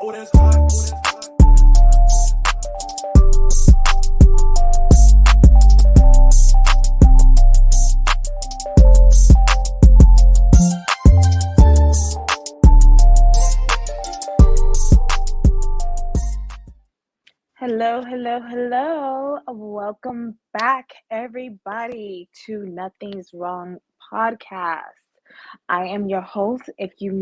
Oh, that's hot. Oh, that's hot. Hello. Welcome back, everybody, to Nothing's Wrong podcast. I am your host. If you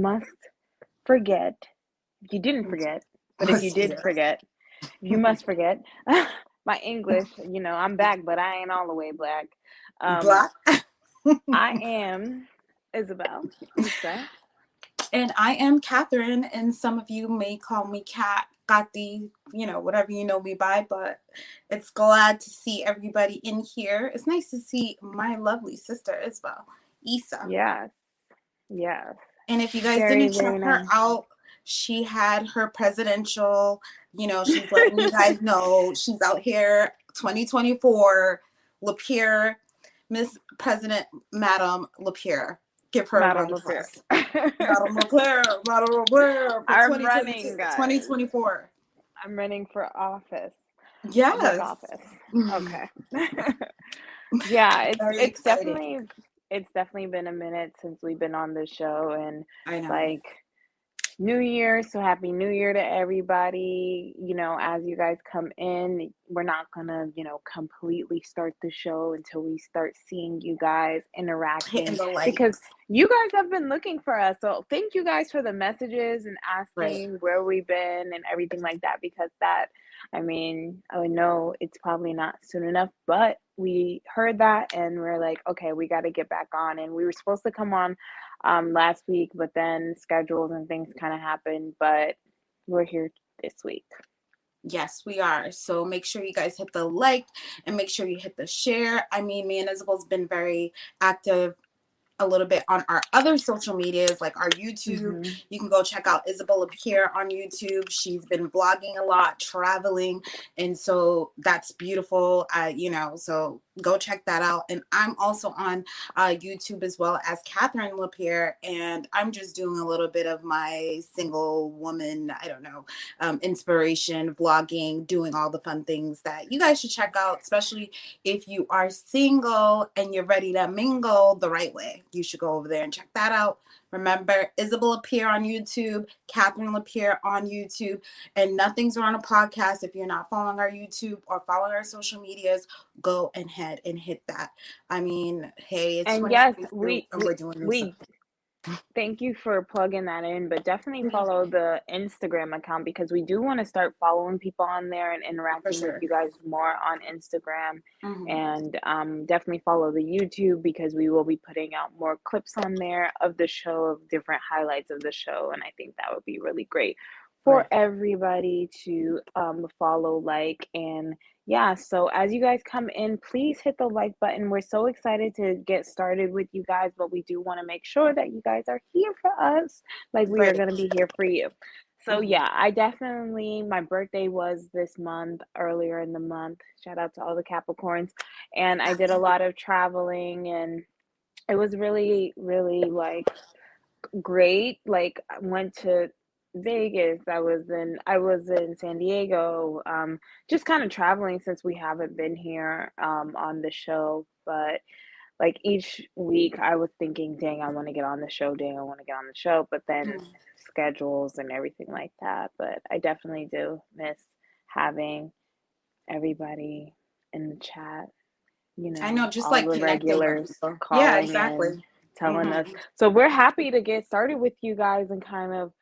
didn't forget, but if you did forget, you must forget. My English, I'm back, but I ain't all the way black. Black. I am Isabel, Issa. And I am Catherine, and some of you may call me Kat, Kati, whatever you know me by, but it's glad to see everybody in here. It's nice to see my lovely sister, Isabel, Issa. Yes. And if you guys Very, didn't check her nice. out, she had her presidential, she's letting you guys know she's out here 2024, Lapierre, Miss President, Madam Lapierre. Give her a round of applause. Madam Lapierre for I'm running, guys. 2024. I'm running for office. Yes. Public office. Okay. Yeah, it's definitely been a minute since we've been on this show, and I know. New Year, so happy New Year to everybody. As you guys come in, we're not gonna, completely start the show until we start seeing you guys interacting, because you guys have been looking for us. So thank you guys for the messages and asking where we've been and everything like that, because I know it's probably not soon enough, but we heard that and we're like, okay, we got to get back on. And we were supposed to come on last week, but then schedules and things kind of happened, but we're here this week. Yes, we are. So make sure you guys hit the like and make sure you hit the share. Me and Isabel's been very active a little bit on our other social medias, like our YouTube. Mm-hmm. You can go check out Isabel Lapierre on YouTube. She's been vlogging a lot, traveling, and so that's beautiful. So go check that out. And I'm also on YouTube as well as Catherine Lapierre, and I'm just doing a little bit of my single woman, inspiration, vlogging, doing all the fun things that you guys should check out, especially if you are single and you're ready to mingle the right way. You should go over there and check that out. Remember, Isabel Lapierre on YouTube, Catherine Lapierre on YouTube, and Nothing's Wrong a podcast. If you're not following our YouTube or following our social medias, go ahead and hit that. Hey, it's and yes, we're doing this. Thank you for plugging that in, but definitely follow the Instagram account, because we do want to start following people on there and interacting with you guys more on Instagram. And definitely follow the YouTube, because we will be putting out more clips on there of the show, of different highlights of the show. And I think that would be really great for everybody to follow, and yeah. So as you guys come in, please hit the like button. We're so excited to get started with you guys, but we do want to make sure that you guys are here for us, like we are going to be here for you. So yeah, my birthday was this month, earlier in the month. Shout out to all the Capricorns. And I did a lot of traveling, and it was really, really great. I went to Vegas. I was in San Diego, just kind of traveling, since we haven't been here on the show. But each week I was thinking, dang, I want to get on the show, but then schedules and everything like that. But I definitely do miss having everybody in the chat, I know, just all like the regulars calling, yeah, exactly, and telling us. So we're happy to get started with you guys, and kind of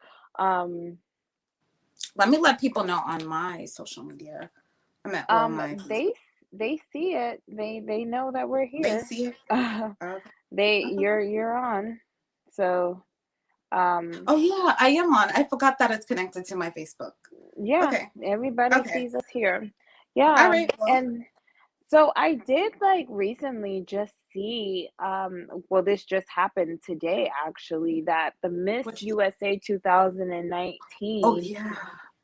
let me let people know on my social media. They see it. They know that we're here. They see it. You're on. So oh yeah, I am on. I forgot that it's connected to my Facebook. Yeah, okay. Everybody sees us here. Yeah. All right. Well. And so I did recently just see this just happened today, actually, that the Miss USA 2019. Oh yeah.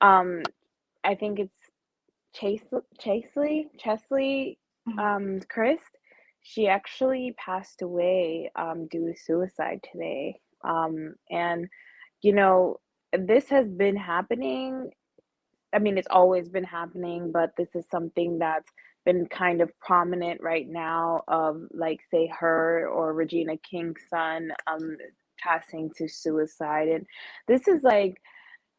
I think it's Chesley Christ. She actually passed away due to suicide today. And this has been happening. I mean, it's always been happening, but this is something that's been kind of prominent right now of like say her or Regina King's son passing to suicide. And this is like,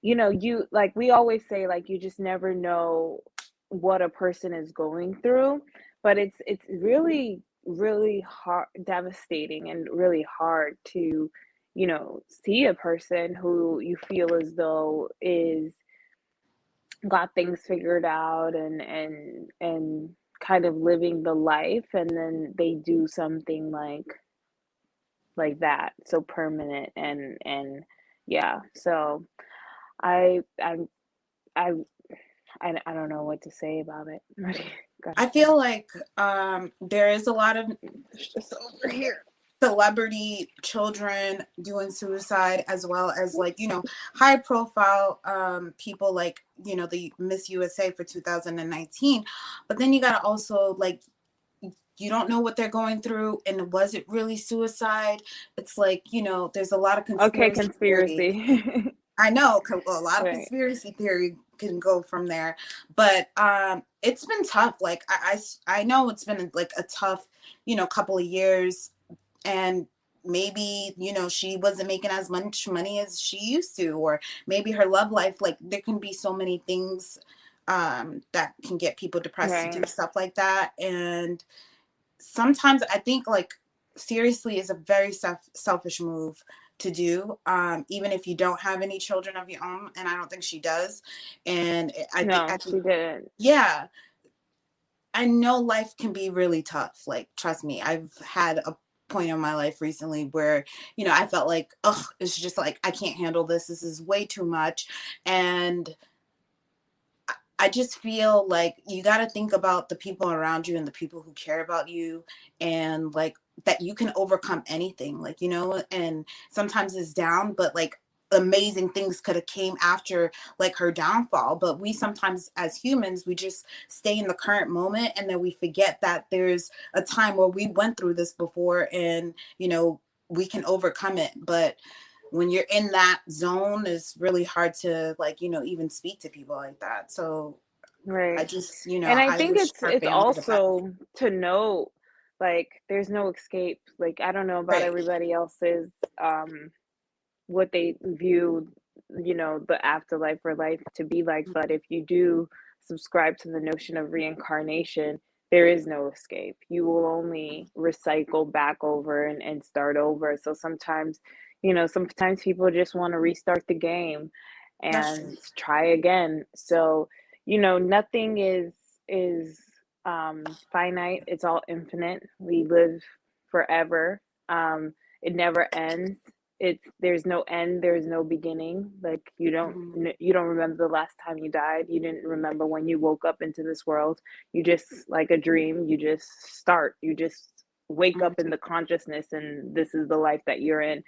you know, you like we always say like you just never know what a person is going through, but it's really really hard, devastating and really hard to, you know, see a person who you feel as though is got things figured out and kind of living the life, and then they do something like that so permanent and yeah. So I I'm I I don't know what to say about it. What do you gotta I say? feel like there is a lot of It's just over here. celebrity children doing suicide, as well as like, you know, high profile people like, you know, the Miss USA for 2019. But then you got to also like, you don't know what they're going through, and was it really suicide? It's like, you know, there's a lot of Okay, conspiracy theories. conspiracy. I know a lot of Right. conspiracy theory can go from there, but it's been tough. Like I know it's been like a tough, you know, couple of years, and maybe, you know, she wasn't making as much money as she used to, or maybe her love life, like there can be so many things that can get people depressed to do Right. stuff like that. And sometimes I think like seriously is a very selfish move to do, even if you don't have any children of your own, and I don't think she does. And I No, think she didn't. yeah, I know life can be really tough. Like, trust me, I've had a point in my life recently where, you know, I felt like, oh, it's just like, I can't handle this. This is way too much. And I just feel like you got to think about the people around you and the people who care about you, and like that you can overcome anything, like, you know, and sometimes it's down, but like amazing things could have came after like her downfall. But we sometimes as humans, we just stay in the current moment, and then we forget that there's a time where we went through this before, and, you know, we can overcome it. But when you're in that zone, it's really hard to like, you know, even speak to people like that. So I Right. just, you know, And I I think wish her it's family the best. also to know like there's no escape. Like I don't know about Right. everybody else's what they view, you know, the afterlife or life to be like, but if you do subscribe to the notion of reincarnation, there is no escape. You will only recycle back over and start over. So sometimes, you know, sometimes people just want to restart the game That's true. and try again. So, you know, nothing is finite. It's all infinite. We live forever. It never ends. It's there's no end, there's no beginning. Like Mhm. you don't remember the last time you died. You didn't remember when you woke up into this world. You just like a dream, you just start. You just wake up in Mhm. the consciousness and this is the life that you're in.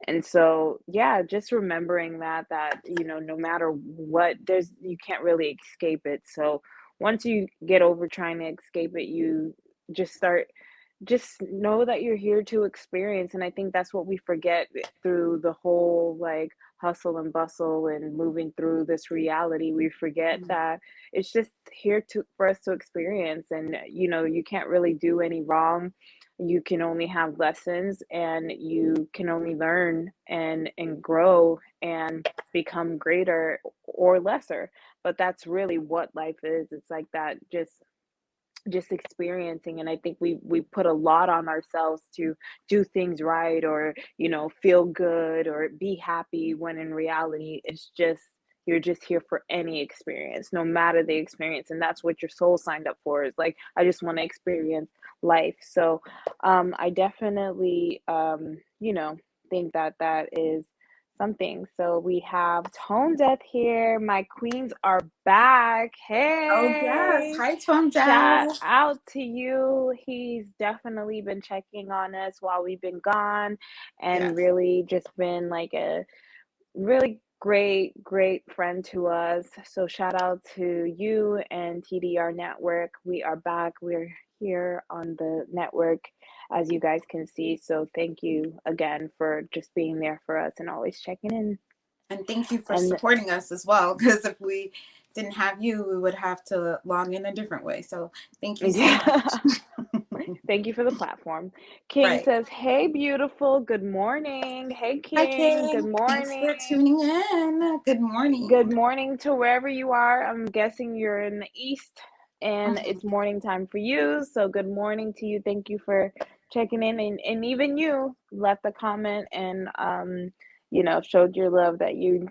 And so, yeah, just remembering that, you know, no matter what, there's you can't really escape it. So, once you get over trying to escape it, you just start just know that you're here to experience, and I think that's what we forget through the whole like hustle and bustle and moving through this reality. We forget Mhm. that it's just here to for us to experience, and you know, you can't really do any wrong. You can only have lessons, and you can only learn and grow and become greater or lesser. But that's really what life is. It's like that just experiencing, and I think we put a lot on ourselves to do things right or, you know, feel good or be happy, when in reality it's just you're just here for any experience, no matter the experience, and that's what your soul signed up for, is like I just want to experience life. So I definitely you know, think that that is something. So we have Tone Death here. My queens are back. Oh yes. Hey, Hi, Tom shout Dad. out to you. He's definitely been checking on us while we've been gone and Yes. really just been like a really great friend to us. So shout out to you and TDR Network. We are back. We're here on the network, as you guys can see. So thank you again for just being there for us and always checking in. And thank you for And supporting us as well, because if we didn't have you, we would have to log in a different way. So thank you so much. thank you for the platform. King Right. says, "Hey, beautiful. Good morning. Hey, Hi, King. Good King. Thanks morning. for tuning in. Good Good morning. morning to wherever you are. I'm guessing you're in the East and Mhm. it's morning time for you. So, good morning to you. Thank you for checking in. And even you left a comment and, showed your love that you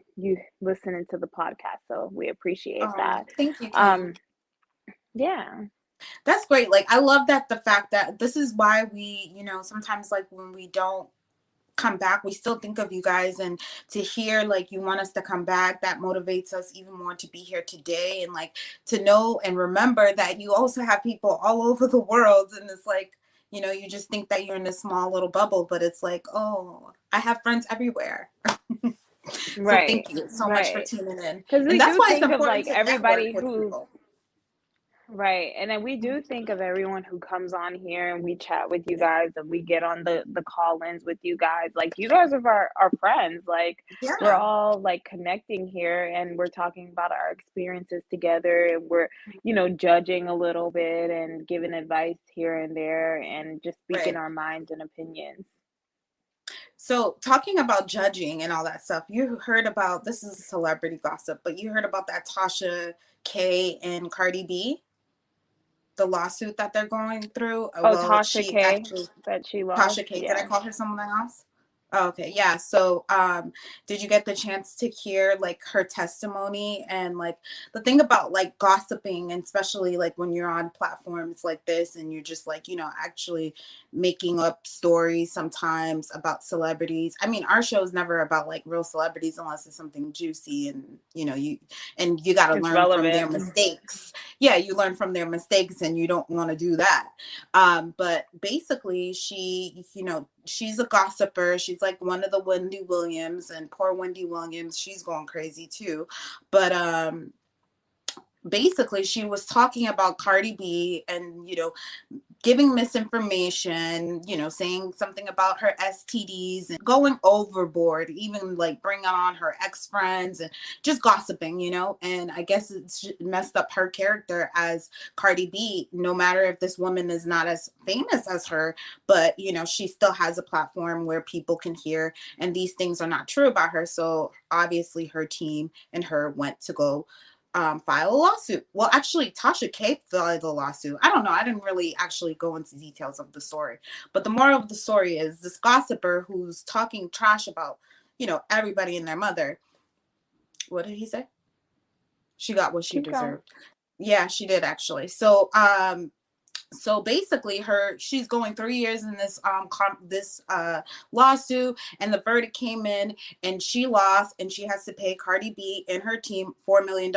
listening to the podcast. So, we appreciate Oh, that. thank you, King. Um, yeah. That's great. Like, I love that the fact that this is why we, sometimes like when we don't come back, we still think of you guys, and to hear like you want us to come back, that motivates us even more to be here today, and like to know and remember that you also have people all over the world, and it's like, you just think that you're in this small little bubble, but it's like, oh, I have friends everywhere. So Right. thank you so much for Right. tuning in, Because and we that's do why it's think of important like to network everybody with who people. Right. And then we do think of everyone who comes on here and we chat with you guys and we get on the call-ins with you guys. Like you guys are our friends. Like we're Yeah. all like connecting here and we're talking about our experiences together and we're, judging a little bit and giving advice here and there and just speaking Right. our minds and opinions. So talking about judging and all that stuff, you heard about, this is celebrity gossip, but you heard about that Tasha K and Cardi B, the lawsuit that they're going through. Oh, Well, Tasha she K actually, that she lost. Tasha K. Did I Yeah. call her something else? Oh, okay, yeah. So, did you get the chance to hear like her testimony? And like the thing about like gossiping, and especially like when you're on platforms like this and you're just like, actually making up stories sometimes about celebrities. I mean, our show is never about like real celebrities unless it's something juicy, and you got to It's learn from their relevant. mistakes. Yeah, you learn from their mistakes, and you don't want to do that. But basically, she's a gossiper. She's like one of the Wendy Williams, and poor Wendy Williams, she's going crazy too. But basically, she was talking about Cardi B, and giving misinformation, saying something about her STDs and going overboard, even like bringing on her ex-friends and just gossiping, and I guess it's messed up her character as Cardi B, no matter if this woman is not as famous as her, but she still has a platform where people can hear, and these things are not true about her. So obviously her team and her went to go file a lawsuit. Well, actually, Tasha K filed a lawsuit. I don't know. I didn't really actually go into details of the story. But the moral of the story is this gossiper who's talking trash about, everybody and their mother. What did he say? She got what she Keep going. deserved. Yeah, she did actually. So basically she's going 3 years in this lawsuit, and the verdict came in and she lost, and she has to pay Cardi B and her team $4 million,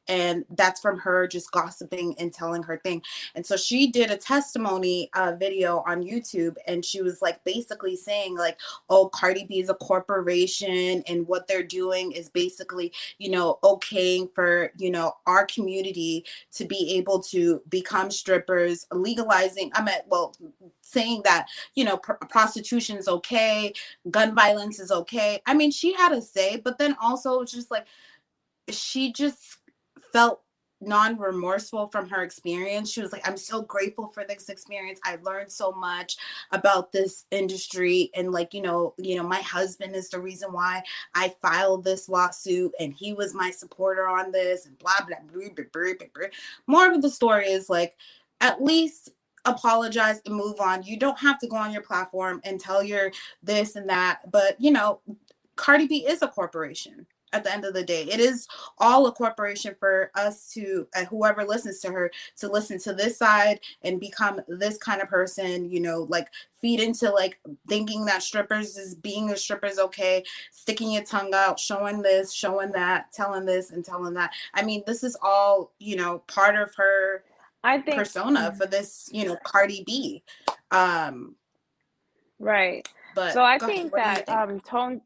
and that's from her just gossiping and telling her thing. And so she did a testimony video on YouTube, and she was like basically saying like, oh, Cardi B is a corporation, and what they're doing is basically okaying for our community to be able to become strippers, legalizing, saying that, prostitution is okay, gun violence is okay. I mean, she had a say, but then also it's just like, she just felt non-remorseful from her experience. She was like, I'm so grateful for this experience. I learned so much about this industry, and like, my husband is the reason why I filed this lawsuit, and he was my supporter on this, and blah blah blah blah blah blah, blah. More of the story is like, at least apologize and move on. You don't have to go on your platform and tell your this and that, but Cardi B is a corporation. At the end of the day, it is all a corporation for us to, whoever listens to her, to listen to this side and become this kind of person, like feed into like thinking that being a stripper is okay, sticking your tongue out, showing this, showing that, telling this and telling that. I mean, this is all, part of her I think persona for this, Cardi B. right. But So I go ahead. think What do you that think?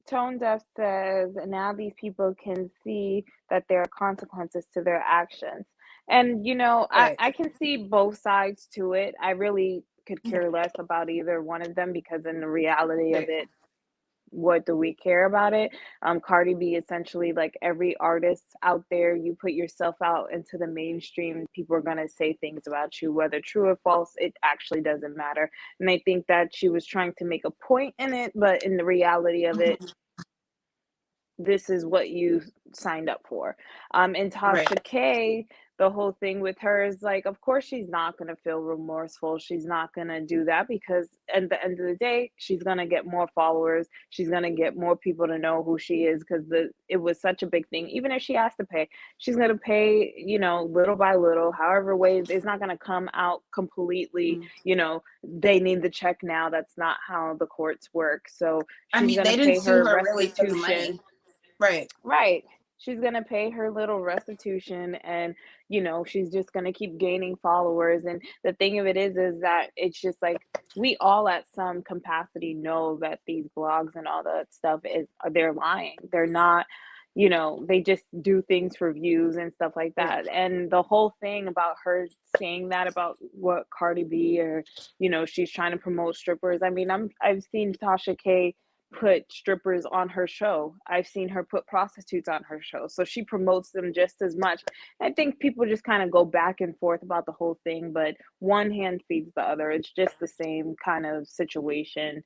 Tone Deaf says now these people can see that there are consequences to their actions. And Right. I can see both sides to it. I really could Mhm. care less about either one of them because in the reality of Right. it, what do we care about it? Cardi B, essentially, like every artist out there, you put yourself out into the mainstream, people are gonna say things about you, whether true or false, it actually doesn't matter. And I think that she was trying to make a point in it, but in the reality of it, this is what you signed up for. And Right. Tasha K, the whole thing with her is like, of course, she's not going to feel remorseful. She's not going to do that because at the end of the day, she's going to get more followers. She's going to get more people to know who she is because it was such a big thing. Even if she has to pay, she's going to pay, little by little, however ways. It's not going to come out completely, they need the check now. That's not how the courts work. So I she's mean, going to they didn't pay sue her her really for the restitution. money. Right. Right. She's going to pay her little restitution and, she's just going to keep gaining followers. And the thing of it is that it's just like we all at some capacity know that these blogs and all that stuff they're lying. They're not, they just do things for views and stuff like Right. that. And the whole thing about her saying that about what Cardi B or, she's trying to promote strippers. I mean, I've seen Tasha K put strippers on her show. I've seen her put prostitutes on her show. So she promotes them just as much. I think people just kind of go back and forth about the whole thing, but one hand feeds the other. It's just the same kind of situation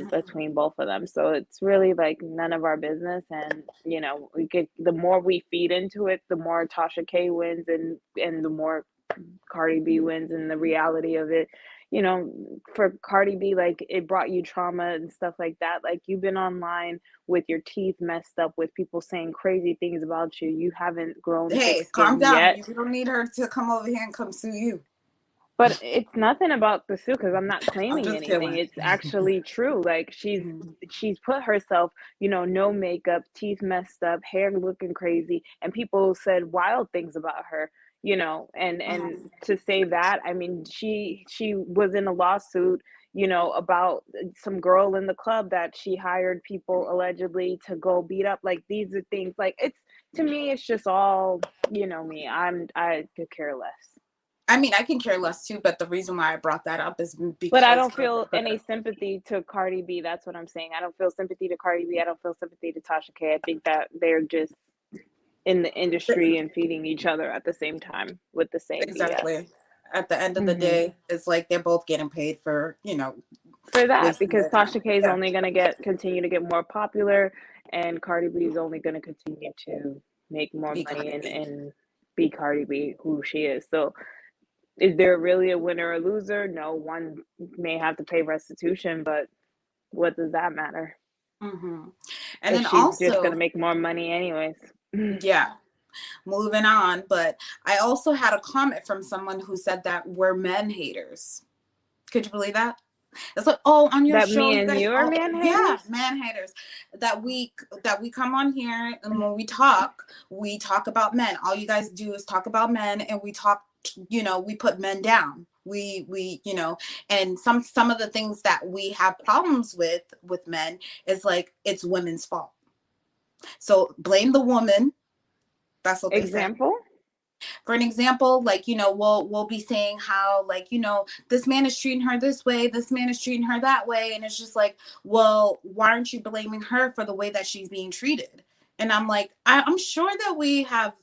between both of them. So it's really like none of our business. And, the more we feed into it, the more Tasha K wins and the more Cardi B wins. And the reality of it, for Cardi B, like it brought you trauma and stuff like that. Like you've been online with your teeth messed up with people saying crazy things about you. You haven't grown thick Hey, calm skin down. yet. You don't need her to come over here and come sue you. But it's nothing about the sue because I'm not I'm claiming just anything. kidding. It's actually true. Like she's put herself, no makeup, teeth messed up, hair looking crazy, and people said wild things about her, and to say that, I mean, she was in a lawsuit, about some girl in the club that she hired people allegedly to go beat up. Like these are things like it's to me, it's just all, me. I could care less. I mean, I can care less too, but the reason why I brought that up is But I because don't feel any sympathy to Cardi B. That's what I'm saying. I don't feel sympathy to Cardi B. I don't feel sympathy to Tasha K. I think that they're just in the industry and feeding each other at the same time with the same exactly. BS. At the end of the day, it's like they're both getting paid for, For that, wasting because their time. Tasha K is Yeah. only going to continue to get more popular, and Cardi B is only going to continue to make more Be money Cardi B. and be Cardi B, who she is. So is there really a winner or loser? No, one may have to pay restitution, but what does that matter? And If then she's just going also, to make more money anyways. yeah, moving on. But I also had a comment from someone who said that we're men haters. Could you believe that? It's like, oh, on your That show, me you and guys, you are oh, man yeah, haters? man haters. That we come on here and when we talk about men. All you guys do is talk about men, and we talk. We put men down. We and some of the things that we have problems with men is like it's women's fault. So blame the woman. That's what they say. Example? For an example, like, we'll be saying how, like, this man is treating her this way, this man is treating her that way, and it's just like, well, why aren't you blaming her for the way that she's being treated? And I'm like, I'm sure that we have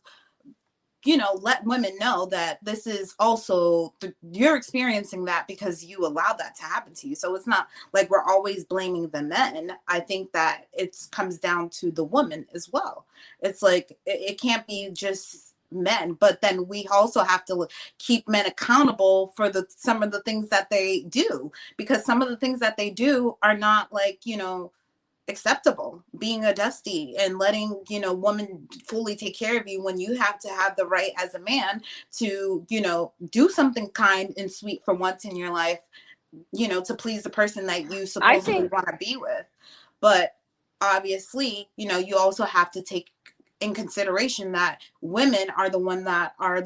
let women know that this is also you're experiencing that because you allowed that to happen to you. So it's not like we're always blaming the men. I think that it comes down to the woman as well. It's like it can't be just men, but then we also have to keep men accountable for some of the things that they do, because some of the things that they do are not like acceptable. Being a dusty and letting woman fully take care of you when you have to have the right as a man to do something kind and sweet for once in your life, to please the person that you I supposedly think want to be with. But obviously, you also have to take in consideration that women are the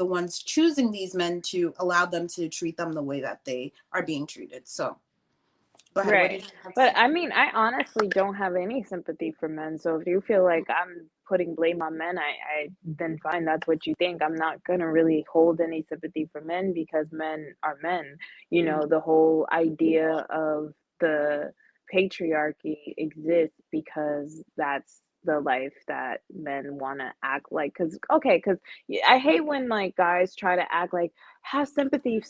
ones choosing these men to allow them to treat them the way that they are being treated. So go ahead. What did right. you have to But say? I mean, I honestly don't have any sympathy for men. So if you feel like I'm putting blame on men, I then fine, that's what you think. I'm not gonna really hold any sympathy for men because men are men. The whole idea of the patriarchy exists because that's the life that men want to act like. Because I hate when like guys try to act like have sympathy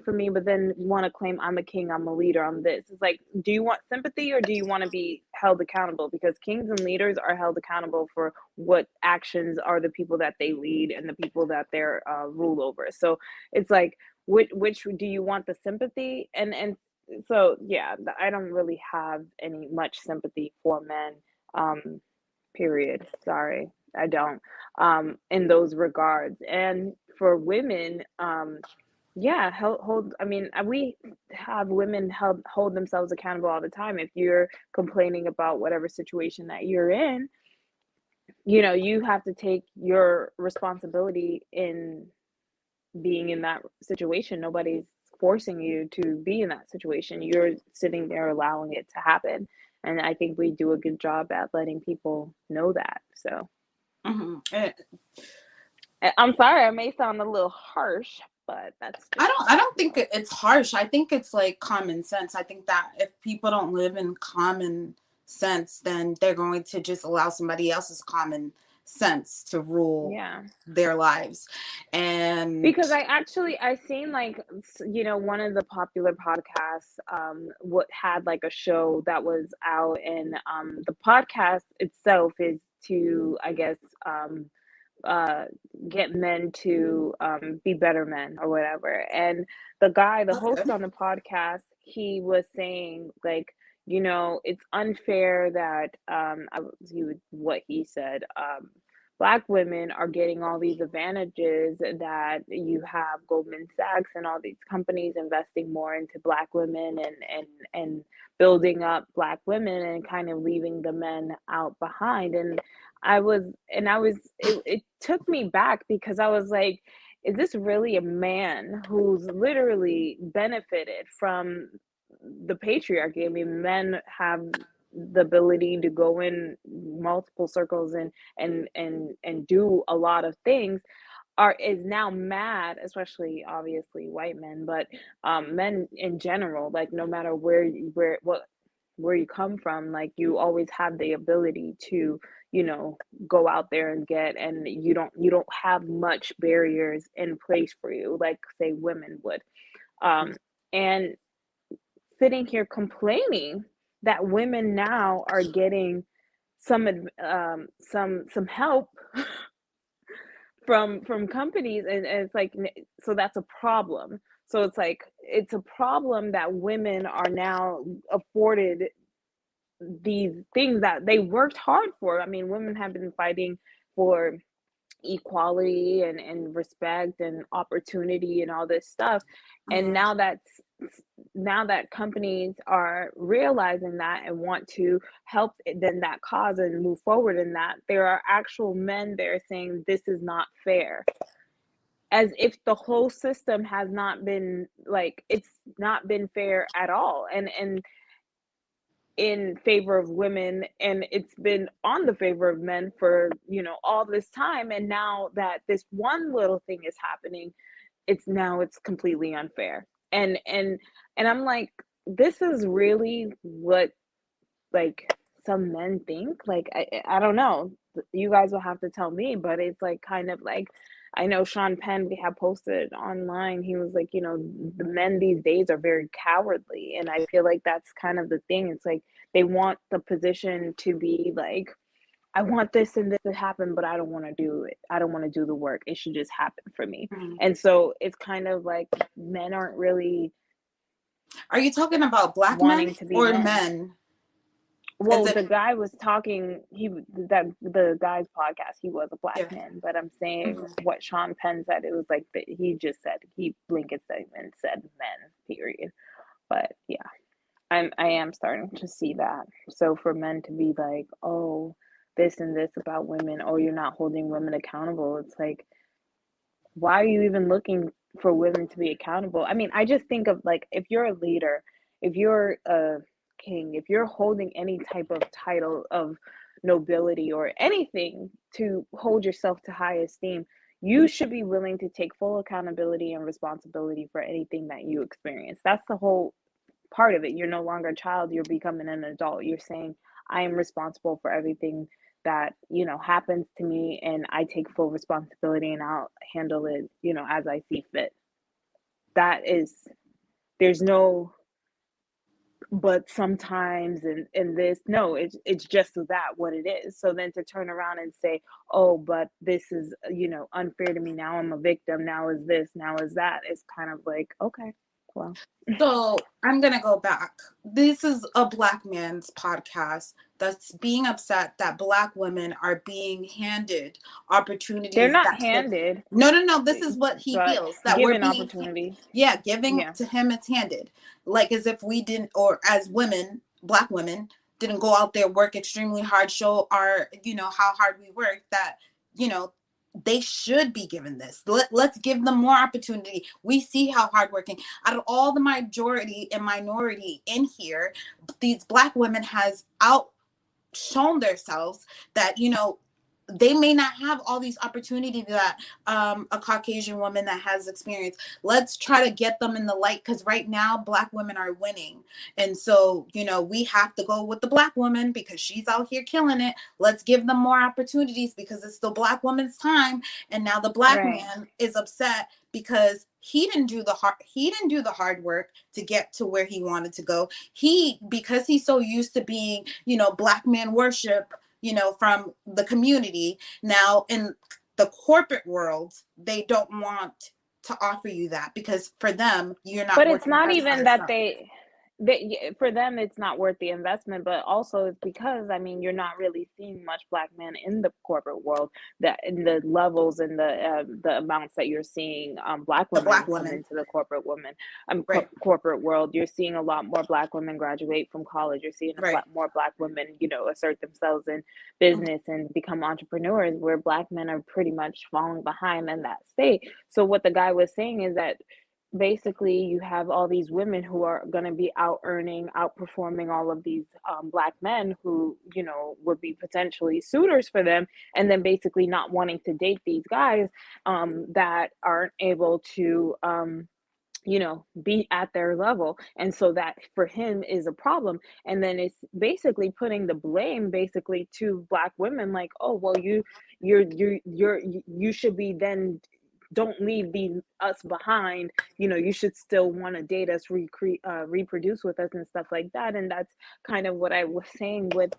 for me, but then want to claim I'm a king, I'm a leader, I'm this. It's like, do you want sympathy or do you want to be held accountable? Because kings and leaders are held accountable for what actions are the people that they lead and the people that they're rule over. So it's like, which do you want, the sympathy? And so yeah, I don't really have any much sympathy for men. Um, period. Sorry, I don't. In those regards, and for women, yeah, I mean, we have women hold themselves accountable all the time. If you're complaining about whatever situation that you're in, you have to take your responsibility in being in that situation. Nobody's forcing you to be in that situation. You're sitting there allowing it to happen. And I think we do a good job at letting people know that. So Mm-hmm. I'm sorry, I may sound a little harsh, but that's just I don't think it's harsh. I think it's like common sense. I think that if people don't live in common sense, then they're going to just allow somebody else's common sense to rule yeah. their lives. And Because I seen like one of the popular podcasts what had like a show that was out, and the podcast itself is to, I guess, uh get men to be better men or whatever. And the that's host good. on the podcast, he was saying like, it's unfair that what he said, Black women are getting all these advantages, that you have Goldman Sachs and all these companies investing more into Black women and building up Black women, and kind of leaving the men out behind. And it took me back, because I was like, is this really a man who's literally benefited from the patriarchy? I mean, men have the ability to go in multiple circles and do a lot of things, is now mad, especially obviously white men, but men in general, like no matter where you come from, like you always have the ability to, go out there and get, and you don't have much barriers in place for you, like say women would. And sitting here complaining that women now are getting some help from companies, and it's like, so that's a problem. So it's like, it's a problem that women are now afforded these things that they worked hard for. I mean, women have been fighting for equality and respect and opportunity and all this stuff. And Mhm. now that companies are realizing that and want to help then that cause and move forward in that, there are actual men there saying this is not fair, as if the whole system has not been, like, it's not been fair at all, and in favor of women, and it's been on the favor of men for all this time. And now that this one little thing is happening, it's completely unfair. And I'm like, this is really what, like, some men think. Like, I don't know, you guys will have to tell me, but it's like, kind of like, I know Sean Penn, we have posted online, he was like, the men these days are very cowardly. And I feel like that's kind of the thing. It's like they want the position to be like, I want this and this to happen, but I don't want to do it. I don't want to do the work. It should just happen for me. Mhm. And so it's kind of like men aren't really Are you talking about Black men wanting to be or men. men? Is Well, it? the guy was talking, that the guy's podcast, he was a Black Yeah. man, but I'm saying Mhm. what Sean Penn said, it was like that he just said, he blanket statement said men, period. But yeah, I am starting to see that. So for men to be like, oh, this and this about women, oh, you're not holding women accountable, it's like, why are you even looking for women to be accountable? I mean, I just think of like, if you're a leader, if you're a king, if you're holding any type of title of nobility or anything to hold yourself to high esteem, you should be willing to take full accountability and responsibility for anything that you experience. That's the whole part of it. You're no longer a child, you're becoming an adult. You're saying, I am responsible for everything that, happens to me, and I take full responsibility, and I'll handle it, as I see fit. That is, there's no but sometimes, and this, no, it's just that what it is. So then to turn around and say, oh, but this is, unfair to me, now I'm a victim, now is this, now is that, it's kind of like, okay, well. So I'm going to go back. This is a Black man's podcast that's being upset that Black women are being handed opportunities. They're not handed. No. This is what he feels, that we're being opportunities. Yeah, giving to him, it's handed. Like as if we didn't, or as women, Black women, didn't go out there, work extremely hard, show our, how hard we work, that, they should be given this. Let's give them more opportunity. We see how hardworking, out of all the majority and minority in here, these Black women has outshone themselves that, they may not have all these opportunities that a Caucasian woman that has experience. Let's try to get them in the light, because right now Black women are winning. And so, we have to go with the Black woman because she's out here killing it. Let's give them more opportunities because it's the Black woman's time. And now the Black man is upset because he didn't do the hard work to get to where he wanted to go. Because he's so used to being, Black man worship, from the community. Now in the corporate world, they don't want to offer you that because for them, you're not. But it's not even that for them it's not worth the investment, but also it's because, you're not really seeing much Black men in the corporate world, that in the levels and the amounts that you're seeing Black women come into the corporate corporate world. You're seeing a lot more Black women graduate from college. You're seeing a lot more Black women, assert themselves in business and become entrepreneurs, where Black men are pretty much falling behind in that state. So what the guy was saying is that basically you have all these women who are going to be outperforming all of these Black men who, would be potentially suitors for them, and then basically not wanting to date these guys that aren't able to be at their level. And so that for him is a problem. And then it's basically putting the blame basically to Black women, like, oh, well, you should be then, don't leave us behind, you should still want to date us, reproduce with us and stuff like that. And that's kind of what I was saying with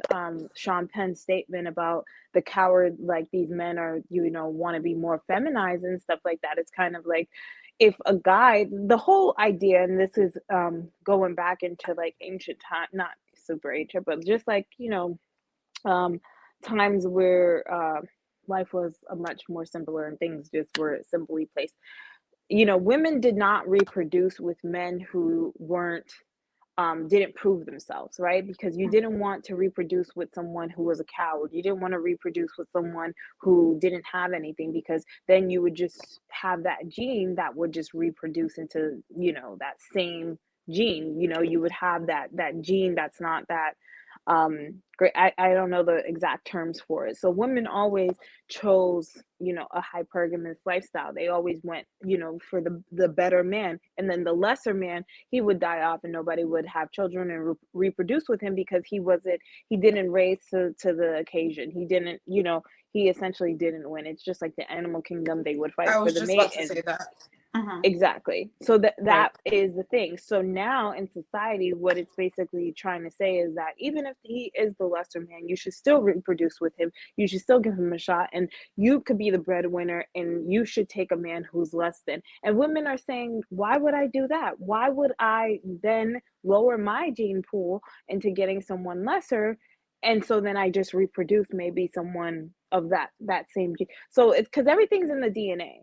Sean Penn's statement about the coward, like these men are, want to be more feminized and stuff like that. It's kind of like, if a guy, the whole idea, and this is going back into like ancient time, not super ancient, but just like, times where life was a much more simpler and things just were simply placed. Women did not reproduce with men who didn't prove themselves, right? Because you didn't want to reproduce with someone who was a coward. You didn't want to reproduce with someone who didn't have anything, because then you would just have that gene that would just reproduce into, that same gene. You would have that gene that's not that great. I don't know the exact terms for it. So women always chose, a hypergamous lifestyle. They always went, for the better man, and then the lesser man, he would die off and nobody would have children and reproduce with him, because he didn't raise to the occasion. He didn't, he essentially didn't win. It's just like the animal kingdom. They would fight for the mate. About to say that. Exactly. So that is the thing. So now in society, what it's basically trying to say is that even if he is the lesser man, you should still reproduce with him. You should still give him a shot, and you could be the breadwinner, and you should take a man who's less than. And women are saying, why would I do that? Why would I then lower my gene pool into getting someone lesser? And so then I just reproduce maybe someone of that same gene. So it's because everything's in the DNA.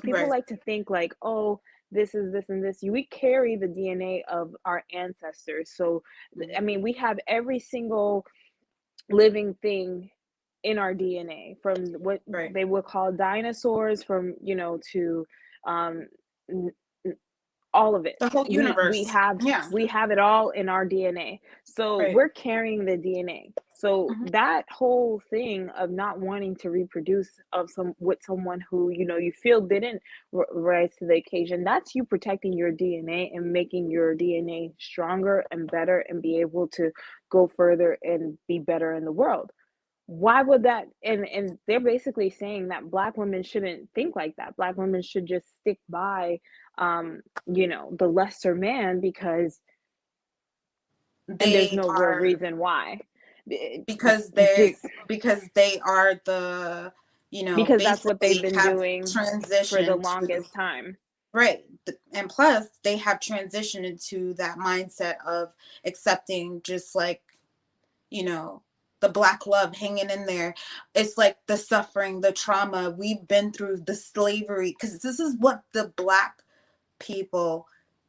People like to think like, oh, this is this and this. We carry the DNA of our ancestors. So, we have every single living thing in our DNA, from what they would call dinosaurs, from, to all of it. The whole We universe. Yeah. have it all in our DNA. So Right. we're carrying the DNA. So Mm-hmm. that whole thing of not wanting to reproduce of some with someone who, you know, you feel didn't rise to the occasion, that's you protecting your DNA and making your DNA stronger and better and be able to go further and be better in the world. Why would that, and they're basically saying that black women shouldn't think like that. Black women should just stick by you know, the lesser man because, and there's They no real are reason why. because Just they are the, because that's what they've basically been have doing for the transitioned to, longest time. right. And plus they have transitioned into that mindset of accepting just like, you know, the black love hanging in there. It's like the suffering, the trauma we've been through, the slavery, because this is what the black people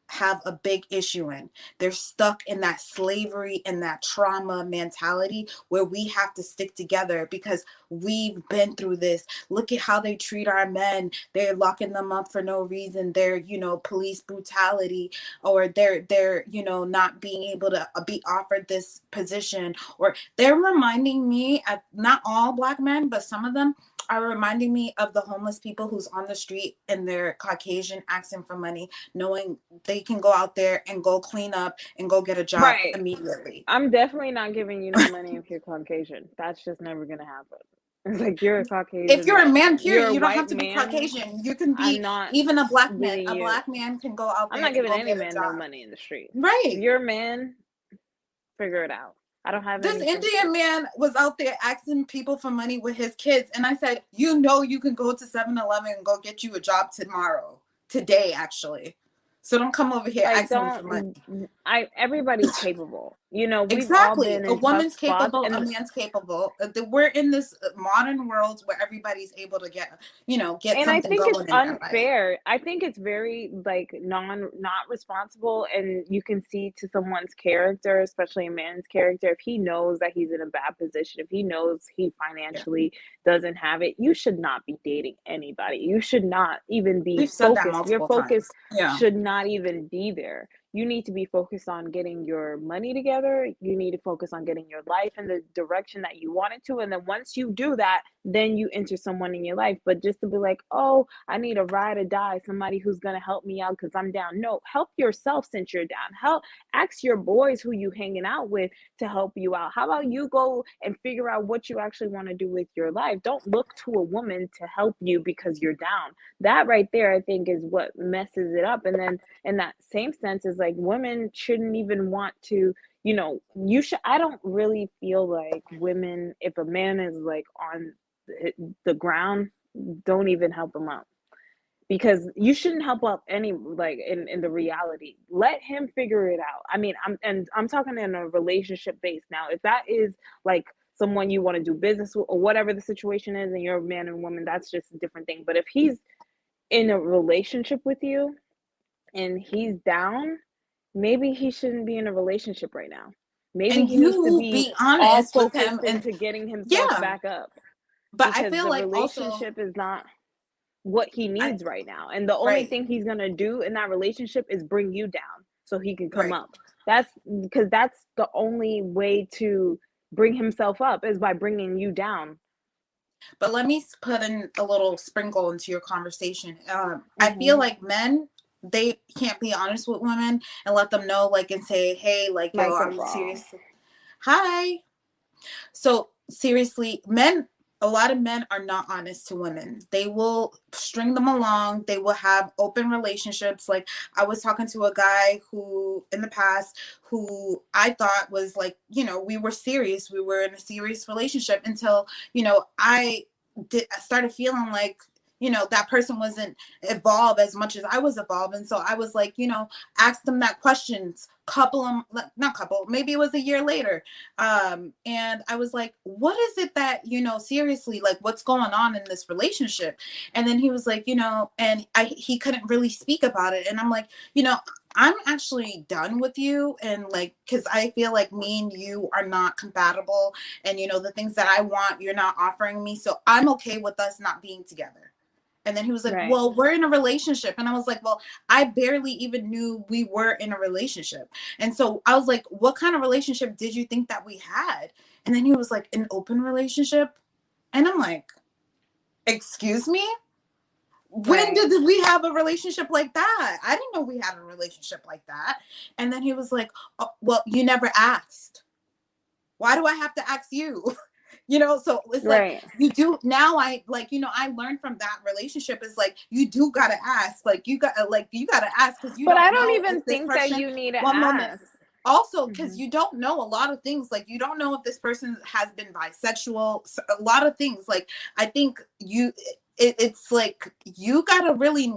have a big issue in. They're stuck in that slavery and that trauma mentality where we have to stick together because we've been through this. Look at how they treat our men. They're locking them up for no reason. They're, police brutality, or they're, not being able to be offered this position, or they're reminding me, not all black men, but some of them are reminding me of the homeless people who's on the street and they're Caucasian asking for money, knowing they can go out there and go clean up and go get a job Right. immediately. I'm definitely not giving you no money if you're Caucasian. That's just never gonna happen. It's like you're a Caucasian If you're a man, you're period, a you don't have white to be man. Caucasian. You can I'm be not even a black man. giving A you black man can go out I'm there not and giving go any get a man no job. money in the street. If Right. you're a man, figure it out. I don't have This any Indian man was out there asking people for money with his kids. And I said, you can go to 7-Eleven and go get you a job tomorrow. Today, actually. So don't come over here like asking me for money. everybody's capable. You know, we've all Exactly. been A in tough woman's spots capable, a and man's capable. We're in this modern world where everybody's able to get I something think it's going in their life. unfair. I think it's very like not responsible, and you can see to someone's character, especially a man's character, if he knows that he's in a bad position, if he knows he Yeah. financially doesn't have it, you should not be dating anybody. You should not even be We've said that focused. Your multiple focus times. Yeah. should not even be there. You need to be focused on getting your money together. You need to focus on getting your life in the direction that you want it to. And then once you do that, then you enter someone in your life. But just to be like, oh, I need a ride or die, somebody who's going to help me out because I'm down. No, help yourself since you're down. Ask your boys who you hanging out with to help you out. How about you go and figure out what you actually want to do with your life? Don't look to a woman to help you because you're down. That right there, I think, is what messes it up. And then in that same sense is like women shouldn't even want to, I don't really feel like women, if a man is like on the ground, don't even help him up, because you shouldn't help up any, like in the reality, let him figure it out. I mean, I'm talking in a relationship base now. If that is like someone you want to do business with or whatever the situation is and you're a man and woman, that's just a different thing. But if he's in a relationship with you and he's down, maybe he shouldn't be in a relationship right now. Maybe And he needs to you be be all honest with him, focused and into getting himself yeah. back up, But I because feel the like also, relationship is not what he I needs right now. And the only right, thing he's going to do in that relationship is bring you down so he can come right. up. That's because that's the only way to bring himself up, is by bringing you down. But let me put in a little sprinkle into your conversation. I feel Mm-hmm. like men, they can't be honest with women and let them know, like, and say, hey, like, yo, Like they're I'm wrong. serious. Hi. So seriously, a lot of men are not honest to women. They will string them along. They will have open relationships. Like, I was talking to a guy who in the past, who I thought was like, we were serious. We were in a serious relationship until, I started feeling like, that person wasn't evolved as much as I was evolved. And so I was like, ask them that questions, not couple, maybe it was a year later. And I was like, what is it that, seriously, like, what's going on in this relationship? And then he was like, and he couldn't really speak about it. And I'm like, I'm actually done with you. And like, cause I feel like me and you are not compatible. And the things that I want, you're not offering me. So I'm okay with us not being together. And then he was like, Right. well, we're in a relationship. And I was like, well, I barely even knew we were in a relationship. And so I was like, what kind of relationship did you think that we had? And then he was like, an open relationship. And I'm like, excuse me? When did we have a relationship like that? I didn't know we had a relationship like that. And then he was like, oh, well, you never asked. Why do I have to ask you? You know, so it's like you do now. I like, you know, I learned from that relationship is like you do gotta ask, like you gotta ask because you but don't I don't know even if this think person. that you need to One moment. ask. Also, because you don't know a lot of things, like you don't know if this person has been bisexual. A lot of things, like I think it's like you gotta really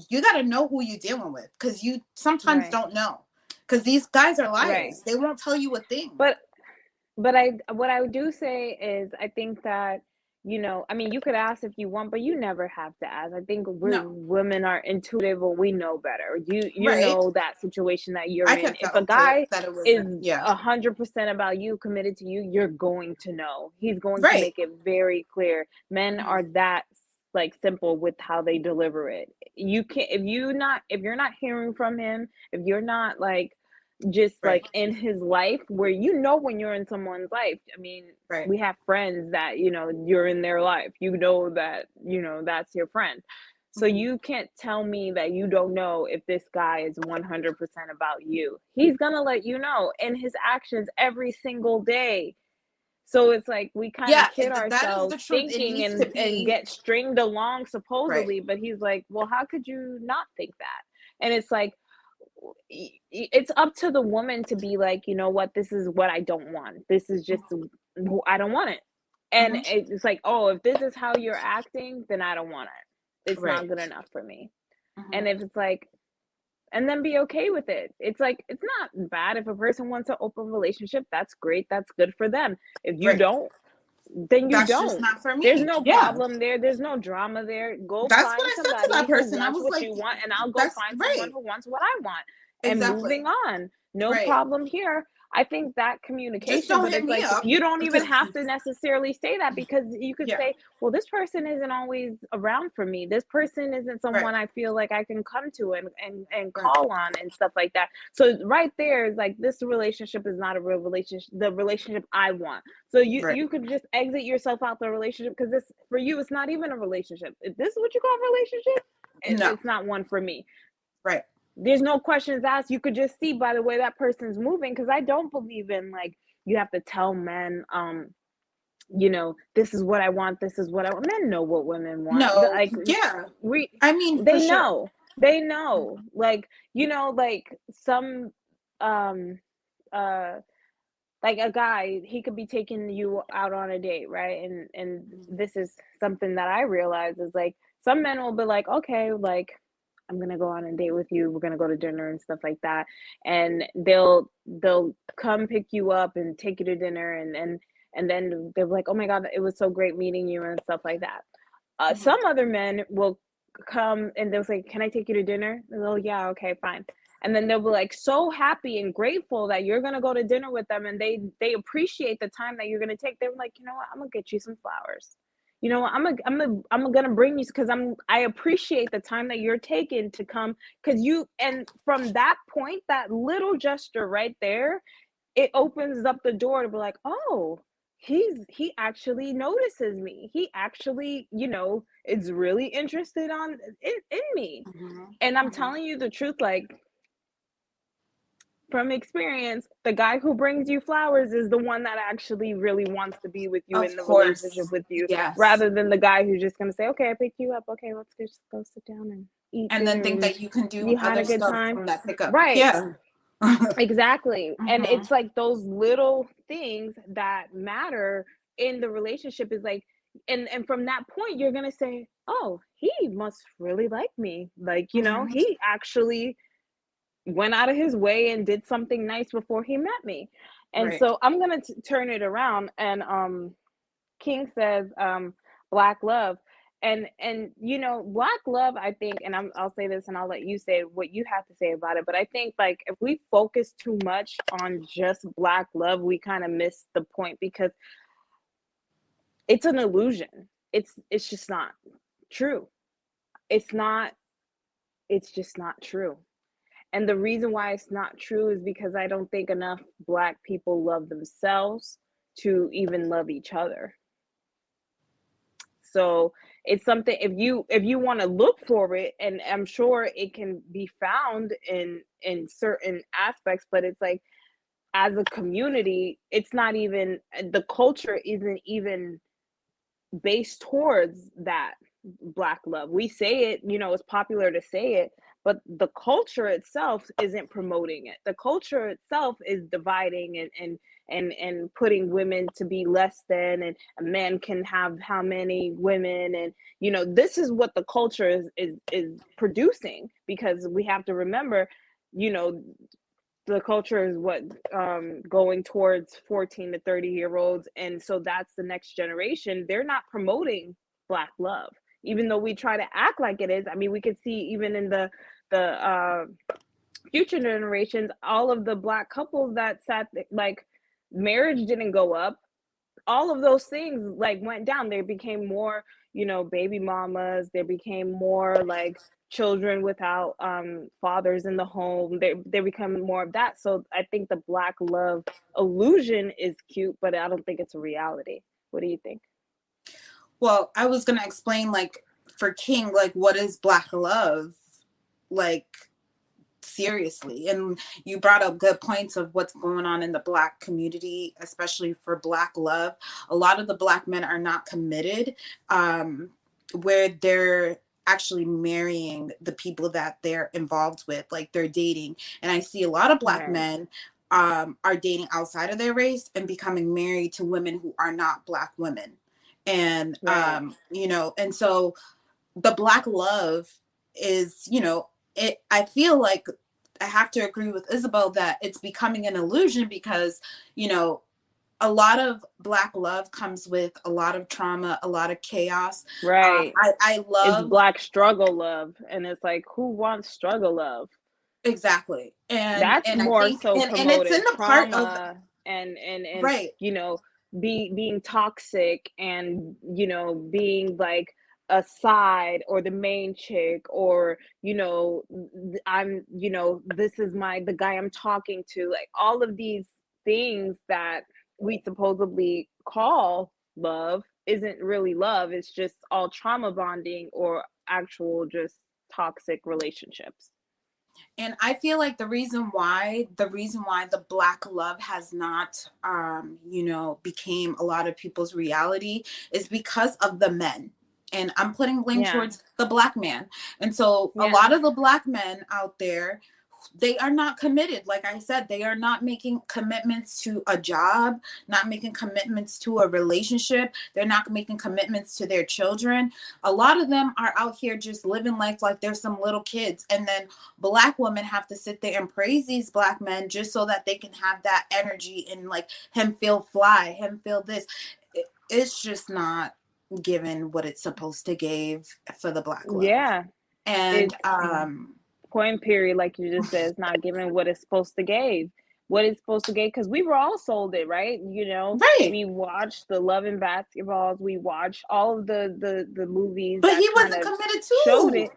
you gotta know who you're dealing with because you sometimes don't know because these guys are liars. They won't tell you a thing. But what I do say is I think that, you know, I mean, you could ask if you want, but you never have to ask. I think women are intuitive, or we know better. You know that situation that you're in. If a guy is 100% about you, committed to you, you're going to know. He's going to make it very clear. Men are that like simple with how they deliver it. You can't if you're not hearing from him, if you're not like just like in his life, where you know when you're in someone's life. I mean, we have friends that, you know, you're in their life, you know that, you know, that's your friend. So you can't tell me that you don't know if this guy is 100% about you. He's gonna let you know in his actions every single day. So it's like we kind of kid ourselves thinking and get stringed along supposedly, but he's like, well, how could you not think that? And it's like, it's up to the woman to be like, you know what, this is what I don't want. This is just, I don't want it. And it's like, oh, if this is how you're acting, then I don't want it. It's not good enough for me. And if it's like, and then be okay with it. It's like, it's not bad if a person wants an open relationship. That's great. That's good for them. If you don't, then you don't. Just not for me. There's no problem there. There's no drama there. Go find somebody who wants what you want, and I'll go find someone who wants what I want. And moving on. No problem here. I think that communication, but it's like you don't even have to necessarily say that, because you could say, well, this person isn't always around for me. This person isn't someone I feel like I can come to and call on and stuff like that. So right there is like, this relationship is not a real relationship, the relationship I want. So you could just exit yourself out the relationship, because this for you, it's not even a relationship. If this is what you call a relationship, it's not one for me. There's no questions asked. You could just see by the way that person's moving, because I don't believe in like you have to tell men, you know, this is what I want. This is what I want. Men know what women want. No, like I mean, they know. They know. Like, you know, like some like a guy, he could be taking you out on a date, right? And this is something that I realize is like some men will be like, okay, like I'm gonna go on a date with you. We're gonna go to dinner and stuff like that. And they'll come pick you up and take you to dinner, and then they're like, oh my God, it was so great meeting you and stuff like that. Some other men will come and they'll say, can I take you to dinner? And they'll, yeah, okay, fine. And then they'll be like so happy and grateful that you're gonna go to dinner with them, and they appreciate the time that you're gonna take. They're like, you know what, I'm gonna get you some flowers. You know, I'm gonna bring you, because I appreciate the time that you're taking to come, because you, and from that point, that little gesture right there, it opens up the door to be like, oh, he actually notices me. He actually, you know, is really interested in me. And I'm telling you the truth, like from experience, the guy who brings you flowers is the one that actually really wants to be with you in the relationship with you, rather than the guy who's just gonna say, okay, I picked you up, okay, let's just go sit down and eat, and then think that you can do you had a good time from that pickup. Exactly. And it's like those little things that matter in the relationship is like, and from that point you're gonna say, oh, he must really like me, like, you know, he actually went out of his way and did something nice before he met me. And so I'm gonna turn it around, and King says black love, and you know, black love, I think, and I'll say this and I'll let you say what you have to say about it, but I think like if we focus too much on just black love, we kind of miss the point, because it's an illusion. It's just not true. it's not, it's just not true. And the reason why it's not true is because I don't think enough Black people love themselves to even love each other. So it's something, if you want to look for it, and I'm sure it can be found in certain aspects, but it's like, as a community, it's not even, the culture isn't even based towards that Black love. We say it, you know, it's popular to say it, but the culture itself isn't promoting it. The culture itself is dividing and putting women to be less than, and a man can have how many women, and you know, this is what the culture is producing, because we have to remember, you know, the culture is what, going towards 14 to 30 year olds, and so that's the next generation. They're not promoting Black love, even though we try to act like it is. I mean, we could see even in the future generations, all of the Black couples that sat, like, marriage didn't go up, all of those things like went down. There became more, you know, baby mamas. There became more like children without fathers in the home. They become more of that. So I think the Black love illusion is cute, but I don't think it's a reality. What do you think? Well, I was gonna explain, like, for King, like, what is Black love, like, seriously. And you brought up good points of what's going on in the Black community, especially for Black love. A lot of the Black men are not committed, where they're actually marrying the people that they're involved with, like they're dating. And I see a lot of Black men are dating outside of their race and becoming married to women who are not Black women. And you know, and so the Black love is, you know, it, I feel like I have to agree with Isabel that it's becoming an illusion, because, you know, a lot of Black love comes with a lot of trauma, a lot of chaos. Right. I love, it's Black struggle love, and it's like, who wants struggle love? exactly. That's And I more think, so and it's in promoted the part of, trauma and right, you know, being toxic, and you know, being like a side or the main chick, or you know, I'm, you know, this is the guy I'm talking to, like all of these things that we supposedly call love isn't really love. It's just all trauma bonding or actual just toxic relationships. and I feel like the reason why the Black love has not, you know, became a lot of people's reality is because of the men. And I'm putting blame towards the Black man. And so a lot of the Black men out there, they are not committed. Like I said, they are not making commitments to a job, not making commitments to a relationship. They're not making commitments to their children. A lot of them are out here just living life like they're some little kids. And then Black women have to sit there and praise these Black men just so that they can have that energy and like him feel fly, him feel this. It's just not given what it's supposed to give for the Black love. Yeah. And point period, like you just said, it's not giving what it's supposed to give. What it's supposed to give, because we were all sold it, right? You know, we watched the Love and Basketballs, we watched all of the movies, but he wasn't committed to showed it,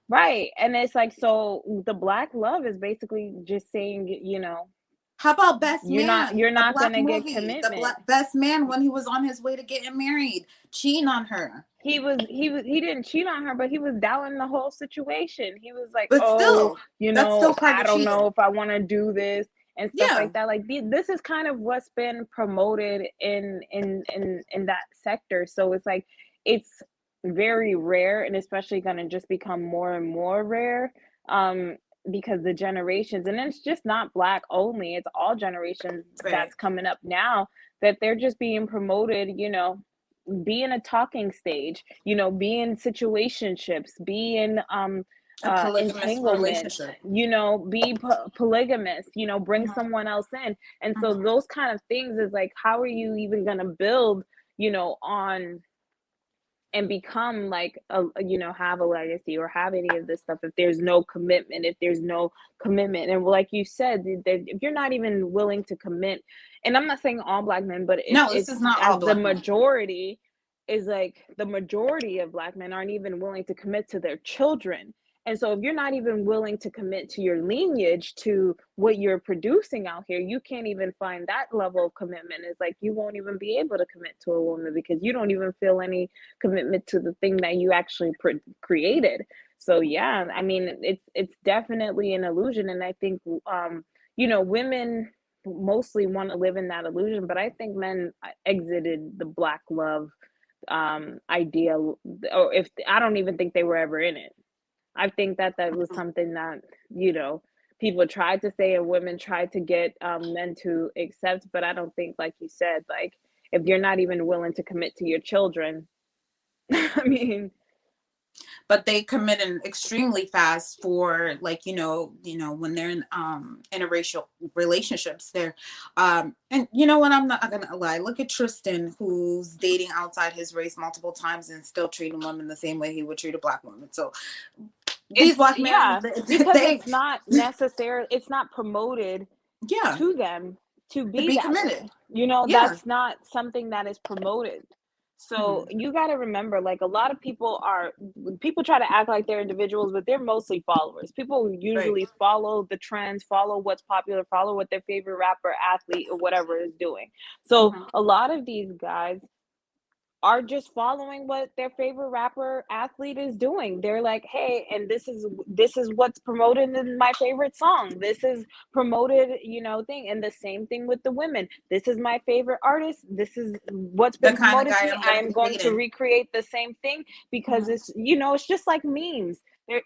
right? And it's like, so the Black love is basically just saying, you know, how about Best Man? You're not gonna get commitment. The Best Man, when he was on his way to getting married, cheating on her. He didn't cheat on her, but he was doubting the whole situation. He was like, but oh, still, you know, I don't know if I want to do this and stuff like that. Like this is kind of what's been promoted in that sector. So it's like, it's very rare, and especially gonna just become more and more rare. Because the generations, and it's just not Black only, it's all generations that's coming up now, that they're just being promoted, you know, be in a talking stage, you know, be in situationships, be in entanglement, you know, be polygamous, you know, bring someone else in. And so those kind of things is like, how are you even going to build, you know, on and become like a, you know, have a legacy or have any of this stuff if there's no commitment, and like you said, if you're not even willing to commit, and I'm not saying all Black men, but this is not all Black the majority is like the majority of Black men aren't even willing to commit to their children. And so if you're not even willing to commit to your lineage, to what you're producing out here, you can't even find that level of commitment. It's like you won't even be able to commit to a woman because you don't even feel any commitment to the thing that you actually created. So yeah, I mean, it's definitely an illusion, and I think women mostly want to live in that illusion, but I think men exited the Black love idea, or if I don't even think they were ever in it. I think that that was something that, people tried to say and women tried to get men to accept, but I don't think, like you said, like if you're not even willing to commit to your children, I mean, but they committed extremely fast for, like, when they're in interracial relationships. They're and you know what, I'm not gonna lie, look at Tristan, who's dating outside his race multiple times and still treating women the same way he would treat a Black woman. So these Black men, yeah, because it's not necessarily, it's not promoted to them to be that committed. way. That's not something that is promoted. So you got to remember, like, a lot of people try to act like they're individuals, but they're mostly followers. People usually follow the trends, follow what's popular, follow what their favorite rapper, athlete, or whatever is doing. So a lot of these guys are just following what their favorite rapper, athlete is doing. They're like, hey, and this is what's promoted in my favorite song. This is promoted, thing. And the same thing with the women. This is my favorite artist. This is what's been promoted to me. I am going to recreate the same thing because it's just like memes.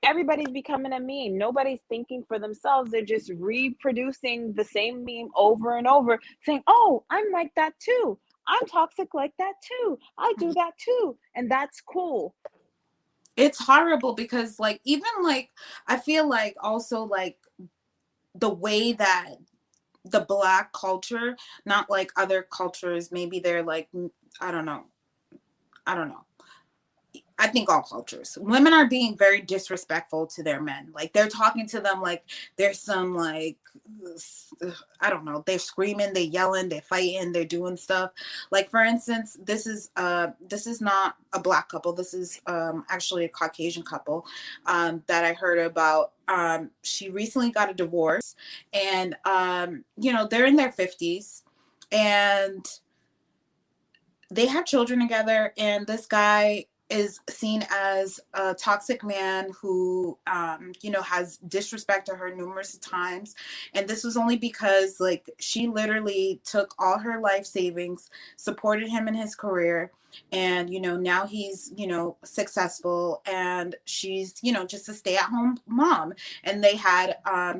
Everybody's becoming a meme. Nobody's thinking for themselves. They're just reproducing the same meme over and over, saying, oh, I'm like that too. I'm toxic like that too. I do that too. And that's cool. It's horrible because, like, even like, I feel like also like the way that the Black culture, not like other cultures, maybe they're like, I don't know. I think all cultures, women are being very disrespectful to their men. Like, they're talking to them like there's some, like, I don't know, they're screaming, they're yelling, they're fighting, they're doing stuff. Like, for instance, this is not a Black couple. This is actually a Caucasian couple that I heard about. She recently got a divorce, and they're in their 50s, and they have children together, and this guy is seen as a toxic man who, has disrespected her numerous times. And this was only because, like, she literally took all her life savings, supported him in his career. And, now he's, successful, and she's, just a stay-at-home mom. And they had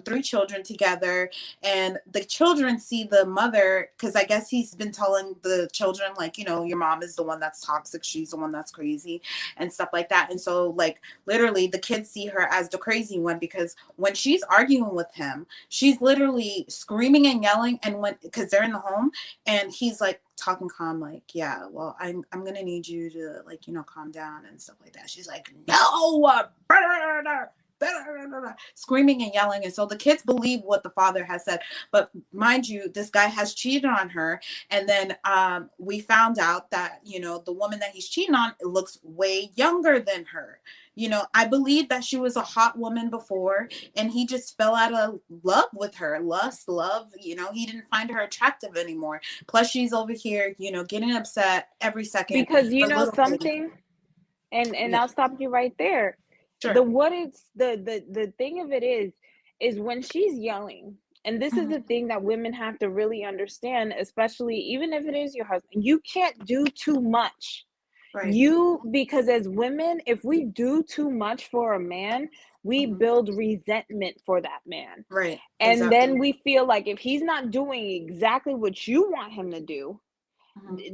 3 children together, and the children see the mother, because I guess he's been telling the children, like, your mom is the one that's toxic. She's the one that's crazy and stuff like that. And so, like, literally the kids see her as the crazy one, because when she's arguing with him, she's literally screaming and yelling. And because they're in the home, and he's like talking calm, like, yeah, well, I'm gonna need you to, like, calm down and stuff like that. She's like, no, screaming and yelling. And so the kids believe what the father has said. But mind you, this guy has cheated on her. And then we found out that, the woman that he's cheating on looks way younger than her. I believe that she was a hot woman before, and he just fell out of love with her. Love, he didn't find her attractive anymore. Plus, she's over here, getting upset every second. Because something, and I'll stop you right there. Sure. The thing of it is when she's yelling, and this is the thing that women have to really understand, especially even if it is your husband, you can't do too much. Right. Because as women, if we do too much for a man, we build resentment for that man. Right. And then we feel like if he's not doing exactly what you want him to do,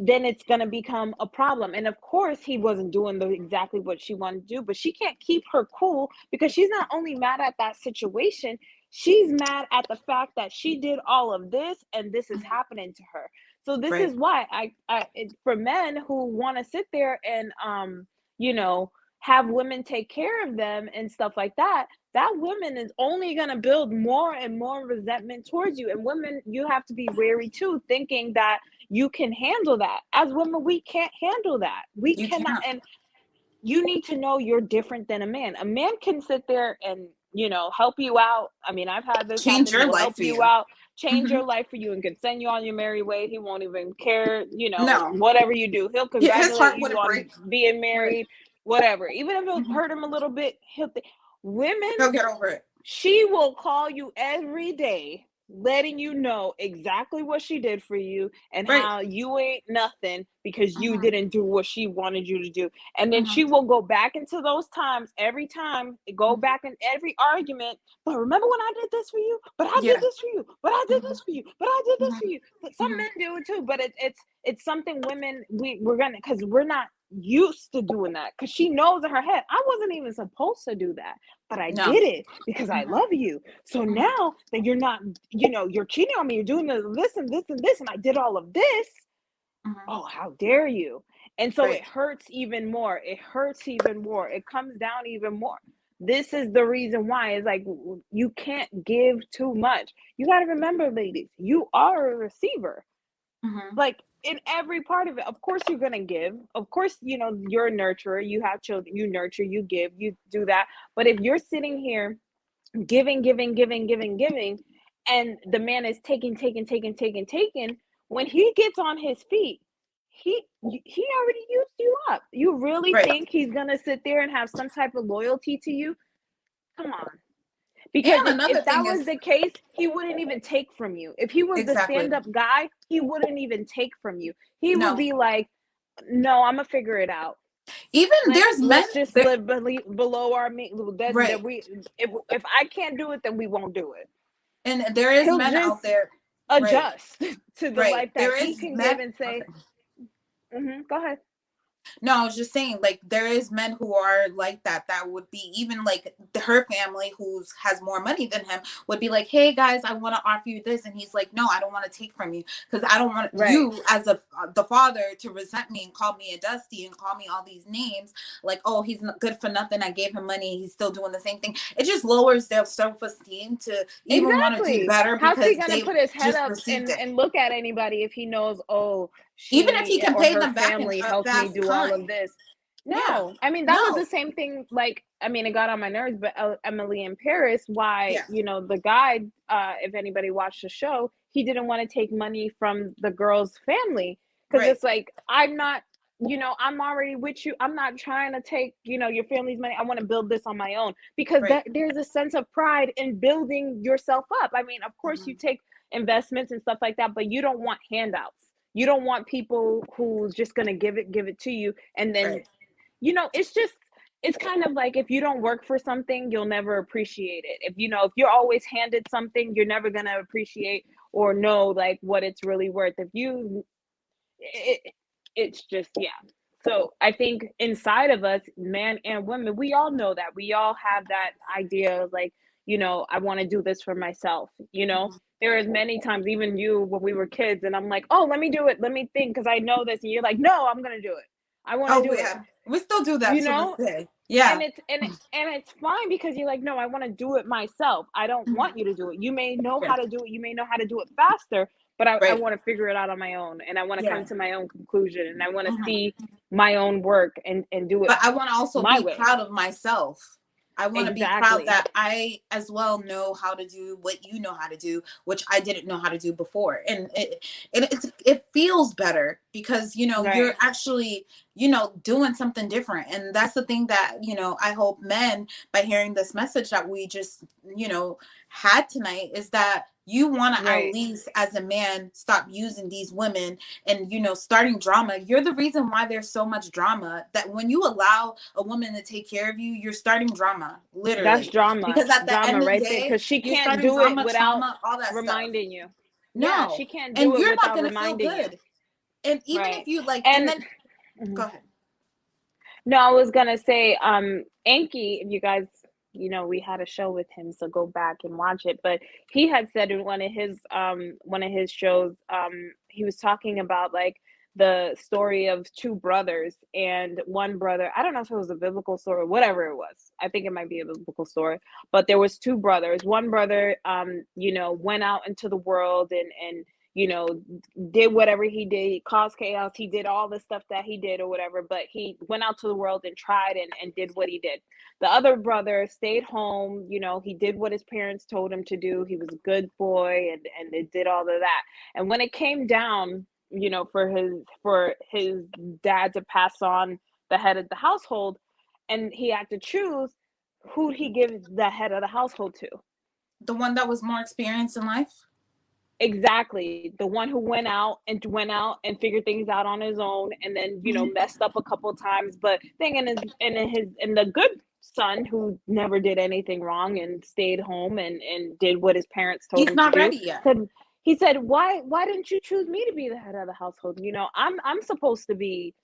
then it's going to become a problem. And of course, he wasn't doing exactly what she wanted to do, but she can't keep her cool, because she's not only mad at that situation, she's mad at the fact that she did all of this and this is happening to her. So this is why for men who want to sit there and, have women take care of them and stuff like that, that woman is only going to build more and more resentment towards you. And women, you have to be wary too, thinking that you can handle that. As women, we can't handle that. We You cannot. can't. And you need to know you're different than a man. A man can sit there and, help you out. I mean, I've had this Change happen. your He'll life help for you you. out, change Mm-hmm. your life for you, and can send you on your merry way. He won't even care, No. whatever you do. He'll Yeah, his congratulate heart you wouldn't on break. being Right. married, whatever. Even if it'll Mm-hmm. hurt him a little bit, women, He'll get over it. she will call you every day, letting you know exactly what she did for you and Right. how you ain't nothing because you Mm-hmm. didn't do what she wanted you to do. And then Mm-hmm. she will go back into those times every time, go Mm-hmm. back in every argument. But remember when I did this for you? But I Yeah. did this for you. But I did Mm-hmm. this for you. But I did this Mm-hmm. for you. But some Mm-hmm. men do it too. But it's something women we're gonna, because we're not used to doing that, because she knows in her head, I wasn't even supposed to do that, but I No. did it because I Mm-hmm. love you. So Mm-hmm. now that you're not, you're cheating on me, you're doing this and this and this, and I did all of this. Mm-hmm. Oh, how dare you? And so Right. it hurts even more. It hurts even more. It comes down even more. This is the reason why. It's like, you can't give too much. You got to remember, ladies, you are a receiver. Mm-hmm. Like, in every part of it, of course you're gonna give. Of course, you're a nurturer. You have children. You nurture. You give. You do that. But if you're sitting here giving, giving, giving, giving, giving, and the man is taking, taking, taking, taking, taking, when he gets on his feet, he already used you up. You really Right. think he's gonna sit there and have some type of loyalty to you? Come on. And Because another if that thing was is, the case, he wouldn't even take from you. If he was the exactly. stand-up guy, he wouldn't even take from you. He would No. be like, no, I'm gonna figure it out. Even there's men Let's just live below our means. Right. That if I can't do it, then we won't do it. And there is He'll men just out there. Right. adjust to the Right. life that There he is can men. give and say, go ahead. No, I was just saying, like, there is men who are like that. That would be even like her family, who has more money than him, would be like, "Hey guys, I want to offer you this," and he's like, "No, I don't want to take from you because I don't want you as the father to resent me and call me a dusty and call me all these names. Like, oh, he's not good for nothing. I gave him money. He's still doing the same thing. It just lowers their self-esteem to even want to do better How's he because gonna they put his head just up received it. and look at anybody if he knows, oh, Even if he she can or pay her them back in family a helped me fast do all of time. this? Yeah. No, I mean, that was No. the same thing. Like, I mean, it got on my nerves, but Emily in Paris, why, Yeah. the guy, if anybody watched the show, he didn't want to take money from the girl's family because Right. it's like, I'm not, I'm already with you. I'm not trying to take, your family's money. I want to build this on my own because Right. there's a sense of pride in building yourself up. I mean, of course, you take investments and stuff like that, but you don't want handouts. You don't want people who's just gonna give it to you, and then Right. it's kind of like, if you don't work for something, you'll never appreciate it. If you're always handed something, you're never going to appreciate or know like what it's really worth. It's just, yeah. So I think inside of us, men and women, we all know that. We all have that idea of like, I want to do this for myself. There is many times, even you, when we were kids, and I'm like, oh, let me do it. Let me think, because I know this. And you're like, no, I'm going to do it. I want to do it. We still do that to this day. Yeah. And it's fine because you're like, no, I want to do it myself. I don't want you to do it. You may know how to do it. You may know how to do it faster, but I want to figure it out on my own, and I want to come to my own conclusion, and I want to see my own work and do it. But I want to also my be way. proud of myself. I want to be proud that I as well know how to do what you know how to do, which I didn't know how to do before. And it feels better because, you're actually, doing something different. And that's the thing that, I hope men, by hearing this message that we just, had tonight, is that you want to at least as a man stop using these women and starting drama. You're the reason why there's so much drama, that when you allow a woman to take care of you, you're starting drama, literally. That's drama. Because at the end of the day, because she can't do it without all that reminding stuff. you. No, yeah, she can't do it without reminding you. And even if you like, and then go ahead. No, I was gonna say, Anki, if you guys, we had a show with him, so go back and watch it. But he had said in one of his shows, he was talking about like the story of two brothers, and one brother, I don't know if it was a biblical story or whatever it was. I think it might be a biblical story, but there was two brothers. One brother, went out into the world and you know, did whatever he did, caused chaos. He did all the stuff that he did or whatever, but he went out to the world and tried and did what he did. The other brother stayed home. You know, he did what his parents told him to do. He was a good boy and it did all of that. And when it came down, you know, for his dad to pass on the head of the household, and he had to choose who'd he give the head of the household to. The one that was more experienced in life. Exactly. The one who went out and figured things out on his own, and then, you know, messed up a couple times, but thing and the good son who never did anything wrong and stayed home and did what his parents told him to do. He's not ready yet. He said, why didn't you choose me to be the head of the household? You know, I'm supposed to be,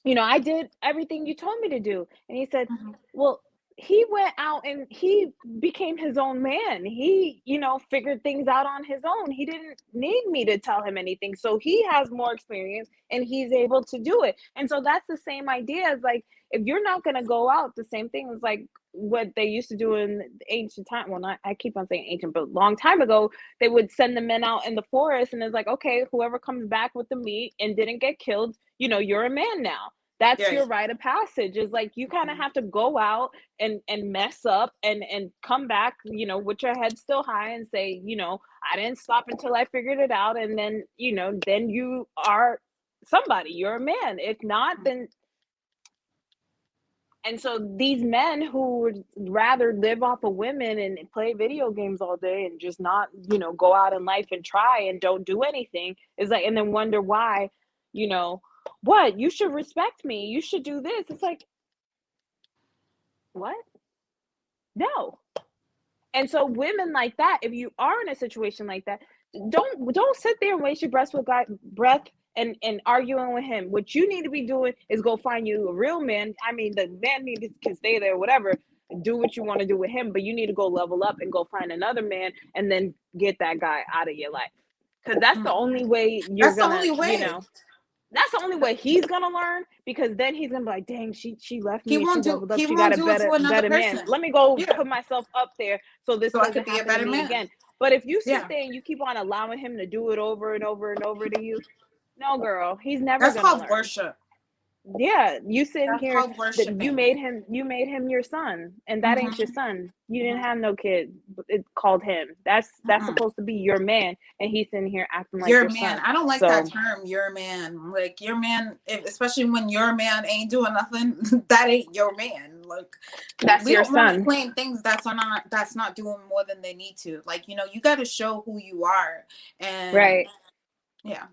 you know, I did everything you told me to do. And he said, well, he went out and he became his own man. He, you know, figured things out on his own. He didn't need me to tell him anything. So he has more experience and he's able to do it. And so that's the same idea as like, if you're not going to go out, the same thing was like what they used to do in ancient time. Well, I keep on saying ancient, but a long time ago, they would send the men out in the forest and it's like, okay, whoever comes back with the meat and didn't get killed, you know, you're a man now. That's your rite of passage. Is like you kind of have to go out and mess up and come back, you know, with your head still high and say, you know, I didn't stop until I figured it out. And then, you know, then you are somebody, you're a man. If not, then. And so these men who would rather live off of women and play video games all day and just not, you know, go out in life and try and don't do anything is like, and then wonder why, you know, what, you should respect me, you should do this. It's like, what? No. And so women like that, if you are in a situation like that, don't sit there and waste your breath and arguing with him. What you need to be doing is go find you a real man. I mean, the man can stay there, whatever, do what you want to do with him, but you need to go level up and go find another man and then get that guy out of your life. Because that's the only way you know, that's the only way he's gonna learn, because then he's gonna be like, dang, she left me. She got a better man. Let me go put myself up there so this doesn't happen to me again. But if you sit there and you keep on allowing him to do it over and over and over to you, no, girl, he's never gonna learn. That's called worship. Yeah, you sitting here, you made him your son, and that ain't your son. You didn't have no kid. It called him. That's supposed to be your man, and he's sitting here acting like your man. Son. I don't like that term, your man. Like your man, especially when your man ain't doing nothing, that ain't your man. Like that's your son. Playing things that's not doing more than they need to. Like, you know, you got to show who you are, and right. Yeah.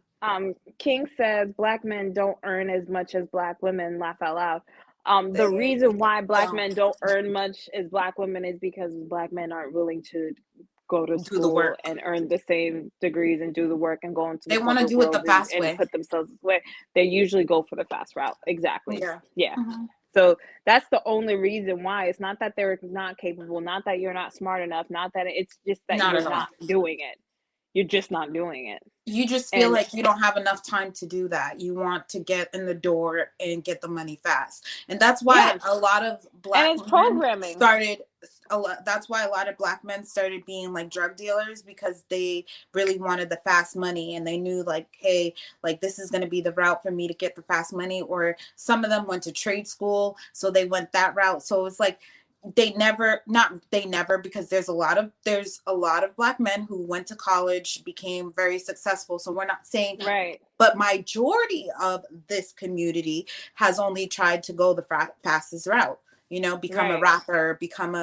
King says Black men don't earn as much as Black women. Laugh out loud. The reason why Black men don't earn much as Black women is because Black men aren't willing to go to school and earn the same degrees and do the work and go into they want to do it the fast way and put themselves away. They usually go for the fast route. Exactly. Yeah. Mm-hmm. So that's the only reason why. It's not that they're not capable, not that you're not smart enough, not that it's just that you're not doing it. You're just not doing it. You just feel like you don't have enough time to do that. You want to get in the door and get the money fast. And that's why a lot of Black men started, that's why a lot of Black men started being like drug dealers, because they really wanted the fast money and they knew like, hey, like this is going to be the route for me to get the fast money. Or some of them went to trade school, so they went that route. So it's like, because there's a lot of Black men who went to college, became very successful. So we're not saying but majority of this community has only tried to go the fastest route, you know, become a rapper, become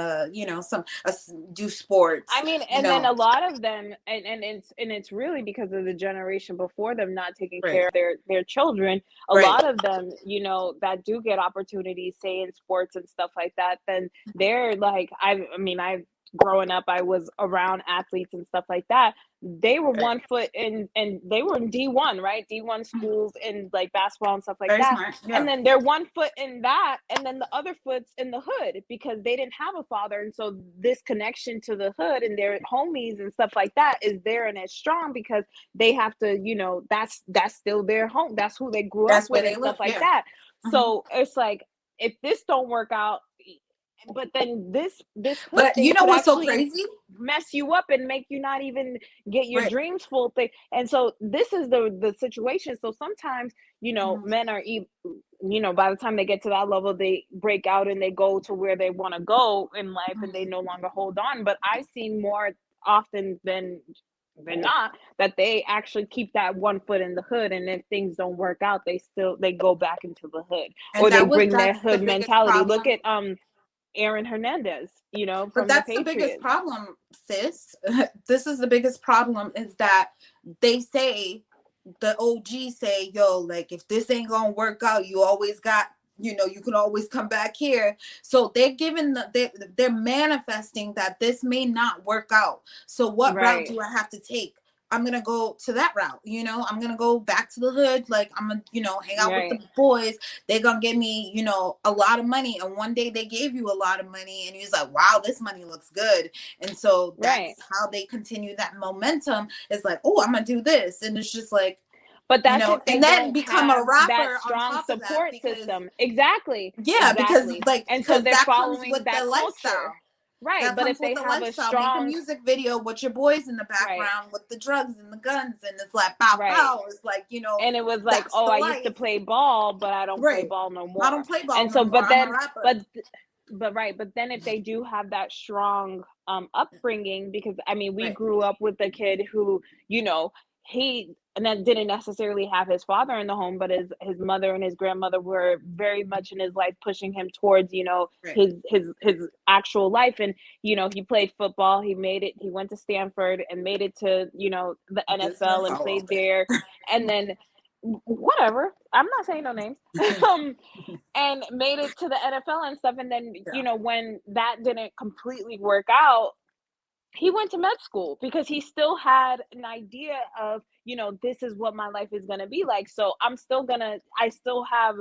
do sports. I mean, and then a lot of them, and it's really because of the generation before them not taking care of their children. A lot of them, you know, that do get opportunities, say in sports and stuff like that, then they're like, growing up, I was around athletes and stuff like that. They were 1 foot in, and they were in D1, right? D1 schools in like basketball and stuff like that. Smart. Yeah. And then they're 1 foot in that, and then the other foot's in the hood because they didn't have a father. And so this connection to the hood and their homies and stuff like that is there and it's strong because they have to, you know, that's still their home. That's who they grew up with and stuff like that. So it's like, if this don't work out, but then this hood But thing you know could what's so actually crazy? mess you up and make you not even get your Right. dreams full thing. And so this is the situation. So sometimes, Mhm. men are by the time they get to that level, they break out and they go to where they want to go in life, and they no longer hold on. But I've seen more often than not that they actually keep that one foot in the hood, and if things don't work out, they go back into the hood, And or they that was bring their that's the hood biggest mentality. Look problem. at Aaron Hernandez, But from the that's the biggest Patriots. problem, sis. This is the biggest problem is that they say, the OG say, yo, like if this ain't gonna work out, you always got, you can always come back here. So they're giving they're manifesting that this may not work out. So what route Right, do I have to take? I'm gonna go to that route, I'm gonna go back to the hood, like I'm gonna, hang out with the right, boys. They're gonna give me, a lot of money. And one day they gave you a lot of money and he's like, wow, this money looks good. And so right. that's how they continue that momentum. It's like, oh, I'm gonna do this. And it's just like, But that's if they and then don't become a have that rapper on strong top of that support because, system. Exactly, yeah, because exactly. like, And so because they're that comes following with the that culture. lifestyle. Right, That but comes if with they the have a lifestyle. Make a strong music video with your boys in the right, background with the drugs and the guns, and it's like pow right. pow. It's like, And it was like, that's "Oh, the I used to life. play ball, but I don't play Right. ball no I more." don't play ball And no so more. but I'm a then rapper. but then if they do have that strong upbringing, because I mean, we Right. grew up with a kid who, he and that didn't necessarily have his father in the home, but his mother and his grandmother were very much in his life, pushing him towards, Right. his actual life. And he played football, he made it, he went to Stanford and made it to, the NFL Business and all played over. there. And then whatever, I'm not saying no names. um and made it to the NFL and stuff. And then, Yeah. when that didn't completely work out, he went to med school because he still had an idea of, this is what my life is going to be like. So I still have,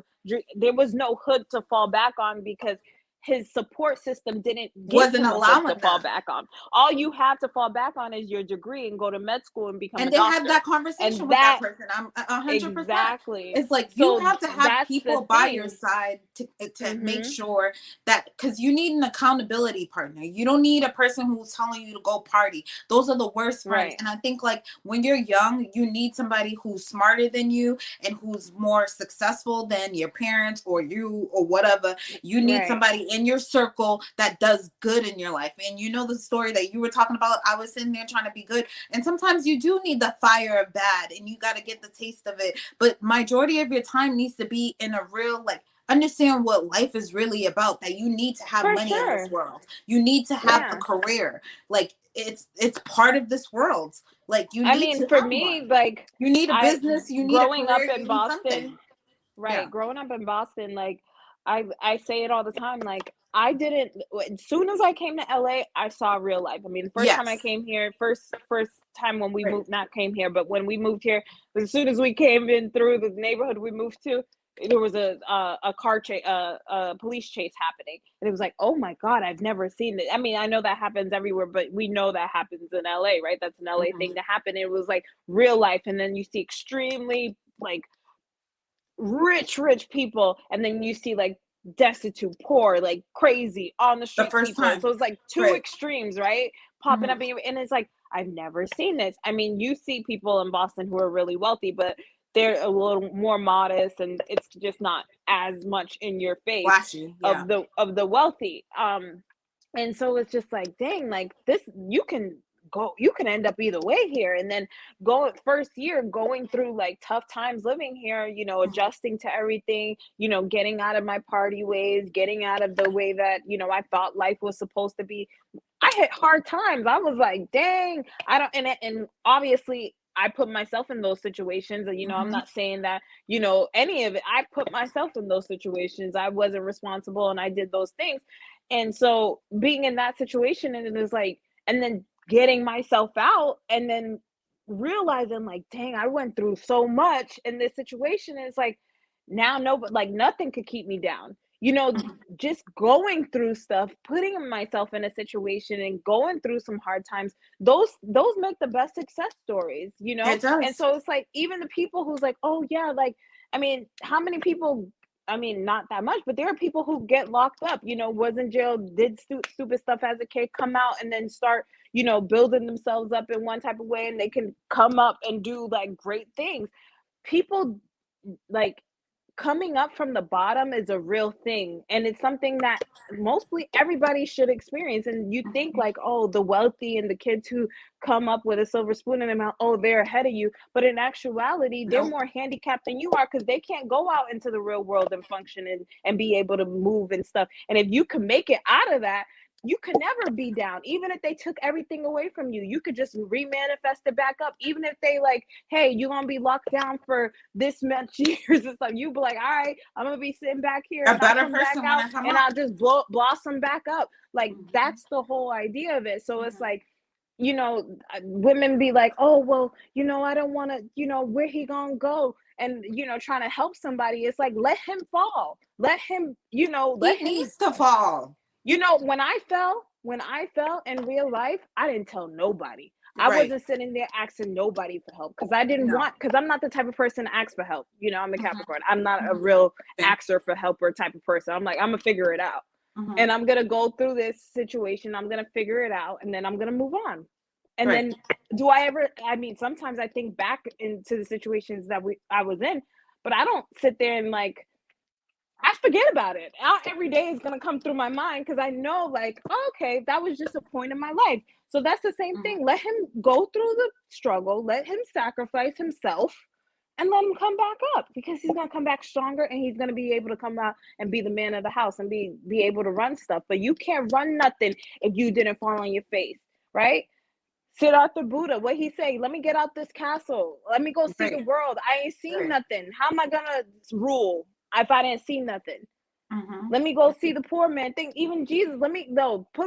there was no hood to fall back on because his support system didn't give Wasn't him a hood to allowing fall that. back on. All you have to fall back on is your degree and go to med school and become And a they had doctor. that conversation And with that that person. I'm 100%. exactly. It's like you So have to have that's the people by your thing. side to make Mhm. sure that, because you need an accountability partner. You don't need a person who's telling you to go party. Those are the worst friends. Right. And I think like when you're young, you need somebody who's smarter than you and who's more successful than your parents or you or whatever. You need Right. somebody in your circle that does good in your life. And the story that you were talking about, I was sitting there trying to be good. And sometimes you do need the fire of bad and you got to get the taste of it. But majority of your time needs to be in a real, like, understand what life is really about, that you need to have For money in this sure. world. You need to have a Yeah. career. Like it's part of this world. Like you I need mean, to for have me, one. like, You need a I business, you need a growing up career, in you need Boston, something. Yeah. right? Growing up in Boston, like, I say it all the time. Like, I didn't. As soon as I came to LA, I saw real life. I mean, the first time I Yes. came here, first time when we Right. moved, not came here, but when we moved here, as soon as we came in through the neighborhood we moved to, there was a car chase, a police chase happening, and it was like, oh my god, I've never seen it. I mean, I know that happens everywhere, but we know that happens in LA, right? That's an LA Mhm. thing to happen. It was like real life, and then you see extremely like rich people, and then you see like destitute, poor, like crazy on the The streets first people. time. So it's like two Right. extremes, right? Popping Mhm. up in your, and it's like, I've never seen this. I mean, you see people in Boston who are really wealthy, but they're a little more modest, and it's just not as much in your face Flashy. Yeah. of the wealthy. And so it's just like, dang, like this, you can end up either way here. And then first year going through like tough times living here, Mhm. adjusting to everything, getting out of my party ways, getting out of the way that, I thought life was supposed to be. I hit hard times. I was like, dang, I don't, and obviously I put myself in those situations. And, I'm Mhm. not saying that, any of it, I put myself in those situations. I wasn't responsible and I did those things. And so being in that situation, and it was like, and then getting myself out, and then realizing like, dang, I went through so much in this situation. And it's like, now, no, but like nothing could keep me down. Mhm. Just going through stuff, putting myself in a situation and going through some hard times, those make the best success stories. It And does. so it's like, even the people who's like, oh yeah, like, I mean, how many people I mean, not that much, but there are people who get locked up, was in jail, did stupid stuff as a kid, come out and then start, building themselves up in one type of way, and they can come up and do like great things. People, like, coming up from the bottom is a real thing, and it's something that mostly everybody should experience. And you think like, oh, the wealthy and the kids who come up with a silver spoon in their mouth, oh, they're ahead of you, but in actuality they're more handicapped than you are, because they can't go out into the real world and function and be able to move and stuff. And if you can make it out of that, you could never be down. Even if they took everything away from you, you could just remanifest it back up. Even if they like, hey, you're gonna be locked down for this much years and stuff, you be like, all right, I'm gonna be sitting back here, a and better I'll come person back out, and I'll just blossom back up. Like, that's the whole idea of it. So it's like, women be like, oh, well, I don't want to, where he gonna go? And, trying to help somebody, it's like, let him fall. Let him, he needs to fall. When I fell in real life, I didn't tell nobody. I wasn't sitting there asking nobody for help, because I didn't want, because I'm not the type of person to ask for help. I'm a Capricorn. I'm not a real axer for helper type of person. I'm like, I'm gonna figure it out. And I'm gonna go through this situation. I'm gonna figure it out, and then I'm gonna move on. And then sometimes I think back into the situations that I was in, but I don't sit there and like, I forget about it. Every day is going to come through my mind, because I know, like, oh, okay, that was just a point in my life. So that's the same thing. Let him go through the struggle. Let him sacrifice himself, and let him come back up, because he's going to come back stronger, and he's going to be able to come out and be the man of the house and be able to run stuff. But you can't run nothing if you didn't fall on your face, right? Siddhartha Buddha, what he say? Let me get out this castle. Let me go see the world. I ain't seen nothing. How am I going to rule if I didn't see nothing? Let me go see the poor man. Think even Jesus, put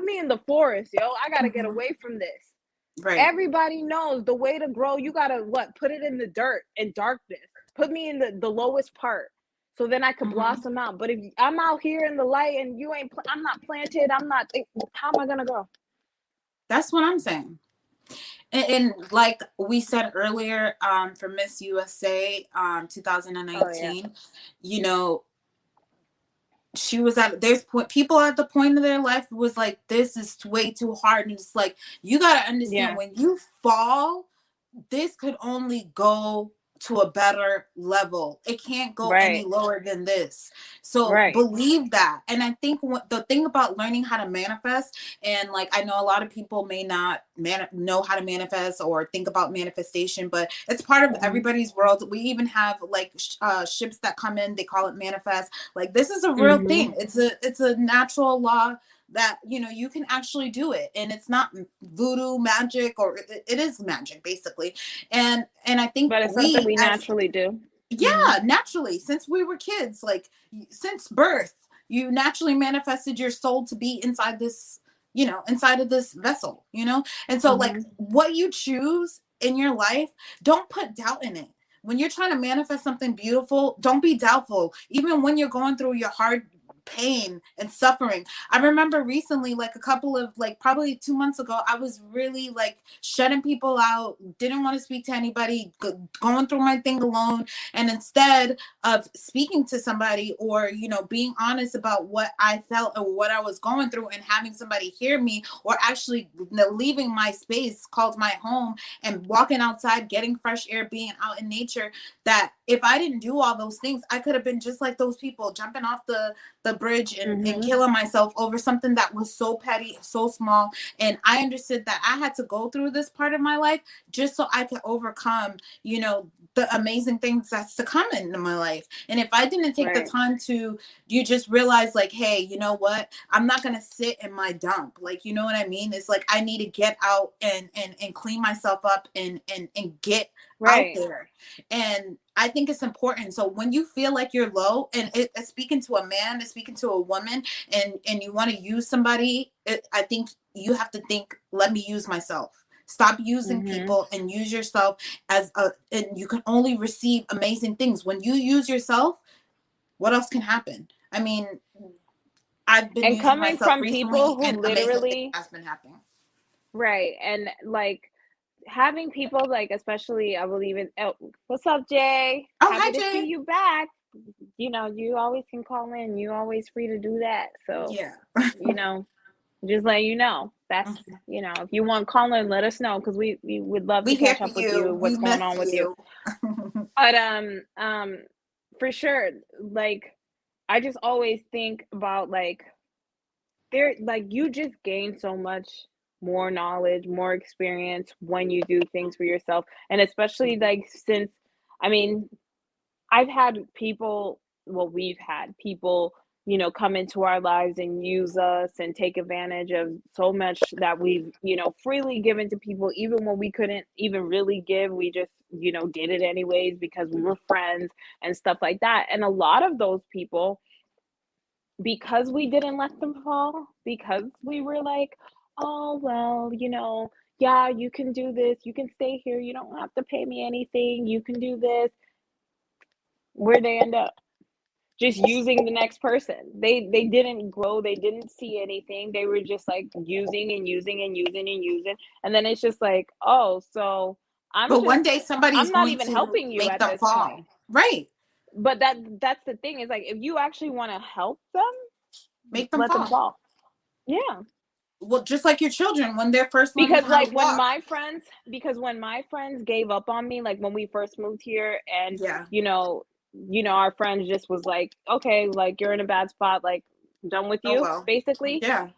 me in the forest, yo. I gotta get away from this. Everybody knows the way to grow. You gotta put it in the dirt and darkness. Put me in the lowest part, so then I could blossom out. But if I'm out here in the light and I'm not planted, how am I gonna grow? That's what I'm saying. And like we said earlier, for Miss USA 2019, she was people at the point of their life was like, this is way too hard. And it's like, you got to understand, when you fall, this could only go to a better level. It can't go any lower than this. So believe that. And I think the thing about learning how to manifest, and like, I know a lot of people may not know how to manifest or think about manifestation, but it's part of everybody's world. We even have like ships that come in, they call it manifest. Like, this is a real thing. It's a natural law that you can actually do it, and it's not voodoo magic, or it is magic basically. And I think, but it's something we naturally do. Naturally, since we were kids, like since birth, you naturally manifested your soul to be inside this, inside of this vessel, and so like, what you choose in your life, don't put doubt in it. When you're trying to manifest something beautiful, don't be doubtful, even when you're going through your hard pain and suffering. I remember recently, like a couple of probably 2 months ago, I was really like shutting people out, didn't want to speak to anybody, going through my thing alone. And instead of speaking to somebody, or being honest about what I felt or what I was going through, and having somebody hear me, or actually leaving my space called my home and walking outside, getting fresh air, being out in nature, that if I didn't do all those things, I could have been just like those people, jumping off the bridge and killing myself over something that was so petty, so small. And I understood that I had to go through this part of my life just so I could overcome, the amazing things that's to come into my life. And if I didn't take the time to, you just realize like, hey, you know what? I'm not going to sit in my dump. Like, you know what I mean? It's like, I need to get out and clean myself up and get out there. And I think it's important. So when you feel like you're low, and it's speaking to a man, it's speaking to a woman, and you want to use somebody, I think you have to think, let me use myself. Stop using people and use yourself and you can only receive amazing things. When you use yourself, what else can happen? I mean, I've been using coming myself from recently, people who and literally has been happening. Right. And like, having people like, especially I believe in, what's up, Jay? Oh, Happy hi, to Jay. see you back. you always can call in. You always free to do that. So, Yeah. you know, just let you know. That's, if you want to call in, let us know because we would love We to here catch for up with you. you. We What's going miss on with you? you. But for sure, like I just always think about you just gain so much more knowledge, more experience when you do things for yourself. And especially since I mean, I've had people, well, we've had people, come into our lives and use us and take advantage of so much that we've, freely given to people, even when we couldn't even really give. We just, did it anyways because we were friends and stuff like that. And a lot of those people, because we didn't let them fall, because we were like, oh, well, yeah, you can do this, you can stay here, you don't have to pay me anything, you can do this. Where they end up? Just using the next person. They didn't grow, they didn't see anything. They were just like using and using and using and using. And then it's just like, oh, so But one day somebody's I'm not going even to helping you make at them this fall. point. Right. But that's the thing, is like if you actually want to help them, Make them let fall. them fall. Yeah. Well, just like your children when they're first learning Because how to walk. when my friends gave up on me, like when we first moved here, and Yeah. our friends just was like, okay, like you're in a bad spot, like done with you, well. basically. Yeah.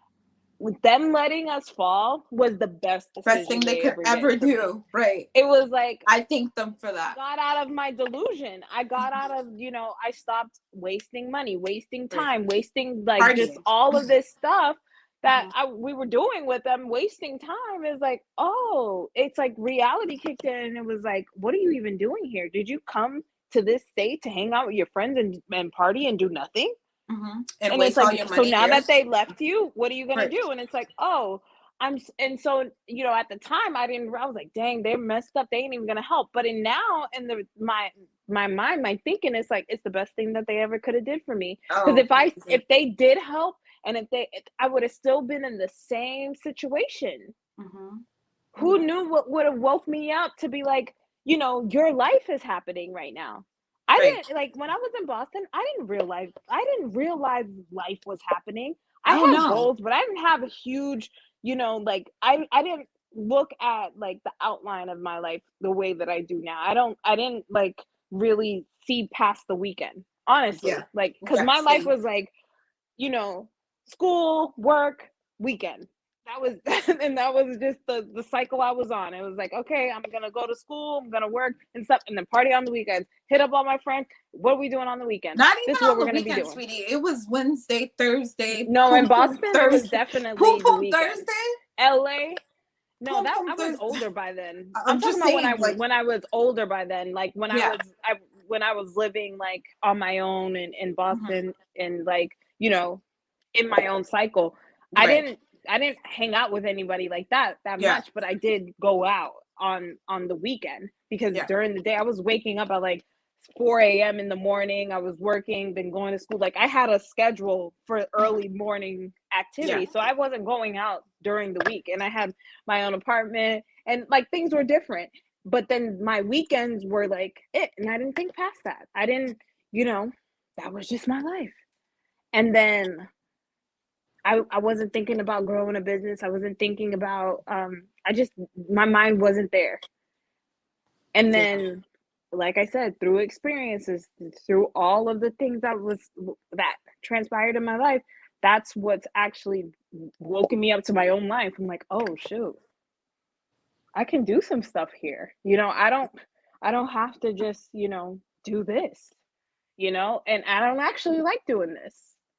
With them letting us fall was the best Thing they could ever do. Right. It was like, I thank them for that. I got out of my delusion. I got out of, I stopped wasting money, wasting time, wasting just all of this stuff that we were doing with them, wasting time. Is like, oh, it's like reality kicked in, and it was like, what are you even doing here? Did you come to this state to hang out with your friends and party and do nothing? And it's like, so now that they left you, what are you gonna do? And it's like, oh, and so at the time I was like, dang, they're messed up, they ain't even gonna help. But now in my mind, my thinking is like, it's the best thing that they ever could have did for me. Because if they did help, and I would have still been in the same situation. Who knew what would have woke me up to be like, your life is happening right now. I didn't, like, when I was in Boston, I didn't realize life was happening. I had goals, but I didn't have a huge, I didn't look at like the outline of my life the way that I do now. I didn't like really see past the weekend, honestly. Like, because my life was like, school, work, weekend. That was just the cycle I was on. It was like, okay, I'm gonna go to school, I'm gonna work and stuff, and then party on the weekends. Hit up all my friends. What are we doing on the weekend? Not even this is what on we're the gonna weekend, be doing. sweetie. It was Wednesday, Thursday. No, in Boston, it was definitely the weekend. Thursday. LA. No, I was older by then. I'm talking about when I was older by then, like when I was living like on my own in Boston, and like in my own cycle. I didn't hang out with anybody like that much, but I did go out on the weekend, because during the day I was waking up at like 4 a.m. in the morning. I was working, then going to school. Like I had a schedule for early morning activity. So I wasn't going out during the week, and I had my own apartment, and like things were different. But then my weekends were like it, and I didn't think past that. I didn't, that was just my life. And then I wasn't thinking about growing a business. I wasn't thinking about, my mind wasn't there. And then, like I said, through experiences, through all of the things that transpired in my life, that's what's actually woken me up to my own life. I'm like, oh shoot, I can do some stuff here. I don't have to just, do this, and I don't actually like doing this.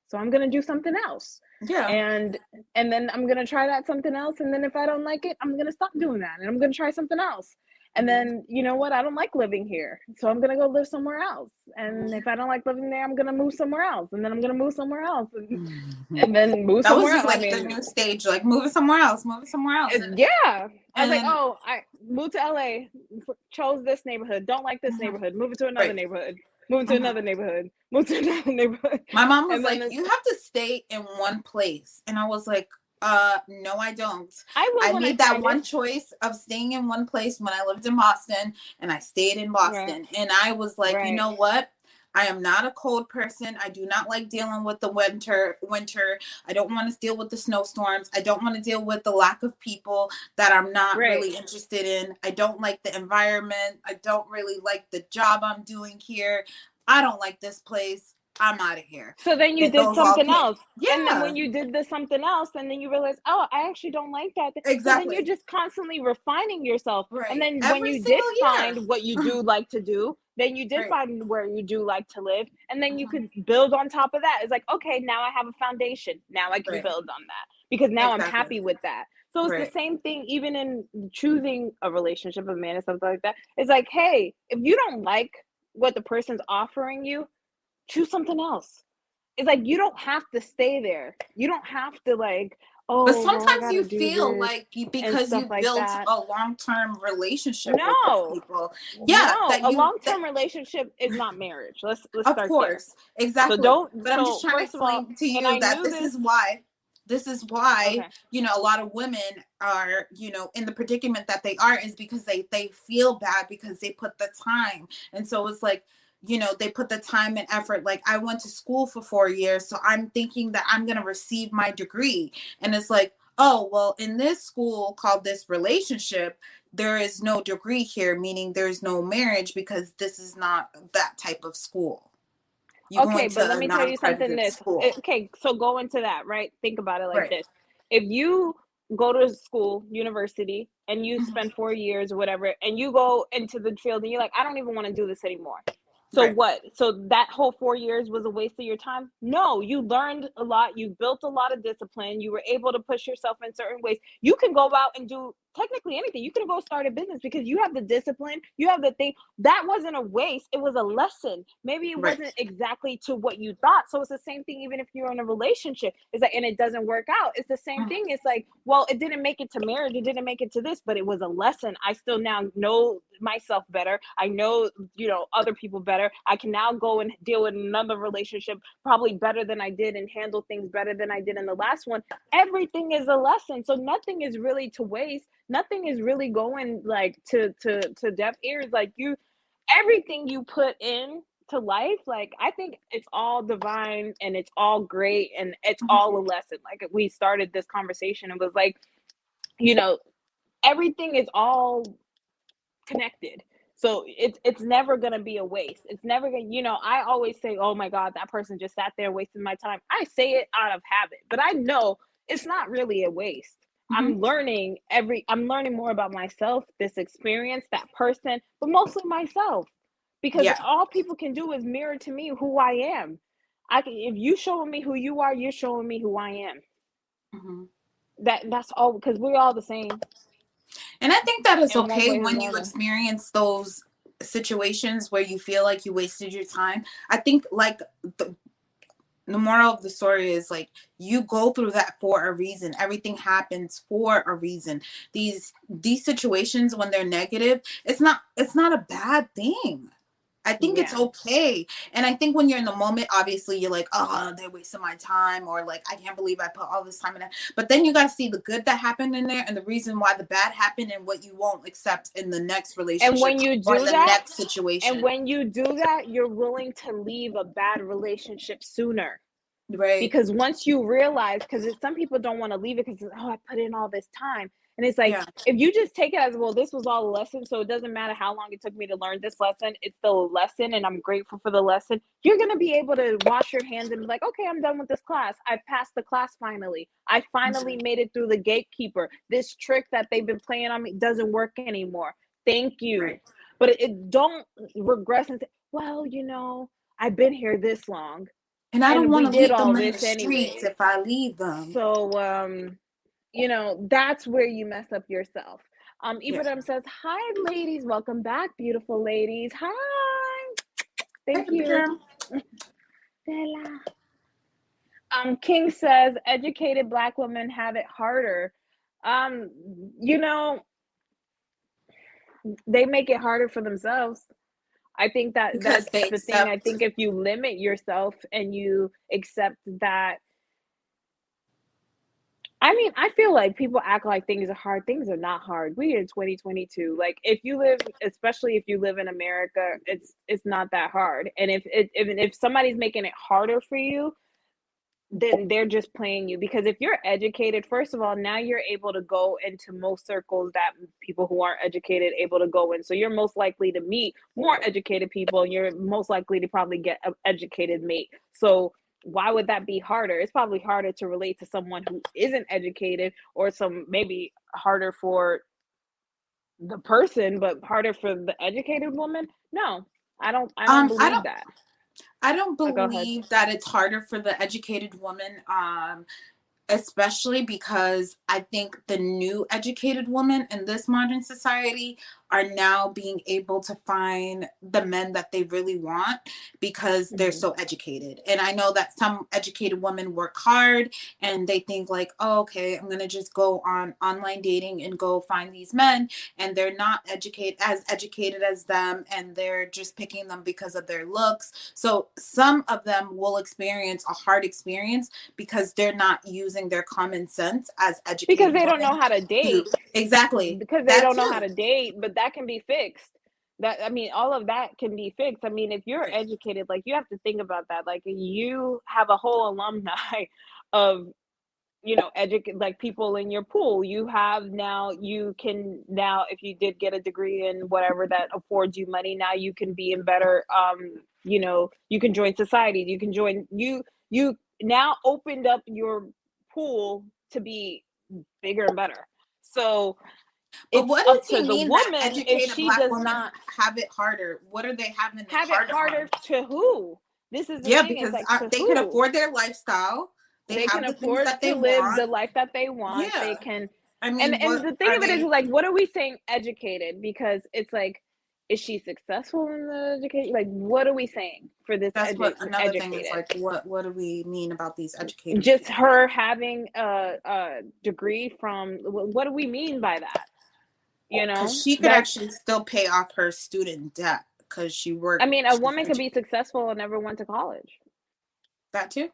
So I'm going to do something else. Yeah. And then I'm going to try that something else. And then if I don't like it, I'm going to stop doing that. And I'm going to try something else. And then, you know what? I don't like living here. So I'm going to go live somewhere else. And if I don't like living there, I'm going to move somewhere else. And then I'm going to move somewhere else. And then move somewhere else. That was just like the new stage, like moving somewhere else. Yeah. I was like, oh, I moved to LA, chose this neighborhood, don't like this neighborhood, move it to another neighborhood. Move to another neighborhood. Move to another neighborhood. My mom was like, you have to stay in one place. And I was like, no, I don't. I made that one choice of staying in one place when I lived in Boston, and I stayed in Boston. And I was like, you know what? I am not a cold person. I do not like dealing with the winter. I don't want to deal with the snowstorms. I don't want to deal with the lack of people that I'm not Right. really interested in. I don't like the environment. I don't really like the job I'm doing here. I don't like this place. I'm out of here. So then you And did those all something came. else. And then Yeah, when you did the something else, and then you realize, oh, I actually don't like that. So then you're exactly. just constantly refining yourself. And Right. then when Every you did single year. find what you do like to do, then you did Right. find where you do like to live. And then you Mhm. could build on top of that. It's like, okay, now I have a foundation. Now I can Right. build on that because now I'm Exactly. happy with that. So it's the Right. same thing, even in choosing a relationship, a man, and something like that. It's like, hey, if you don't like what the person's offering you, choose something else. It's like you don't have to stay there. You don't have to like, But oh, well, I sometimes you gotta do feel this like and because stuff you like built that. a long-term relationship with these No, people. Yeah, no. that A you that long-term relationship is not marriage. Let's of start there. course, So exactly. don't. But I'm just So trying to first of all, explain to and you I that knew this. this is why, Okay. a lot of women are, in the predicament that they are is because they feel bad because they put the time. And so it's like, they put the time and effort. Like I went to school for 4 years, so I'm thinking that I'm going to receive my degree. And it's like, oh, well, in this school called this relationship, there is no degree here, meaning there's no marriage because this is not that type of school. You go Okay, into but let a me tell you something non-accredited this. school. Okay, so go into that, right? Think about it like Right. this. If you go to school, university, and you Mhm. spend 4 years or whatever, and you go into the field and you're like, I don't even want to do this anymore. So Right. what? So that whole 4 years was a waste of your time? No, you learned a lot. You built a lot of discipline. You were able to push yourself in certain ways. You can go out and do technically anything. You can go start a business because you have the discipline. You have the thing. That wasn't a waste. It was a lesson. Maybe it Right. wasn't exactly to what you thought. So it's the same thing, even if you're in a relationship. It's like, and it doesn't work out. It's the same Mhm. thing. It's like, well, it didn't make it to marriage. It didn't make it to this, but it was a lesson. I still now know myself better. I know, other people better. I can now go and deal with another relationship probably better than I did and handle things better than I did in the last one. Everything is a lesson. So nothing is really to waste. Nothing is really going like to deaf ears. Like everything you put in to life, like I think it's all divine and it's all great and it's Mhm. all a lesson. Like we started this conversation, it was like, you know, everything is all connected. So it's never gonna be a waste. It's never gonna, I always say, oh my God, that person just sat there wasting my time. I say it out of habit, but I know it's not really a waste. Mhm. I'm learning more about myself, this experience, that person, but mostly myself. Because Yeah. all people can do is mirror to me who I am. If you showing me who you are, you're showing me who I am. Mhm. That's all because we're all the same And I think that is in one okay way or when you another. experience those situations where you feel like you wasted your time. I think like the moral of the story is like you go through that for a reason. Everything happens for a reason. These situations when they're negative, it's not a bad thing. I think it's Yeah. okay. And I think when you're in the moment, obviously you're like, oh, they're wasting my time, or like, I can't believe I put all this time in it. But then you got to see the good that happened in there and the reason why the bad happened and what you won't accept in the next And relationship when you or in do the that, next situation. you're willing to leave a bad relationship sooner. Right. Because once you realize, because some people don't want to leave it because, oh, I put in all this time. And it's like, Yeah. if you just take it as, well, this was all a lesson. So it doesn't matter how long it took me to learn this lesson. It's still a lesson and I'm grateful for the lesson. You're going to be able to wash your hands and be like, okay, I'm done with this class. I passed the class finally. I finally Mhm. made it through the gatekeeper. This trick that they've been playing on me doesn't work anymore. Thank you. Right. But it don't regress and say, well, I've been here this long And I don't and want we to did leave all them in the this streets anyways. if I leave them. So that's where you mess up yourself. Yeah. Ibrahim says, hi ladies, welcome back, beautiful ladies. Hi, Hey, thank you. Pam. Bella. King says, educated Black women have it harder. Um, you know, they make it harder for themselves. I think that Because that's they the thing. I accept. think if you limit yourself and you accept that, I mean, I feel like people act like things are hard. Things are not hard. We in 2022. Like if you live, especially if you live in America, it's not that hard. And if somebody's making it harder for you, then they're just playing you. Because if you're educated, first of all, now you're able to go into most circles that people who aren't educated able to go in. So you're most likely to meet more educated people, and you're most likely to probably get an educated mate. So why would that be harder? It's probably harder to relate to someone who isn't educated, or some maybe harder for the person, but harder for the educated woman. No, I don't believe that. I don't Go ahead. believe that it's harder for the educated woman, especially because I think the new educated women in this modern society are now being able to find the men that they really want because they're so educated. And I know that some educated women work hard and they think like, oh, okay, I'm going to just go on online dating and go find these men, and they're not educated as them, and they're just picking them because of their looks. So some of them will experience a hard experience because they're not using their common sense as educated Because they don't women know how to date. Exactly. Because they don't know how to date, but that can be fixed. That, I mean, all of that can be fixed. I mean, if you're educated, like you have to think about that. Like you have a whole alumni of, like people in your pool. You can now, if you did get a degree in whatever that affords you money, now you can be in better, you can join society. You now opened up your pool to be bigger and better. So but it's what up does to he the mean that woman if educated she Black does women not have it harder? What are they having it have it harder harder from? to who? This is the Yeah, thing. It's because like to they can who? afford their lifestyle. They They can have the things afford that they to live want. the life that they want. They Yeah. can, I and mean, and what the thing are of it is they? like, what are we saying educated? Because it's like, is she successful in the education? Like, what are we saying for this That's what another thing is educated? like. What do we mean about these educated Just people? her having a degree from, what do we mean by that? Because she could That's, actually still pay off her student debt because she I worked. mean, a She's woman could be educated. successful and never went to college. That too.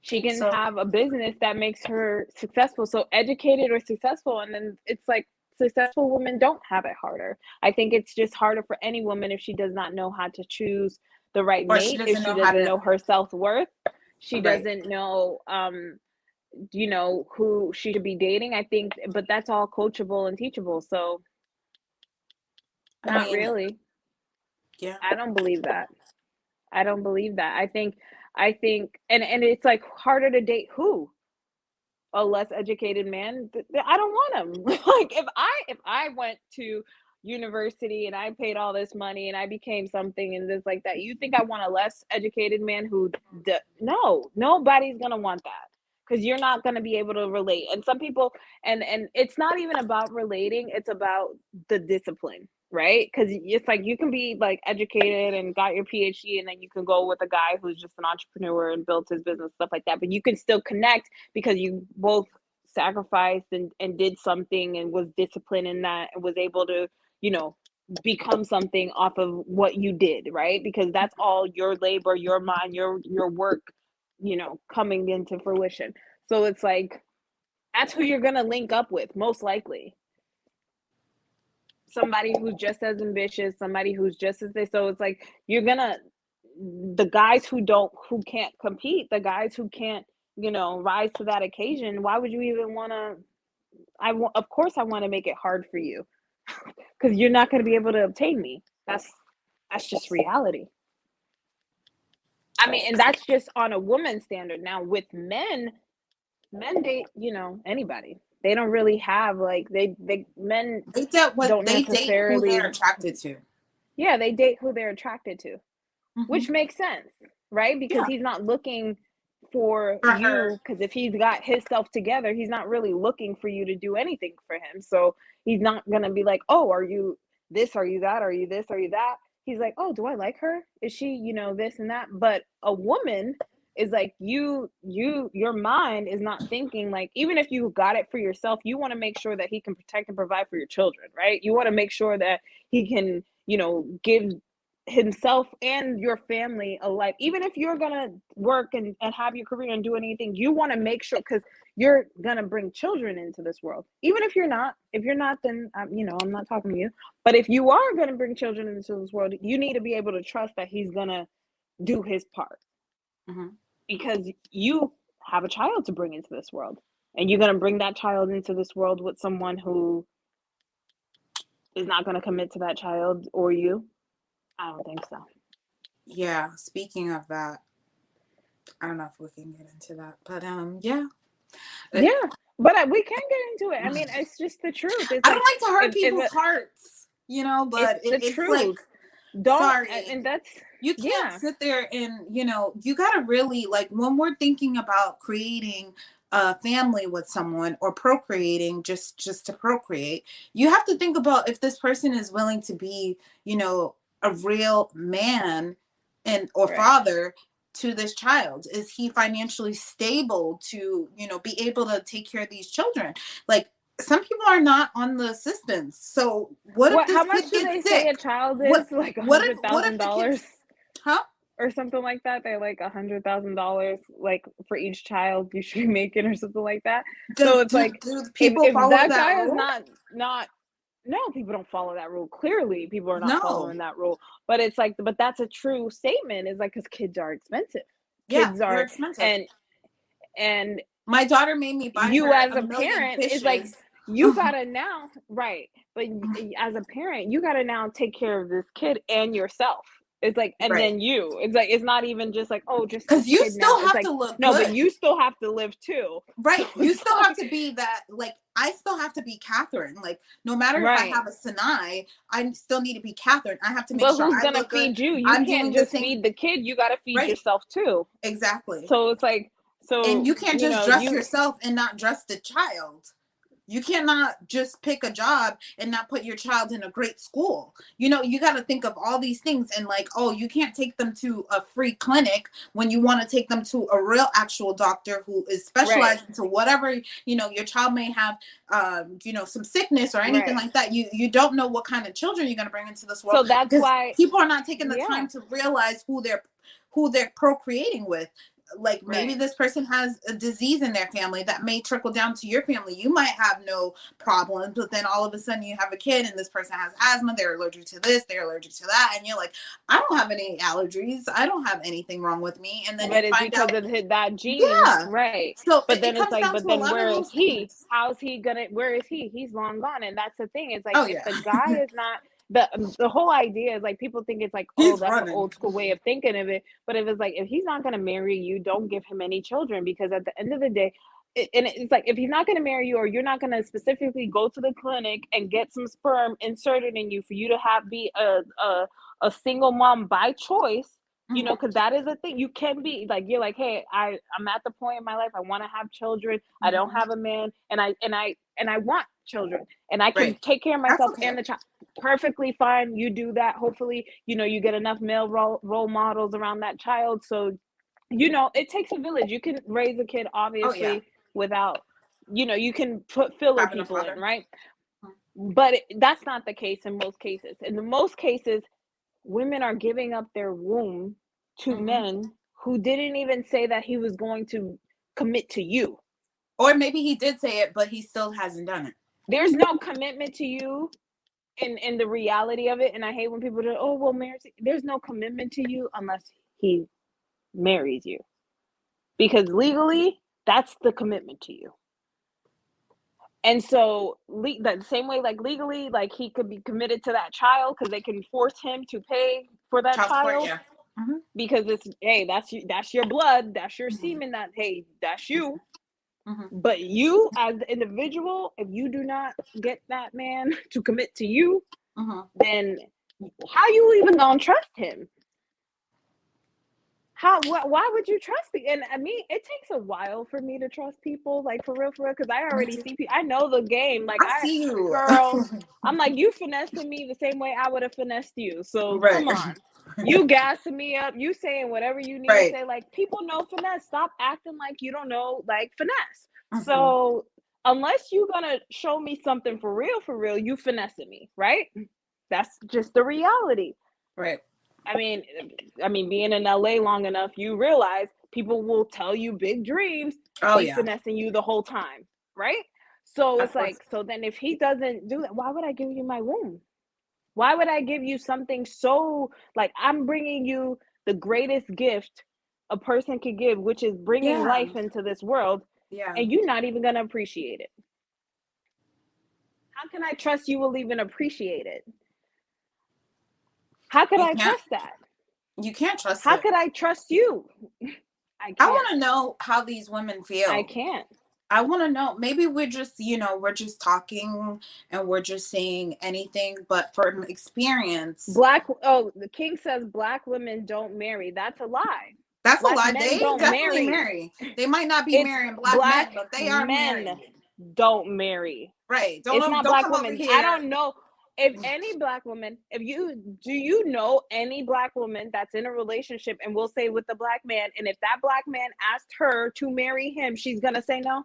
She can So have a business that makes her successful. So educated or successful, and then it's like successful women don't have it harder. I think it's just harder for any woman if she does not know how to choose the right or she mate, if doesn't she know how doesn't to. know her self-worth, she Right. doesn't know who she should be dating. I think, but that's all coachable and teachable. So I not mean, really. yeah. I don't believe that. I don't believe that. I think and it's like harder to date who? A less educated man. I don't want him. Like if I went to university and I paid all this money and I became something and this like that, you think I want a less educated man who no, nobody's going to want that, because you're not going to be able to relate. And some people, and it's not even about relating, it's about the discipline, right? Because it's like you can be like educated and got your PhD, and then you can go with a guy who's just an entrepreneur and built his business, stuff like that, but you can still connect because you both sacrificed and did something and was disciplined in that and was able to, you know, become something off of what you did, right? Because that's all your labor, your mind, your work, coming into fruition. So it's like that's who you're gonna link up with, most likely. Somebody who's just as ambitious, somebody who's just as this. So it's like you're gonna the guys who can't compete, the guys who can't, rise to that occasion. Why would you even want to? Of course, I want to make it hard for you because you're not going to be able to obtain me. That's just reality. I mean, and that's just on a woman's standard. Now with men date, anybody. They don't really have like they men They date what don't they date who they're necessarily. attracted to. Yeah, they date who they're attracted to, Mm-hmm. which makes sense, right? Because Yeah. he's not looking for For her. you, because if he's got himself together, he's not really looking for you to do anything for him. So he's not gonna be like, oh, are you this, are you that, are you this, are you that? He's like, oh, do I like her, is she, this and that. But a woman is like, your mind is not thinking, like, even if you got it for yourself, you want to make sure that he can protect and provide for your children, right? You want to make sure that he can, give himself and your family a life. Even if you're gonna work and have your career and do anything, you want to make sure, because you're gonna bring children into this world. Even if you're not, then I'm not talking to you. But if you are gonna bring children into this world, you need to be able to trust that he's gonna do his part, because you have a child to bring into this world, and you're gonna bring that child into this world with someone who is not gonna commit to that child or you. I don't think so. Yeah, speaking of that, I don't know if we can get into that, but yeah. But we can get into it. I mean, it's just the truth. It's I don't like to hurt people's hearts, but it's the truth. like, Sorry, and that's, you can't sit there and you gotta really, like, when we're thinking about creating a family with someone or procreating just to procreate, you have to think about if this person is willing to be a real man or father to this child. Is he financially stable to be able to take care of these children? Like, some people are not on the assistance. So what if this how much kid do they gets say sick? a child is? Like $100,000, huh? Or something like that. They're like $100,000, like, for each child you should be making, or something like that. So it's like, do people if follow that that guy rule? is not. No, people don't follow that rule. Clearly, people are not following that rule. But it's like, but that's a true statement. Is like, because kids are expensive. Kids are expensive, and my daughter made me buy you her as a a parent. fishes. It's like, you gotta now, right? But as a parent, you gotta now take care of this kid and yourself. It's like, and then it's like, it's not even just like, oh, just because you still have like, to look no, good. but you still have to live too, right? So you still have to be that, like, I still have to be Catherine. Like, no matter if I have a Sinai, I still need to be Catherine. I have to make sure who's gonna feed you? You can't just feed the kid. You gotta feed yourself too. Exactly. So it's like, and you can't just dress yourself and not dress the child. You cannot just pick a job and not put your child in a great school. You got to think of all these things, and like, oh, you can't take them to a free clinic when you want to take them to a real actual doctor who is specialized into whatever, your child may have, some sickness or anything like that. You don't know what kind of children you're going to bring into this world. So that's why people are not taking the time to realize who they're procreating with. Like, maybe this person has a disease in their family that may trickle down to your family. You might have no problems, but then all of a sudden you have a kid and this person has asthma. They're allergic to this, they're allergic to that, and you're like, I don't have any allergies, I don't have anything wrong with me. And then it's because of that gene, right? So but then it's like, but then where is he? How's he gonna? Where is he? He's long gone. And that's the thing. It's like, if the guy is not. The whole idea is like, people think it's like, oh, that's an old school way of thinking of it. But if it's like, if he's not going to marry you, don't give him any children, because at the end of the day, it's like, if he's not going to marry you, or you're not going to specifically go to the clinic and get some sperm inserted in you for you to be a single mom by choice, because that is a thing. You can be like, you're like, hey, I'm at the point in my life, I want to have children. I don't have a man, and I want children, and I can take care of myself and the child. Perfectly fine. You do that. Hopefully, you get enough male role models around that child. So, it takes a village. You can raise a kid, obviously, without, you can put filler people in, right? But that's not the case in most cases. In most cases, women are giving up their womb to men who didn't even say that he was going to commit to you. Or maybe he did say it, but he still hasn't done it. There's no commitment to you in the reality of it. And I hate when people do, oh, well, marriage, there's no commitment to you unless he marries you. Because legally, that's the commitment to you. And so, the same way, like, legally, like, he could be committed to that child because they can force him to pay for that child. Because it's, hey, that's your blood, that's your semen, that, hey, that's you. But you as the individual, if you do not get that man to commit to you, then how you even gonna trust him? Why would you trust me? And I mean, it takes a while for me to trust people, like, for real, because I already see people. I know the game. Like, I see you, girl. I'm like, you finessing me the same way I would have finessed you. So come on. You gassing me up, you saying whatever you need to say. Like, people know finesse. Stop acting like you don't know, like, finesse. So unless you're gonna show me something for real, you finessing me, right? That's just the reality. Right. I mean, being in LA long enough, you realize people will tell you big dreams, Oh they yeah. finessing you the whole time, right? So Of it's course. like, so then if he doesn't do that, why would I give you my womb? Why would I give you something so, like, I'm bringing you the greatest gift a person could give, which is bringing Yeah. life into this world, Yeah. and you're not even gonna appreciate it? How can I trust you will even appreciate it? How could You I can't. trust that? You can't trust How it. could I trust you? I I want can't. to know how these women I feel. can't. I want to know. Maybe we're just, we're just talking and we're just saying anything, but from experience, The king says black women don't marry. That's a lie. that's a Black lie. men They don't definitely marry. marry. They might not be It's marrying black men, black but they are men married. don't marry. Right. It's not Don't black come over women. I here. don't know if any black woman, do you know any black woman that's in a relationship and will say with the black man, and if that black man asked her to marry him, she's gonna say no?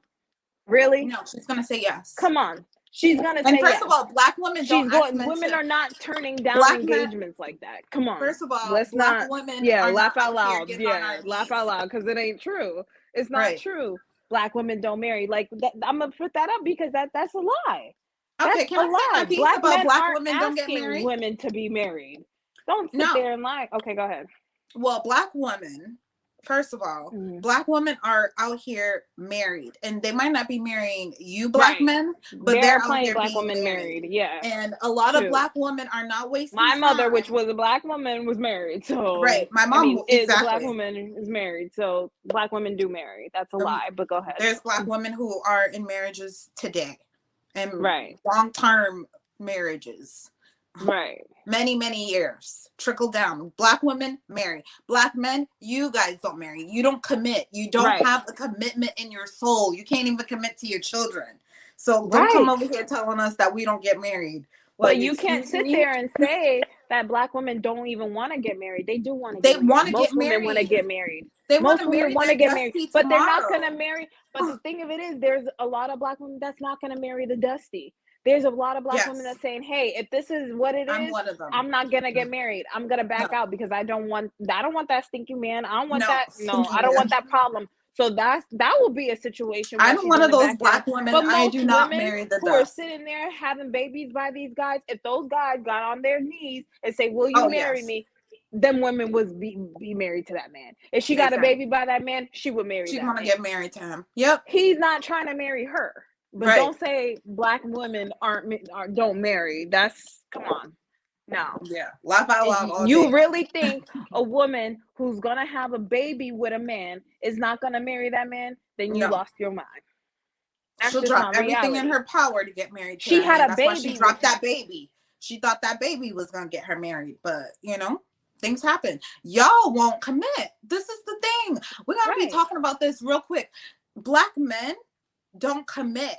Really? No, she's gonna say yes. Come on. She's gonna And say first yes. of all, black women She's don't ask going, men women to. are not turning down Black men. engagements like that. Come on. First of all, Let's black not, women yeah, are not laugh out out here loud. getting on Yeah, our laugh knees. out loud, because it ain't true. It's not Right. true. Black women don't marry. Like that, I'm gonna put that up because that's a lie. Okay, That's can a I say my lie. piece Black about men black aren't women don't get asking married? women to be married. Don't sit No. there and lie. Okay, go ahead. Well, black women, first of all, black women are out here married, and they might not be marrying you black men, but there they're are out plenty here of black being women married. Yeah. And a lot of black women are not wasting My time. mother, which was a black woman, was married. So right, my mom is a black woman, is married. So black women do marry. That's a lie, but go ahead. There's black women who are in marriages today, and right, long-term marriages. Right. Many years. Trickle down. Black women marry. Black men, you guys don't marry. You don't commit. You don't have a commitment in your soul. You can't even commit to your children. So don't come over here telling us that we don't get married. But you can't sit there and say that black women don't even want to get married. They do want to get married. Want to Most get women married. want to get married. They Most women want to get married, but they're not going to marry. But the thing of it is, there's a lot of black women that's not going to marry the dusty. There's a lot of black women that's saying, hey, if this is what it is, I'm not going to get married. I'm going to back out because I don't want that stinky man. I don't want that. No, I don't want that problem. So that will be a situation. I'm one of those black women. But I do not marry the who are sitting there having babies by these guys, if those guys got on their knees and say, will you marry me? Them women would be married to that man. If she got a baby by that man, she would marry that man. She's going to get married to him. Yep. He's not trying to marry her. But don't say black women don't marry. That's, come on. No. Yeah. Laugh out loud all you day. Really think a woman who's going to have a baby with a man is not going to marry that man? Then you lost your mind. That's She'll drop everything in her power to get married to she that had man. a That's baby. Why she dropped that baby. She thought that baby was going to get her married. But, things happen. Y'all won't commit. This is the thing. We're going to be talking about this real quick. Black men don't commit.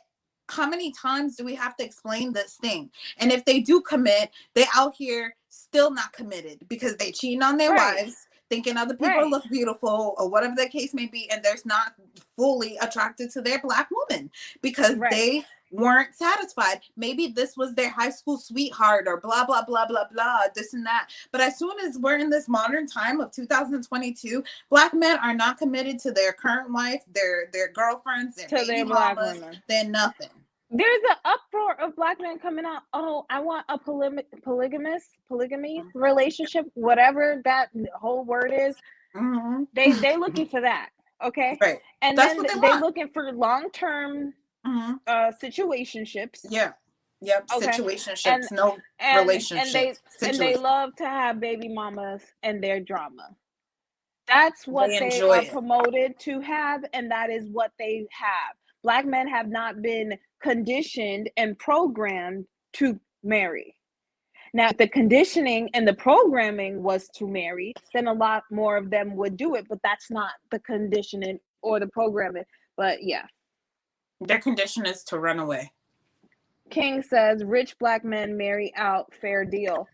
How many times do we have to explain this thing? And if they do commit, they out here still not committed because they cheating on their wives, thinking other people look beautiful or whatever the case may be, and they're not fully attracted to their black woman because they weren't satisfied. Maybe this was their high school sweetheart or blah blah blah blah blah, this and that. But as soon as we're in this modern time of 2022, black men are not committed to their current wife, their girlfriends, their baby mamas, they're nothing. There's an uproar of black men coming out. Oh, I want a polygamy relationship, whatever that whole word is. Mm-hmm. They looking for that. Okay. Right. And that's then what they're looking for long-term situationships. Yeah. Yep. Okay. Situationships, no relationships. And they love to have baby mamas and their drama. That's what they are promoted to have, and that is what they have. Black men have not been conditioned and programmed to marry. Now, if the conditioning and the programming was to marry, then a lot more of them would do it, but that's not the conditioning or the programming. But yeah. Their condition is to run away. King says, rich black men marry out, fair deal.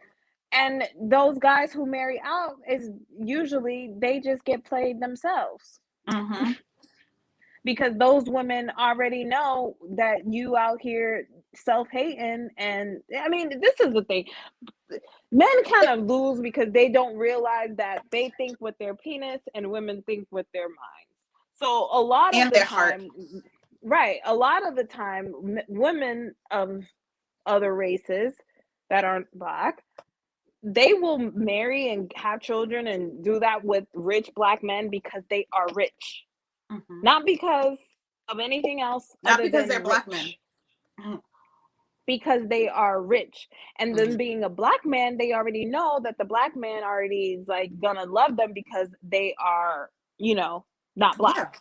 And those guys who marry out is usually they just get played themselves. Mm-hmm. Because those women already know that you out here self-hating. And I mean, this is the thing. Men kind of lose because they don't realize that they think with their penis and women think with their minds. So a lot of the time, right, a lot of the time, women of other races that aren't Black, they will marry and have children and do that with rich Black men because they are rich, not because of anything else, not because they're Black men, because they are rich. And then being a Black man, they already know that the Black man already is like gonna love them because they are, you know, not Black.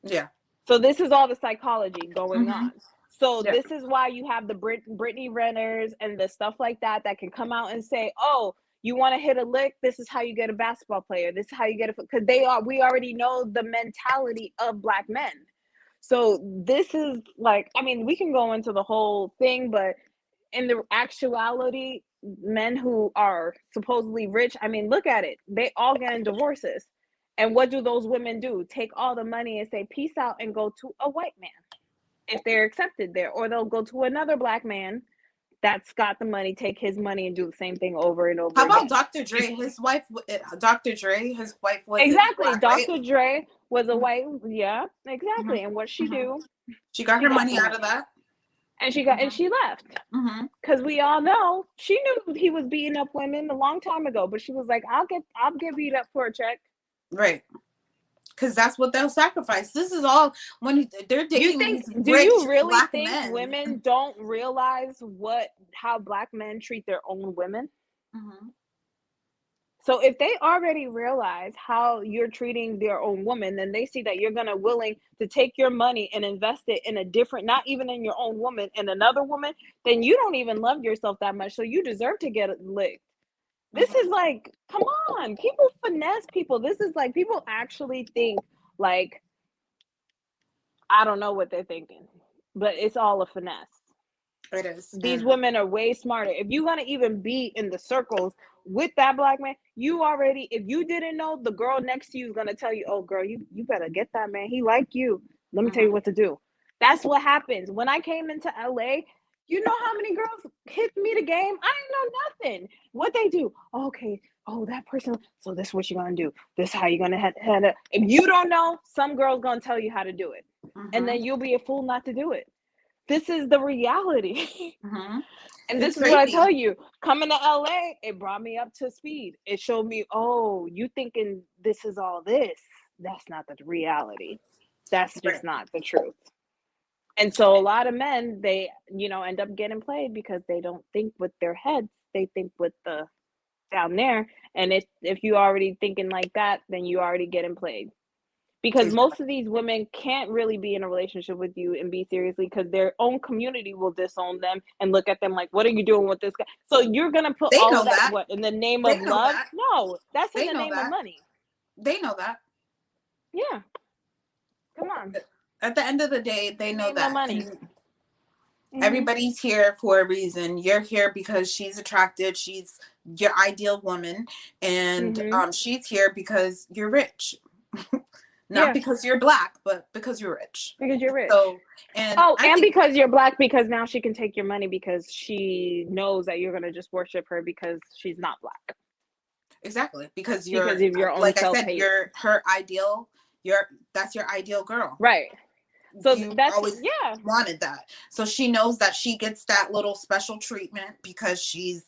Yeah. So this is all the psychology going on. So this is why you have the Brittany Renners and the stuff like that can come out and say, oh, you want to hit a lick? This is how you get a basketball player. This is how you get it. Because we already know the mentality of Black men. So this is like, I mean, we can go into the whole thing, but in the actuality, men who are supposedly rich, I mean, look at it. They all get in divorces. And what do those women do? Take all the money and say, peace out, and go to a white man if they're accepted there. Or they'll go to another Black man that's got the money, take his money, and do the same thing over and over again. How about Dr. Dre? His wife was exactly. Black, Dr. right? Dre was a white, yeah, exactly. And what she do? She got her money out of that. And she got and she left. Because we all know she knew he was beating up women a long time ago, but she was like, I'll get beat up for a check. Right. Because that's what they'll sacrifice. This is all when they're dating these rich do you really Black think men. Women don't realize how Black men treat their own women? So if they already realize how you're treating their own woman, then they see that you're gonna willing to take your money and invest it in a different, not even in your own woman, in another woman, then you don't even love yourself that much. So you deserve to get licked. This is like, come on, people finesse people. This is like, people actually think like, I don't know what they're thinking, but it's all a finesse. It is. These women are way smarter. If you're gonna even be in the circles with that Black man, if you didn't know, the girl next to you is gonna tell you, oh girl, you better get that man. He like you. Let me tell you what to do. That's what happens. When I came into LA, you know how many girls hit me the game? I didn't know nothing. What they do? Okay. Oh, that person. So this is what you're gonna do. This is how you're gonna head it. If you don't know, some girl's gonna tell you how to do it, and then you'll be a fool not to do it. This is the reality. And this is what I tell you. Coming to LA, it brought me up to speed. It showed me, oh, you thinking this is all this. That's not the reality. That's just not the truth. And so a lot of men, they, end up getting played because they don't think with their heads. They think with the down there. And if you already thinking like that, then you already getting played. Because most of these women can't really be in a relationship with you and be seriously, because their own community will disown them and look at them like, what are you doing with this guy? So you're going to put all of that, what, in the name of love? No, that's in the name of money. They know that. Yeah. Come on. At the end of the day, they know that. Money. Everybody's here for a reason. You're here because she's attractive. She's your ideal woman. And she's here because you're rich. Not because you're Black, but because you're rich. Because you're rich. So, and because you're Black, because now she can take your money because she knows that you're going to just worship her because she's not Black. Exactly. Because of your own like I said, you're her ideal. That's your ideal girl. Right. So that's always wanted that. So she knows that she gets that little special treatment because she's,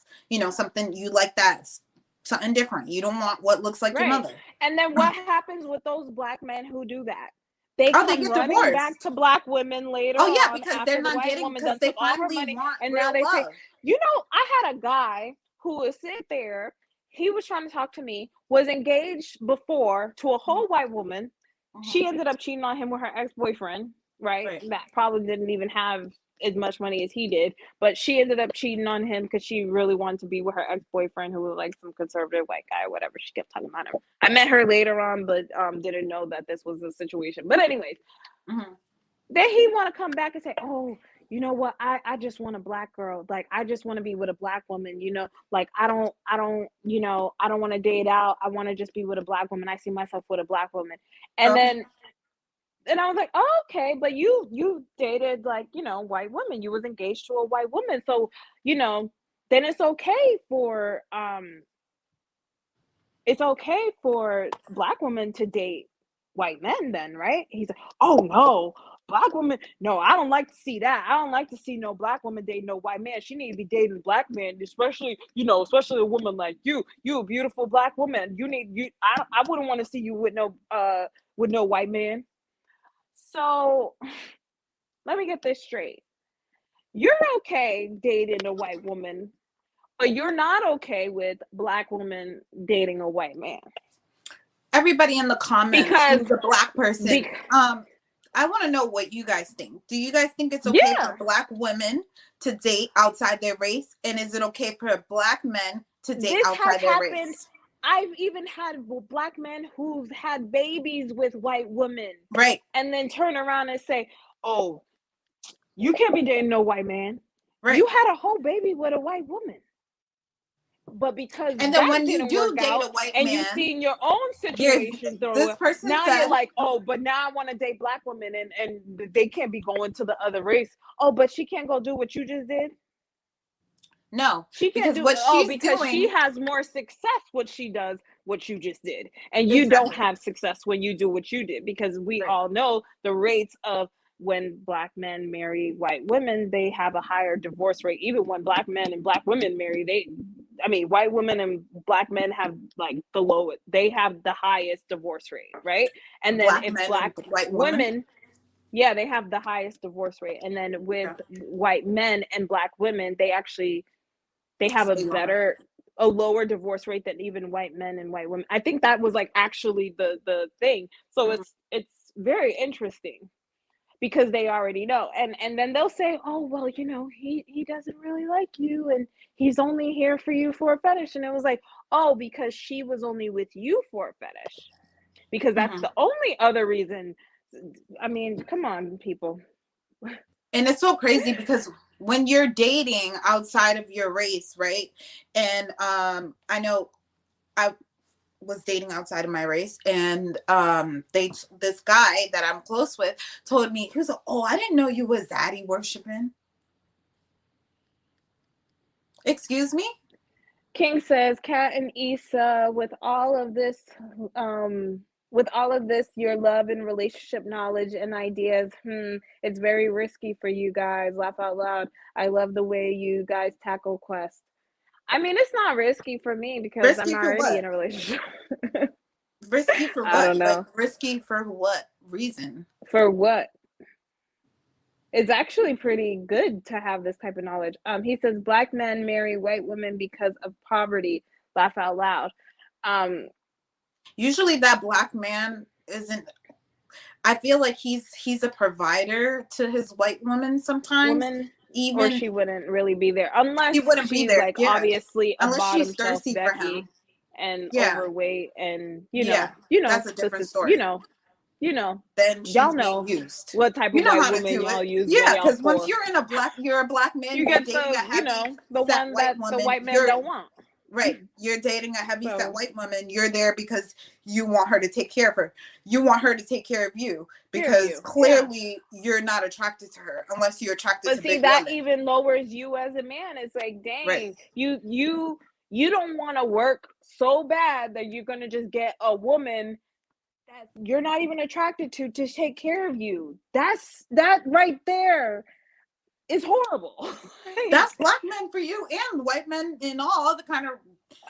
something you like, that's something different. You don't want what looks like your mother. And then what happens with those Black men who do that? They come running divorced. Back to Black women later. Oh yeah, because they're not getting, because they finally want and now they love. Say, I had a guy who was sitting there. He was trying to talk to me. Was engaged before to a whole white woman. She ended up cheating on him with her ex-boyfriend, right? That probably didn't even have as much money as he did, but she ended up cheating on him because she really wanted to be with her ex-boyfriend, who was like some conservative white guy or whatever. She kept talking about him. I met her later on, but didn't know that this was the situation. But anyways, then he want to come back and say, oh, you know what? I just want a Black girl. Like, I just want to be with a Black woman, like, I don't want to date out. I want to just be with a Black woman. I see myself with a Black woman. And then and I was like, oh, okay, but you dated like, white women. You was engaged to a white woman. So, then it's okay for black women to date white men then, right? He's like, oh no, black women, no, I don't like to see that. I don't like to see no black woman date no white man. She need to be dating a black man, especially, especially a woman like you. You a beautiful black woman. I wouldn't want to see you with no white man. So let me get this straight. You're okay dating a white woman, but you're not okay with black women dating a white man. Everybody in the comments who's a black person. I want to know what you guys think. Do you guys think it's okay for black women to date outside their race? And is it okay for black men to date outside their race? I've even had black men who've had babies with white women. Right. And then turn around and say, oh, you can't be dating no white man. Right. You had a whole baby with a white woman. But because and then when you do date a white man, and you see in your own situation, you're like, oh, but now I want to date black women, and they can't be going to the other race. Oh, but she can't go do what you just did. No, she can't do what she's doing. She has more success what she does what you just did, and you don't have success when you do what you did, because we all know the rates of when black men marry white women, they have a higher divorce rate. Even when black men and black women marry, white women and black men have like the lowest. They have the highest divorce rate, right? And then black women, they have the highest divorce rate. And then with white men and black women, they have a lower divorce rate than even white men and white women. I think that was like actually the thing. So it's very interesting, because they already know. And then they'll say, oh, well, he doesn't really like you, and he's only here for you for a fetish. And it was like, oh, because she was only with you for a fetish, because that's the only other reason. I mean, come on, people. And it's so crazy, because when you're dating outside of your race, right? And I know I was dating outside of my race, and this guy that I'm close with told me, he was like, oh, I didn't know you was zaddy worshiping. Excuse me? King says, Kat and Issa, with all of this, your love and relationship knowledge and ideas, it's very risky for you guys. Laugh out loud. I love the way you guys tackle Quest. I mean, it's not risky for me because I'm already in a relationship. Risky for what? I don't know. Like, risky for what reason? For what? It's actually pretty good to have this type of knowledge. He says black men marry white women because of poverty. Laugh out loud. Usually that black man isn't. I feel like he's a provider to his white woman sometimes. Or she wouldn't really be there unless she wouldn't be there. Like obviously a bottom shelf Becky and overweight, and you know that's a different story. Then y'all know used. What type of white woman y'all use. Yeah, because once you're a black man, you get the one that the white man don't want. Right. You're dating a heavy set white woman. You're there because you want her to take care of her. You want her to take care of you, because clearly you're not attracted to her unless you're attracted to big that women. Even lowers you as a man. It's like, dang, you don't want to work so bad that you're going to just get a woman that you're not even attracted to take care of you. That right there is horrible. That's black men for you, and white men in all other kind of.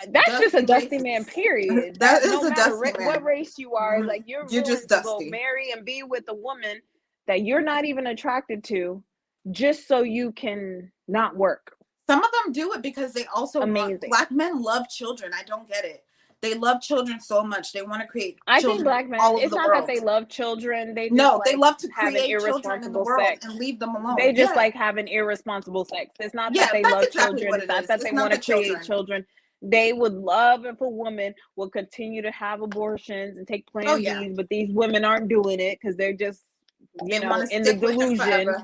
That's just a dusty man, period. That is a dusty man. What race you are, like you're just dusty. To go marry and be with a woman that you're not even attracted to, just so you can not work. Some of them do it because they also black men love children. I don't get it. They love children so much. They want to create. I think black men. It's not that they love children. They just they love to create children in the world and leave them alone. They just like having irresponsible sex. It's not that they love children. It's not that they want to create children. They would love if a woman will continue to have abortions and take Plan Bs, but these women aren't doing it because they're just, in the delusion,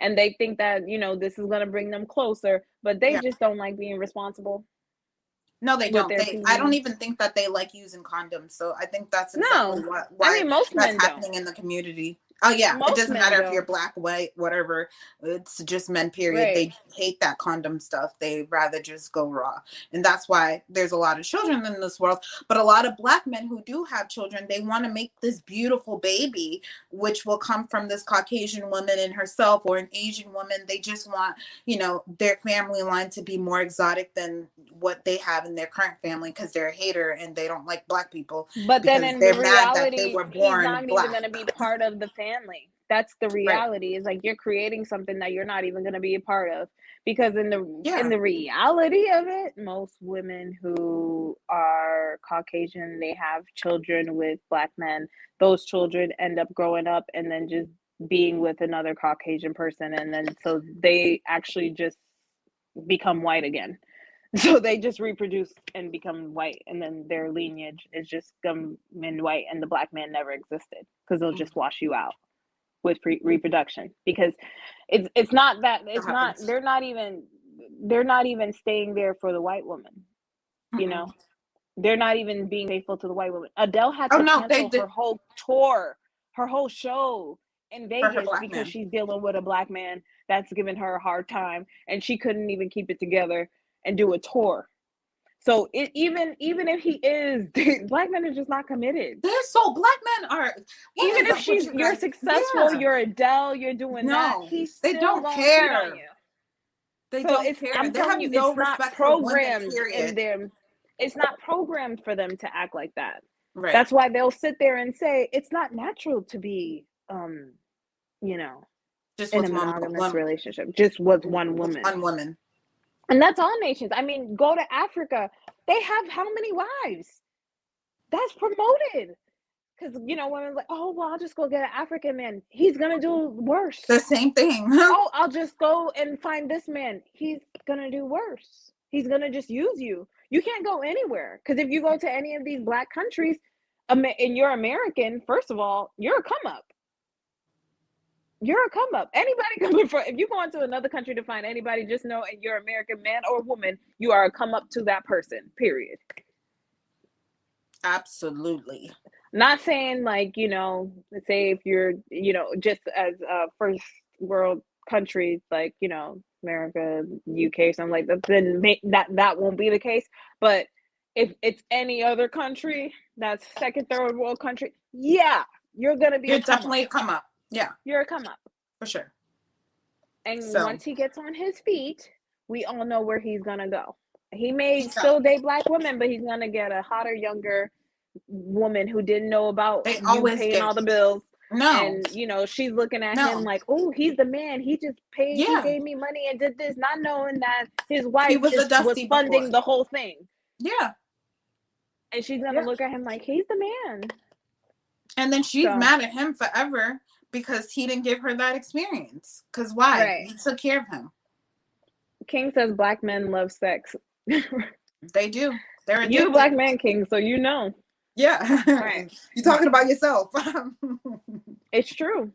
and they think that this is going to bring them closer, but they just don't like being responsible. No, they don't. I don't even think that they like using condoms. So I think that's exactly why most men that's happening in the community. Oh yeah, it Most doesn't men matter if you're don't. black, white, whatever. It's just men, period. Right. They hate that condom stuff. They rather just go raw. And that's why there's a lot of children in this world. But a lot of black men who do have children, they want to make this beautiful baby, which will come from this Caucasian woman in herself or an Asian woman. They just want, their family line to be more exotic than what they have in their current family because they're a hater and they don't like black people But then because in they're mad that they reality, were he's born not even black. going to be part of the family. That's the Right. reality. Is like you're creating something that you're not even going to be a part of. Because in Yeah. the reality of it, most women who are Caucasian, they have children with black men. Those children end up growing up and then just being with another Caucasian person, and then so they actually just become white again. So they just reproduce and become white, and then their lineage is just come in white, and the black man never existed because they'll just wash you out with reproduction. Because it's not that it's not they're not even staying there for the white woman. You know, they're not even being faithful to the white woman. Adele had to cancel her whole tour, her whole show in Vegas because she's dealing with a black man that's giving her a hard time, and she couldn't even keep it together and do a tour. So even if he is, black men are just not committed. They're so black men are. Even if you're successful, you're Adele, you're doing that. He's still don't gonna care. cheat on you. They don't care. I'm telling you, no it's not programmed in them. It's not programmed for them to act like that. Right. That's why they'll sit there and say it's not natural to be, just in a monogamous relationship, just with one woman. One woman. And that's all nations. I mean, go to Africa. They have how many wives? That's promoted. Because, women's like, oh, well, I'll just go get an African man. He's going to do worse. The same thing. Oh, I'll just go and find this man. He's going to do worse. He's going to just use you. You can't go anywhere. Because if you go to any of these black countries and you're American, first of all, you're a come up. You're a come up. Anybody coming from, if you go into another country to find anybody, just know, and you're American man or woman, you are a come up to that person, period. Absolutely. Not saying like, say if you're, just as a first world country, like, America, UK, something like that, then that won't be the case. But if it's any other country, that's second, third world country, yeah, you're going to be definitely a come up. Yeah. You're a come up. For sure. And once he gets on his feet, we all know where he's going to go. He may still date black women, but he's going to get a hotter, younger woman who didn't know about paying all the bills. No. And, she's looking at him like, oh, he's the man. He just paid, he gave me money and did this, not knowing that his wife was funding the whole thing. Yeah. And she's going to look at him like, he's the man. And then she's mad at him forever because he didn't give her that experience. Because why? Right. He took care of him. King says black men love sex. They do. They're you a black man, King, so you know. Yeah. Right. You're talking about yourself. It's true.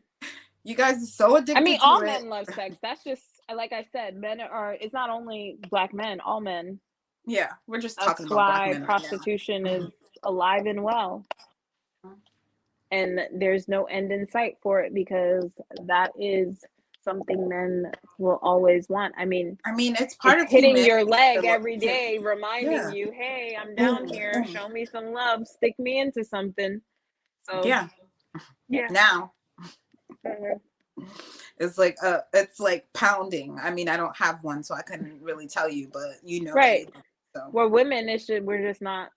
You guys are so addicted to it. I mean, all men love sex. That's just, like I said, it's not only black men, all men. Yeah, we're just talking about black men. That's why prostitution is alive and well. And there's no end in sight for it because that is something men will always want. I mean, it's part of hitting your leg every day, reminding you, hey, I'm down here. Show me some love. Stick me into something. So yeah. Now it's like pounding. I mean, I don't have one, so I couldn't really tell you, but right. So. We're women. We're just not.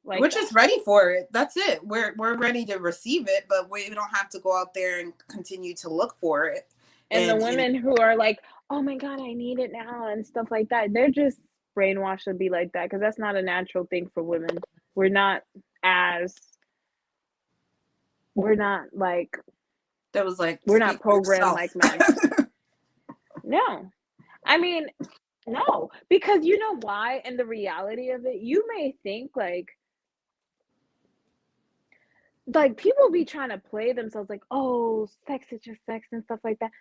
Like we're just ready for it. That's it. We're ready to receive it, but we don't have to go out there and continue to look for it. And the women who are like, oh my God, I need it now and stuff like that, they're just brainwashed to be like that because that's not a natural thing for women. We're not like that was like we're not programmed like men. No. I mean, no, because you know why? And the reality of it, you may think like people be trying to play themselves like, oh, sex is just sex and stuff like that.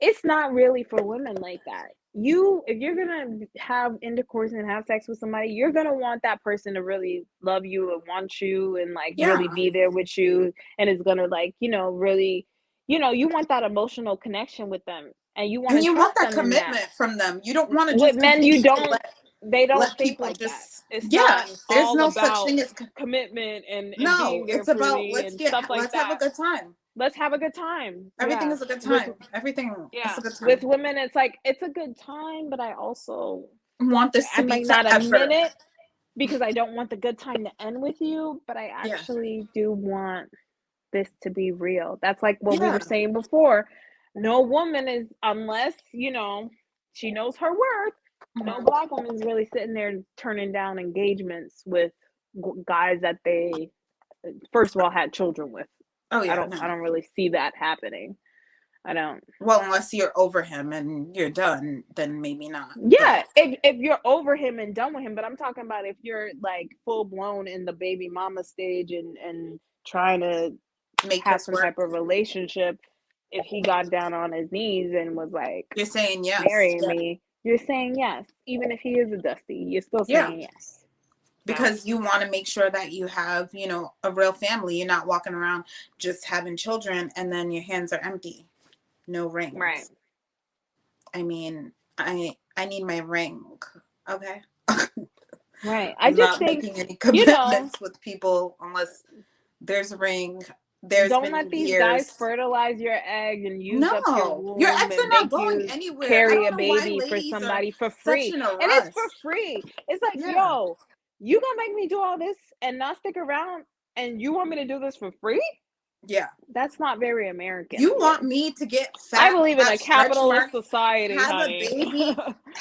It's not really for women like that. If you're gonna have intercourse and have sex with somebody, you're gonna want that person to really love you and want you and really be there with you, and is gonna really you want that emotional connection with them, and you want And to you trust want that them in that. commitment from them. You don't want to With just men, you continue to don't. They don't let think people like that. just, It's yeah, not there's all no such about thing as, commitment and no, being there it's for about me and stuff like let's have a that. good time. Let's have a good time. Everything Yeah. is a good With time. Everything is yeah. a good With time. women, it's like it's a good time, but I also Want this I to be might not forever. admit it because I don't want the good time to end with you, but I Yeah. actually do want this to be real. That's like what we Yeah. were saying before. No woman is, unless, she knows her worth. No Black woman is really sitting there turning down engagements with guys that they, first of all, had children with. Oh yeah. I don't really see that happening. I don't. Well, unless you're over him and you're done, then maybe not. Yeah, if you're over him and done with him, but I'm talking about if you're like full blown in the baby mama stage and trying to make have this some work. type of relationship, if he got down on his knees and was like, you're saying yes, marry me, you're saying yes. Even if he is a dusty, you're still saying yes. Because you want to make sure that you have, a real family. You're not walking around just having children and then your hands are empty. No rings. Right. I mean, I need my ring. Okay. Right. I'm just not making any commitments with people unless there's a ring. Don't let these guys fertilize your egg and use up your womb. Your eggs are not going anywhere. Carry a baby for somebody for free. And it's for free. It's like, yo, you gonna make me do all this and not stick around and you want me to do this for free? Yeah. That's not very American. You want me to get fat? I believe in a capitalist society, have honey. A baby,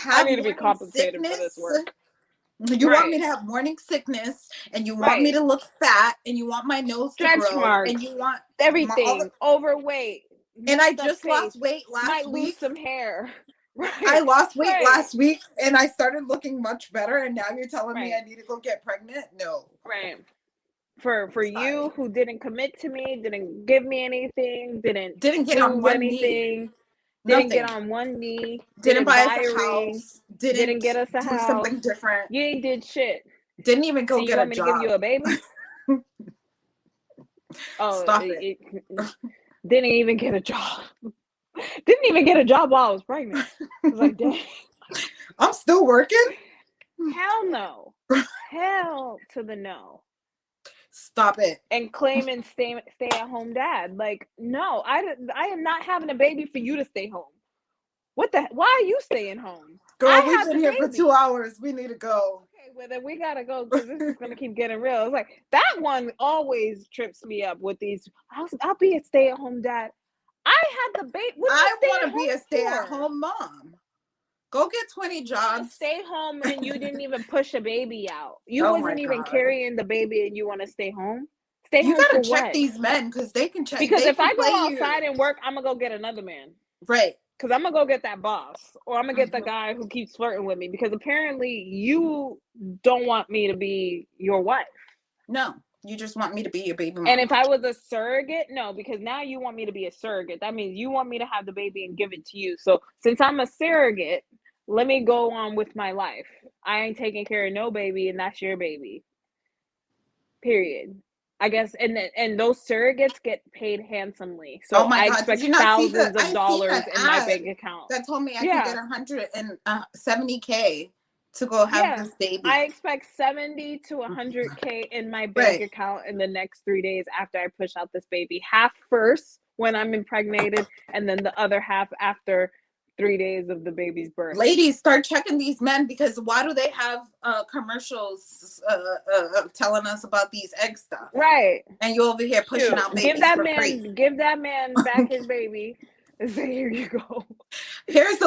I need to be compensated for this work. You want me to have morning sickness, and you want me to look fat, and you want my nose stretch to grow, marks, and you want everything, overweight. And I just lost weight last week. Lose some hair. Right. I lost weight last week, and I started looking much better. And now you're telling me I need to go get pregnant? No. Right. For you who didn't commit to me, didn't give me anything, didn't get on one anything. knee. Didn't get on one knee. Didn't buy us a house. Didn't get us a house. Something different. You ain't did shit. Didn't even go get a job. You want me to give you a baby? Stop it. Didn't even get a job. Didn't even get a job while I was pregnant. I was like, dang. I'm still working? Hell no. Hell to the no. Stop it. And claiming stay at home dad. Like, no, I am not having a baby for you to stay home. Why are you staying home? Girl, we've been here for 2 hours. We need to go. Okay, well then we gotta go because this is gonna keep getting real. It's like that one always trips me up with these. I'll be a stay-at-home dad. I had the baby. I want to be a stay-at-home mom. Go get 20 jobs. Stay home and you didn't even push a baby out. You wasn't even carrying the baby and you want to stay home? Stay home. You gotta check these men because they can check. Because if I go outside and work, I'm gonna go get another man. Right. Because I'm gonna go get that boss, or I'm gonna get the guy who keeps flirting with me. Because apparently you don't want me to be your wife. No. You just want me to be your baby mom. And if I was a surrogate, no, because now you want me to be a surrogate. That means you want me to have the baby and give it to you. So since I'm a surrogate, let me go on with my life. I ain't taking care of no baby, and that's your baby. Period. I guess, and those surrogates get paid handsomely. So I expect thousands of dollars in my bank account. That told me I can get $170K to go have this baby. I expect $70 to $100K in my bank account in the next 3 days after I push out this baby. Half first when I'm impregnated, and then the other half after 3 days of the baby's birth. Ladies, start checking these men, because why do they have commercials telling us about these egg stuff? Right. And you over here pushing out babies for free. Give that man back his baby. And say, here you go. Here's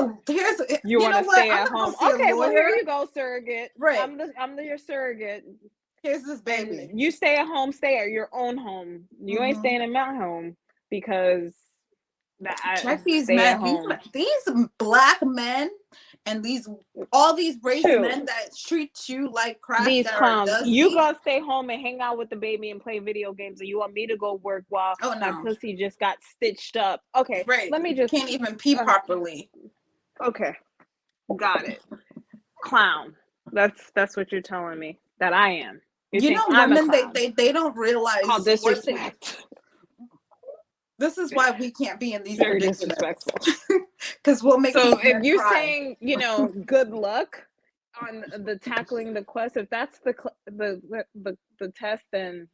you want to stay at home. Okay, well here you go, surrogate. Right. I'm your surrogate. Here's this baby. And you stay at home, stay at your own home. You ain't staying in my home because check these men. These black men and all these racist men that treat you like crap. These clowns. You gonna stay home and hang out with the baby and play video games, and you want me to go work while my pussy just got stitched up. Okay, right. Let me just can't even pee properly. Okay, got it. Clown. That's what you're telling me that I am. You know, women they don't realize called disrespect. This is why we can't be in these Very predicaments. disrespectful. Because we'll make So these if men you're cry. saying, you know, good luck on the tackling the quest, if that's the test, then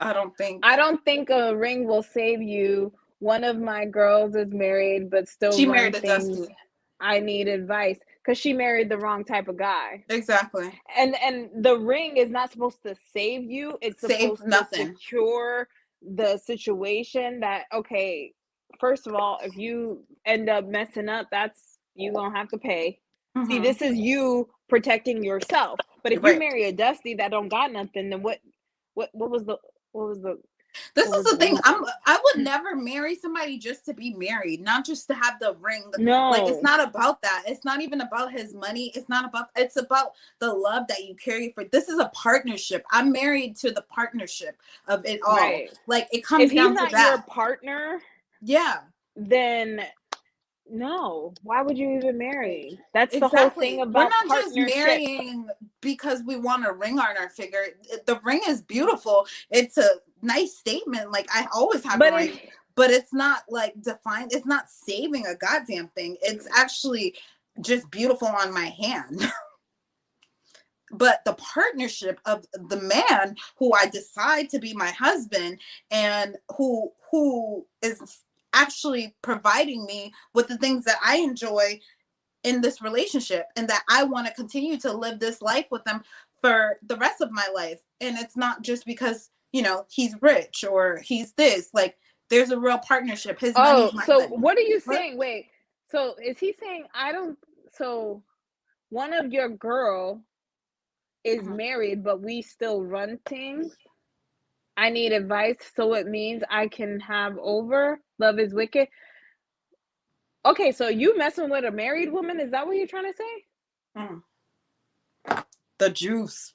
I don't think a ring will save you. One of my girls is married but still she run married a things. Dusty. I need advice, because she married the wrong type of guy. Exactly. And the ring is not supposed to save you. It's supposed to secure the situation. That, okay, first of all, if you end up messing up, that's you gonna have to pay. Mm-hmm. See, this is you protecting yourself. But if you marry a Dusty that don't got nothing, then what was the this is the thing. I would never marry somebody just to be married, not just to have the ring. No, like, it's not about that. It's not even about his money. It's about the love that you carry for. This is a partnership. I'm married to the partnership of it all. Right. Like, it comes down to that. If he's not your partner, yeah, then no. Why would you even marry? That's exactly the whole thing about we're not just marrying because we want a ring on our finger. The ring is beautiful. It's a nice statement. Like, I always have a ring, but it's not like defined. It's not saving a goddamn thing. It's actually just beautiful on my hand. But the partnership of the man who I decide to be my husband and who is actually providing me with the things that I enjoy in this relationship, and that I want to continue to live this life with them for the rest of my life. And it's not just because, you know, he's rich or he's this. Like, there's a real partnership. His money's my money. What are you saying? Wait, so is he saying so one of your girl is married, but we still run things? I need advice, so it means I can have over. Love is wicked. Okay, so you messing with a married woman? Is that what you're trying to say? The juice.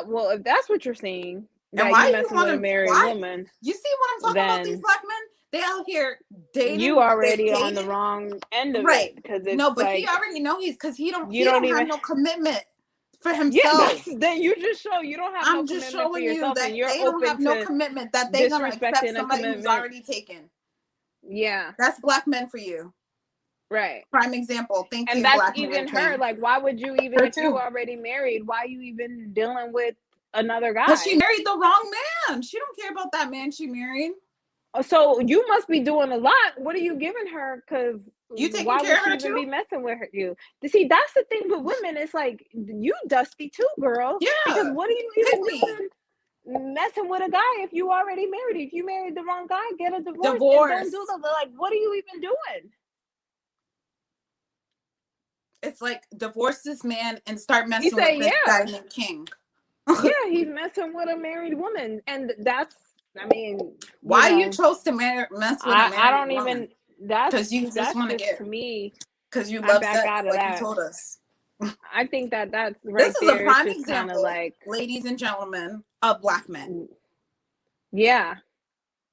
Well, if that's what you're saying, and why you messing with a married woman? You see what I'm talking about? These black men, they out here dating. You already on the wrong end of it, because but he already know because he don't have no commitment for himself. Yeah, then you just show you don't have no commitment for yourself, and you're open to have no commitment that they're gonna accept somebody who's already taken. Yeah, that's black men for you, right? Prime example. Thank you. And that's even her. Like, why would you even, if you already married, why are you even dealing with another guy? But she married the wrong man. She don't care about that man she married. So you must be doing a lot. What are you giving her? Because you taking care of her too? Be messing with you. See, that's the thing with women. It's like, you dusty too, girl. Yeah. Because what are you even doing messing with a guy if you already married? If you married the wrong guy, get a divorce. And don't do the, like, what are you even doing? It's like, divorce this man and start messing with this guy named King. Yeah, he's messing with a married woman, and that's. I mean, why you chose to mess with a married I don't woman? Even. That's because you just want to get me. Because you love sex, like you told us. I think that's right. This is a prime example, like, ladies and gentlemen, of black men. Yeah,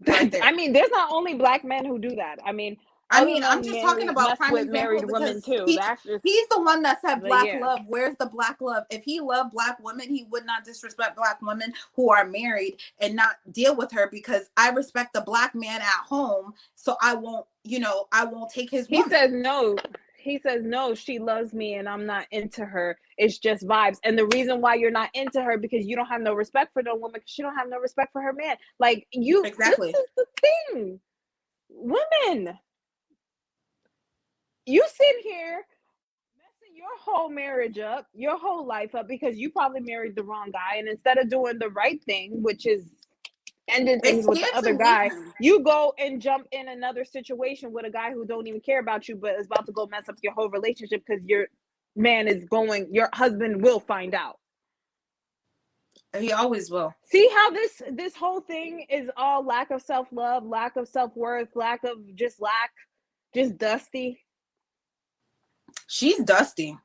right there. I mean, there's not only black men who do that. I mean, I'm just talking about prime example married women too. He's the one that said black love. Where's the black love? If he loved black women, he would not disrespect black women who are married and not deal with her, because I respect the black man at home. So I won't take his woman. He says no, she loves me and I'm not into her. It's just vibes. And the reason why you're not into her, because you don't have no respect for no woman, because she don't have no respect for her man. Like, you, exactly. This is the thing. Women, you sit here messing your whole marriage up, your whole life up, because you probably married the wrong guy. And instead of doing the right thing, which is ending things with the other guy, you go and jump in another situation with a guy who don't even care about you, but is about to go mess up your whole relationship, because your husband will find out. He always will. See how this whole thing is all lack of self-love, lack of self-worth, just dusty. She's dusty.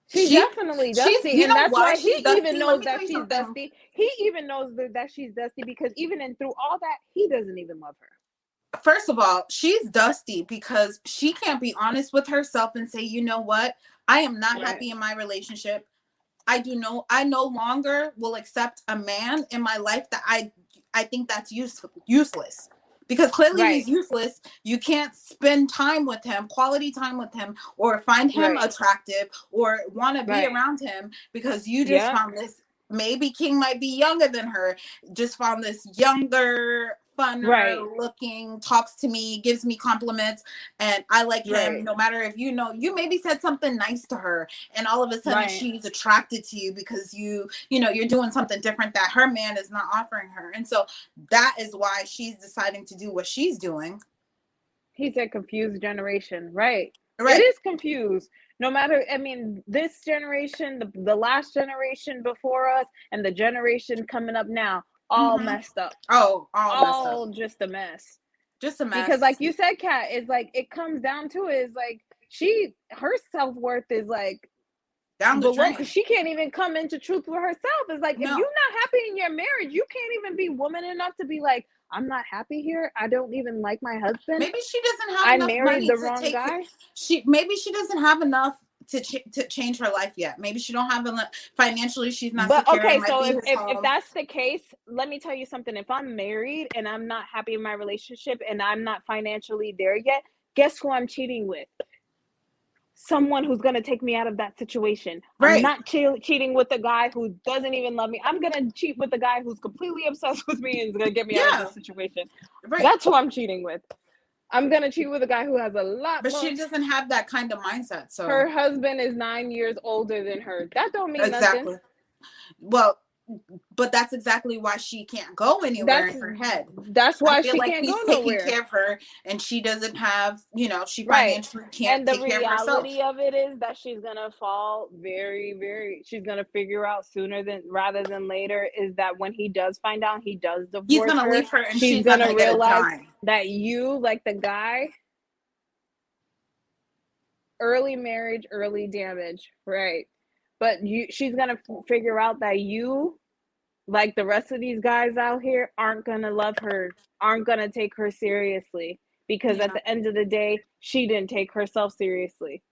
She's definitely dusty, and that's why he even knows that she's dusty. He even knows that she's dusty, because even through all that, he doesn't even love her. First of all, she's dusty because she can't be honest with herself and say, you know what? I am not happy in my relationship. I no longer will accept a man in my life that I I think that's useless. Because clearly he's useless. You can't spend time with him, quality time with him, or find him attractive or want to be around him because you just found this. Maybe King might be younger than her. Just found this younger, funner looking, talks to me, gives me compliments, and I like him. No matter if you maybe said something nice to her, and all of a sudden she's attracted to you because you're doing something different that her man is not offering her, and so that is why she's deciding to do what she's doing. He said confused generation, right? It is confused. No matter, I mean, this generation, the last generation before us, and the generation coming up now, all messed up. All messed up. Just a mess. Just a mess. Because like you said, Kat, is like it comes down to it is like her self-worth is like down the drain. Because she can't even come into truth with herself. It's like if you're not happy in your marriage, you can't even be woman enough to be like, I'm not happy here. I don't even like my husband. Maybe she doesn't have enough money to take guy. Maybe she doesn't have enough to change her life yet. Maybe she don't have enough financially. She's not secure. Okay, so if that's the case, let me tell you something. If I'm married and I'm not happy in my relationship and I'm not financially there yet, guess who I'm cheating with? Someone who's going to take me out of that situation. I'm not cheating with a guy who doesn't even love me. I'm going to cheat with a guy who's completely obsessed with me and is going to get me out of this situation. That's who I'm cheating with. I'm going to cheat with a guy who has a lot more. But she doesn't have that kind of mindset. So her husband is 9 years older than her. That don't mean nothing. Well, but that's exactly why she can't go anywhere in her head. That's why she can't go nowhere. He's taking care of her, and she doesn't have, she financially can't take care of herself. And the reality of it is that she's gonna fall she's gonna figure out rather than later, is that when he does find out, he does divorce he's gonna leave her, and she's gonna realize that you, like the guy, early marriage, early damage, right? But she's gonna figure out that you, like the rest of these guys out here, aren't gonna love her, aren't gonna take her seriously, because at the end of the day, she didn't take herself seriously.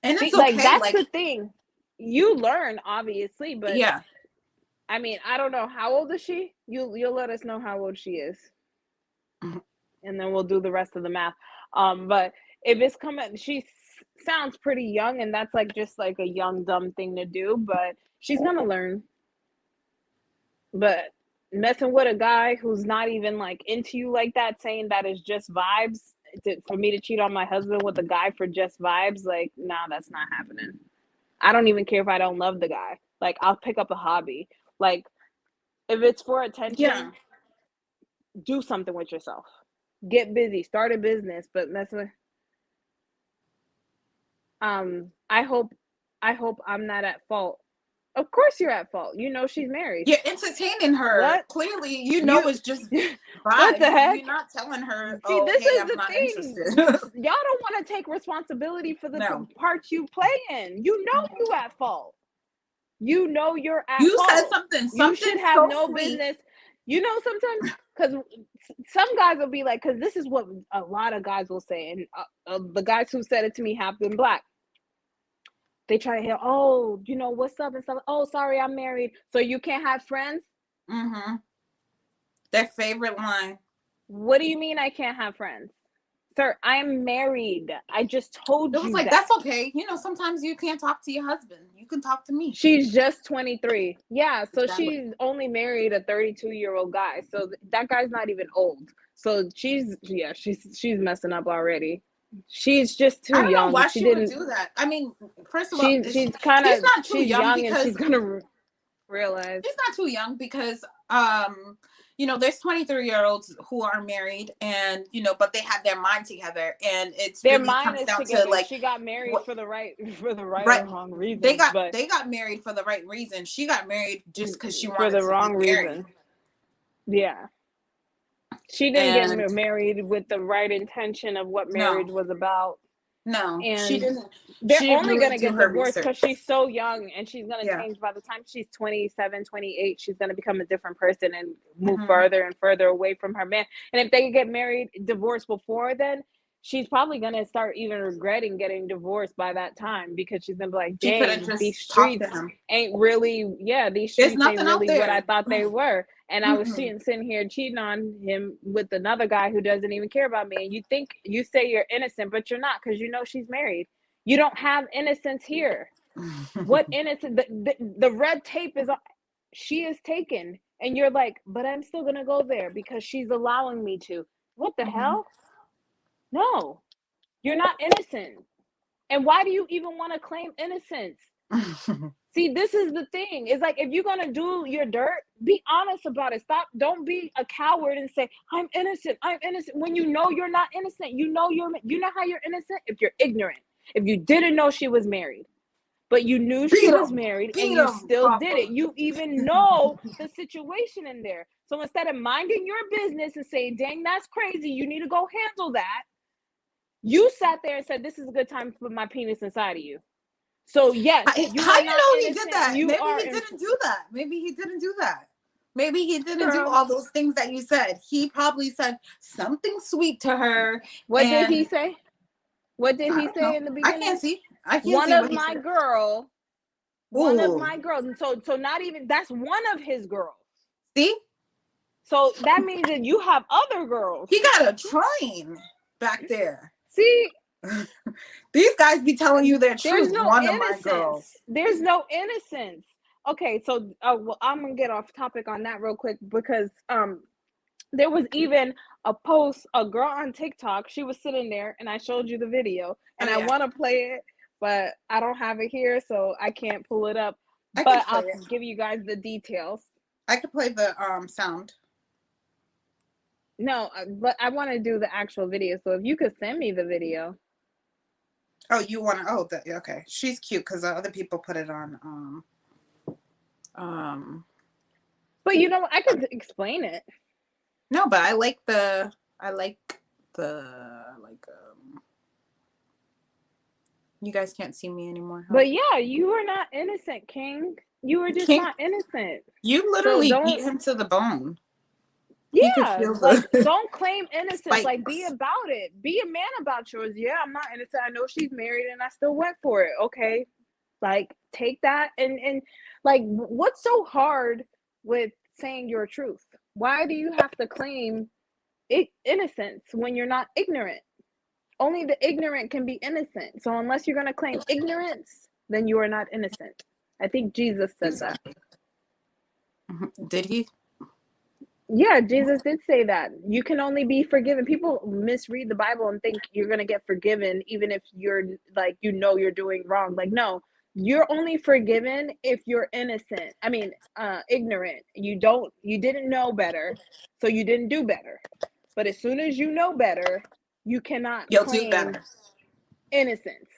And it's okay. That's the thing. You learn, obviously, but I mean, I don't know, how old is she? You'll let us know how old she is, and then we'll do the rest of the math. But if it's coming, she sounds pretty young, and that's like just like a young dumb thing to do, but she's gonna learn. But messing with a guy who's not even like into you like that, saying that is just vibes, for me to cheat on my husband with a guy for just vibes, like, nah, that's not happening. I don't even care if I don't love the guy. Like, I'll pick up a hobby. Like, if it's for attention, do something with yourself. Get busy, start a business, but mess with I hope I'm not at fault. Of course you're at fault. She's married. You're entertaining her. What? Clearly, it's just vibes. What the heck? You're not telling her, this is I'm the not thing. interested. Y'all don't want to take responsibility for the parts you play in. You at fault. You're at fault. You said something you should have so no sweet. Business. Sometimes, because some guys will be like, because this is what a lot of guys will say, and the guys who said it to me have been black. They try to hear, what's up and stuff. Oh, sorry, I'm married, so you can't have friends. Mm-hmm. Their favorite line. What do you mean I can't have friends? Sir, I'm married. I just told you. It was like, that's okay. Sometimes you can't talk to your husband. You can talk to me. She's just 23. Yeah, so she's only married a 32-year-old guy. So that guy's not even old. So she's messing up already. She's just too young. I don't know why she would do that. I mean, first of all, she's not too young because and she's gonna realize she's not too young because there's 23-year-olds who are married, and but they have their mind together, and it's their really mind comes is down together. to like she got married for the right or wrong reason. They got married for the right reason. She got married just because she wanted for the wrong reason. Yeah. She didn't get married with the right intention of what marriage was about. No, and she didn't. They're only going to get divorced because she's so young, and she's going to change. By the time she's 27, 28, she's going to become a different person and move further and further away from her man. And if they get married, divorced before then, she's probably gonna start even regretting getting divorced by that time, because she's gonna be like, She couldn't dang, just these talk to streets him. ain't really, yeah, these There's streets ain't nothing out really what I there. thought they were. And I was Mm-mm. sitting here cheating on him with another guy who doesn't even care about me. And you think, you say you're innocent, but you're not, because you know she's married. You don't have innocence here. What innocent? The red tape is, she is taken. And you're like, but I'm still gonna go there because she's allowing me to. What the hell? No, you're not innocent. And why do you even want to claim innocence? See, this is the thing. It's like, if you're gonna do your dirt, be honest about it. Stop. Don't be a coward and say, I'm innocent. I'm innocent. When you know you're not innocent. You know how you're innocent? If you're ignorant. If you didn't know she was married, but you knew she was married and you still did it. You even know the situation in there. So instead of minding your business and saying, dang, that's crazy, you need to go handle that, you sat there and said, this is a good time to put my penis inside of you. So yes, how you know he did that? Maybe he didn't do that. Maybe he didn't do that. Maybe he didn't do all those things that you said. He probably said something sweet to her. What did he say? What did he say in the beginning? I can't see. One of my girls. So not even, that's one of his girls. See? So that means that you have other girls. He got a train back there. See? These guys be telling you their truth. No one innocence. Of my girls. There's no innocence. Okay, so well, I'm gonna get off topic on that real quick, because there was even a post, a girl on TikTok, she was sitting there, and I showed you the video, and I want to play it, but I don't have it here, so I can't pull it up. But I'll give you guys the details. I could play the sound. No, but I want to do the actual video, so if you could send me the video. Oh, you want to? Oh, okay. She's cute because other people put it on. But you know, I could explain it. No, but I like you guys can't see me anymore. Huh? But yeah, you were not innocent, King. You were just not innocent. You literally beat him to the bone. Yeah, like, don't claim innocence. Spikes. Like, be about it. Be a man about yours. Yeah, I'm not innocent. I know she's married and I still went for it. Okay. Like, take that and like, what's so hard with saying your truth? Why do you have to claim innocence when you're not ignorant? Only the ignorant can be innocent. So unless you're going to claim ignorance, then you are not innocent. I think Jesus said that. Did he? Yeah, Jesus did say that. You can only be forgiven. People misread the Bible and think you're going to get forgiven even if you're like, you know, you're doing wrong. Like, no, you're only forgiven if you're innocent. I mean, ignorant. You didn't know better, so you didn't do better. But as soon as you know better, you cannot claim innocence.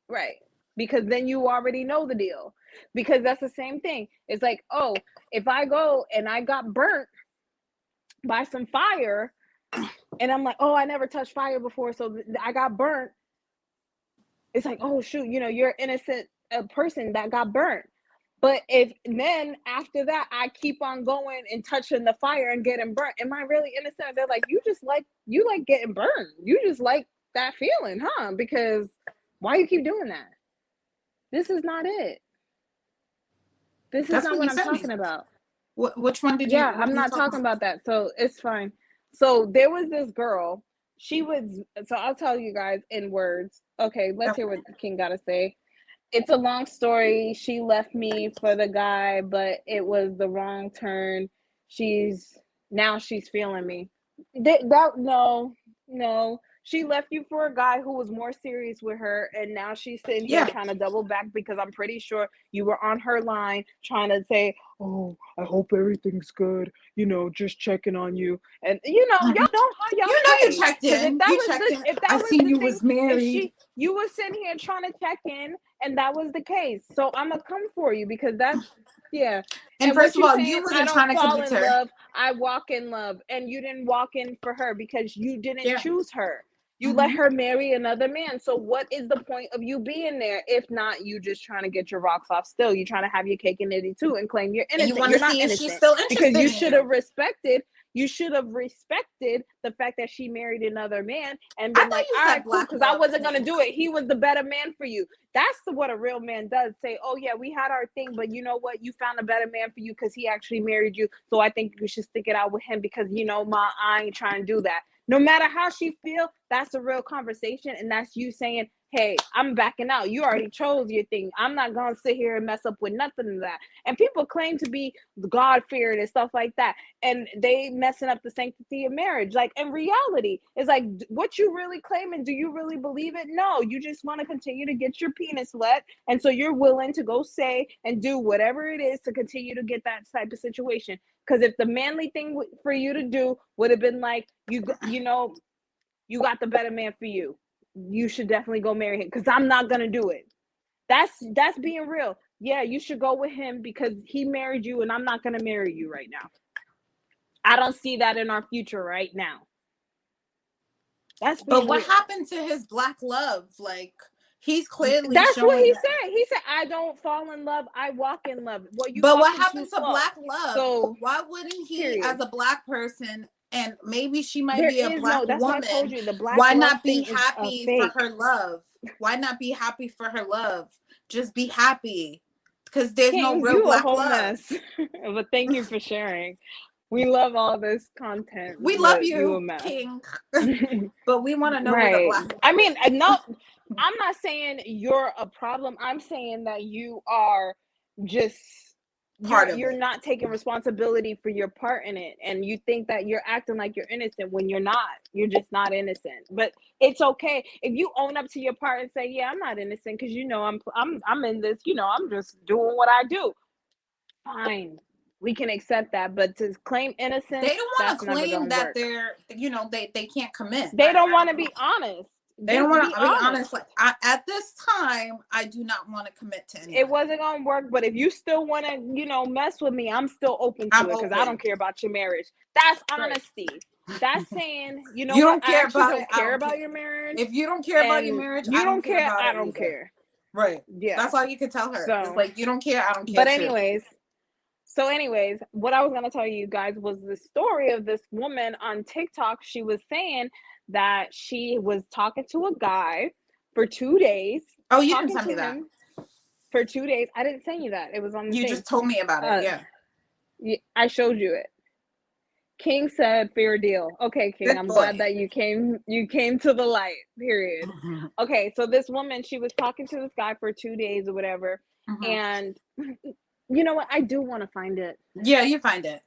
Right. Because then you already know the deal. Because that's the same thing. It's like, oh, if I go and I got burnt by some fire and I'm like, oh, I never touched fire before, so I got burnt. It's like, oh shoot, you know, you're an innocent person that got burnt. But if then after that I keep on going and touching the fire and getting burnt, am I really innocent? They're like, you like getting burned. You just like that feeling, huh? Because why you keep doing that? This is not it. This is not what I'm talking about. Which one did you? Yeah, I'm not talking about that. So it's fine. So there was this girl. So I'll tell you guys in words. Okay, let's hear what King got to say. It's a long story. She left me for the guy, but it was the wrong turn. She's feeling me. No. She left you for a guy who was more serious with her, and now she's sitting here trying to double back because I'm pretty sure you were on her line trying to say, oh, I hope everything's good, you know, just checking on you. And, you know, y'all know how y'all you checked in. I seen you was married. You were sitting here trying to check in, and that was the case. So I'm going to come for you because that's, yeah. And first of all, you wasn't trying to commit her. Love, I walk in love, and you didn't walk in for her because you didn't choose her. You let her marry another man. So what is the point of you being there if not you just trying to get your rocks off still? You're trying to have your cake and eat it too and claim you're innocent. And you want to see if she's still interested because you should have respected. you should have respected the fact that she married another man and been like, all right, cool, because I wasn't going to do it. He was the better man for you. That's what a real man does. Say, oh yeah, we had our thing, but you know what? You found a better man for you because he actually married you. So I think you should stick it out with him because, you know, I ain't trying to do that. No matter how she feel, that's a real conversation. And that's you saying, hey, I'm backing out. You already chose your thing. I'm not going to sit here and mess up with nothing of that. And people claim to be God-fearing and stuff like that. And they messing up the sanctity of marriage. Like, in reality, it's like, what you really claiming, do you really believe it? No, you just want to continue to get your penis wet. And so you're willing to go say and do whatever it is to continue to get that type of situation. Because if the manly thing for you to do would have been like, you know, you got the better man for you, you should definitely go marry him because I'm not going to do it. That's being real. Yeah, you should go with him because he married you and I'm not going to marry you right now. I don't see that in our future right now. But what happened to his black love? Like, he's clearly that's what he said. He said, I don't fall in love, I walk in love. Well, but what happened to black love? So why wouldn't he, as a black person, and maybe she might be a black woman, what I told you, the black why not be happy for her love? Why not be happy for her love? Just be happy. Because there's no real black love. But thank you for sharing. We love all this content. We love you, King. But we want to know where the black I mean, no, I'm not saying you're a problem. I'm saying that you are just you're not taking responsibility for your part in it, and you think that you're acting like you're innocent when you're not. You're just not innocent. But it's okay if you own up to your part and say, yeah, I'm not innocent because, you know, I'm in this, you know, I'm just doing what I do. Fine, we can accept that. But to claim innocence, they don't want to claim that they're, you know, they can't commit. They don't want to be honest. They don't want to be honest. Like, at this time, I do not want to commit to anything. It wasn't gonna work, but if you still want to, you know, mess with me, I'm still open to it because I don't care about your marriage. That's honesty. That's saying, you know, you don't care about it. Care about your marriage. If you don't care about your marriage, you don't care. I don't care. Right. Yeah. That's all you can tell her. So, it's like, you don't care. I don't care. But anyways, what I was gonna tell you guys was the story of this woman on TikTok. She was saying that she was talking to a guy for 2 days. Oh, you didn't tell me that. For 2 days. I didn't send you that. It was on the You thing. just told me about it. Yeah. I showed you it. King said fair deal. Okay, King, I'm glad that you came to the light, period. Okay, so this woman, she was talking to this guy for 2 days or whatever. And you know what? I do want to find it. Yeah, you find it.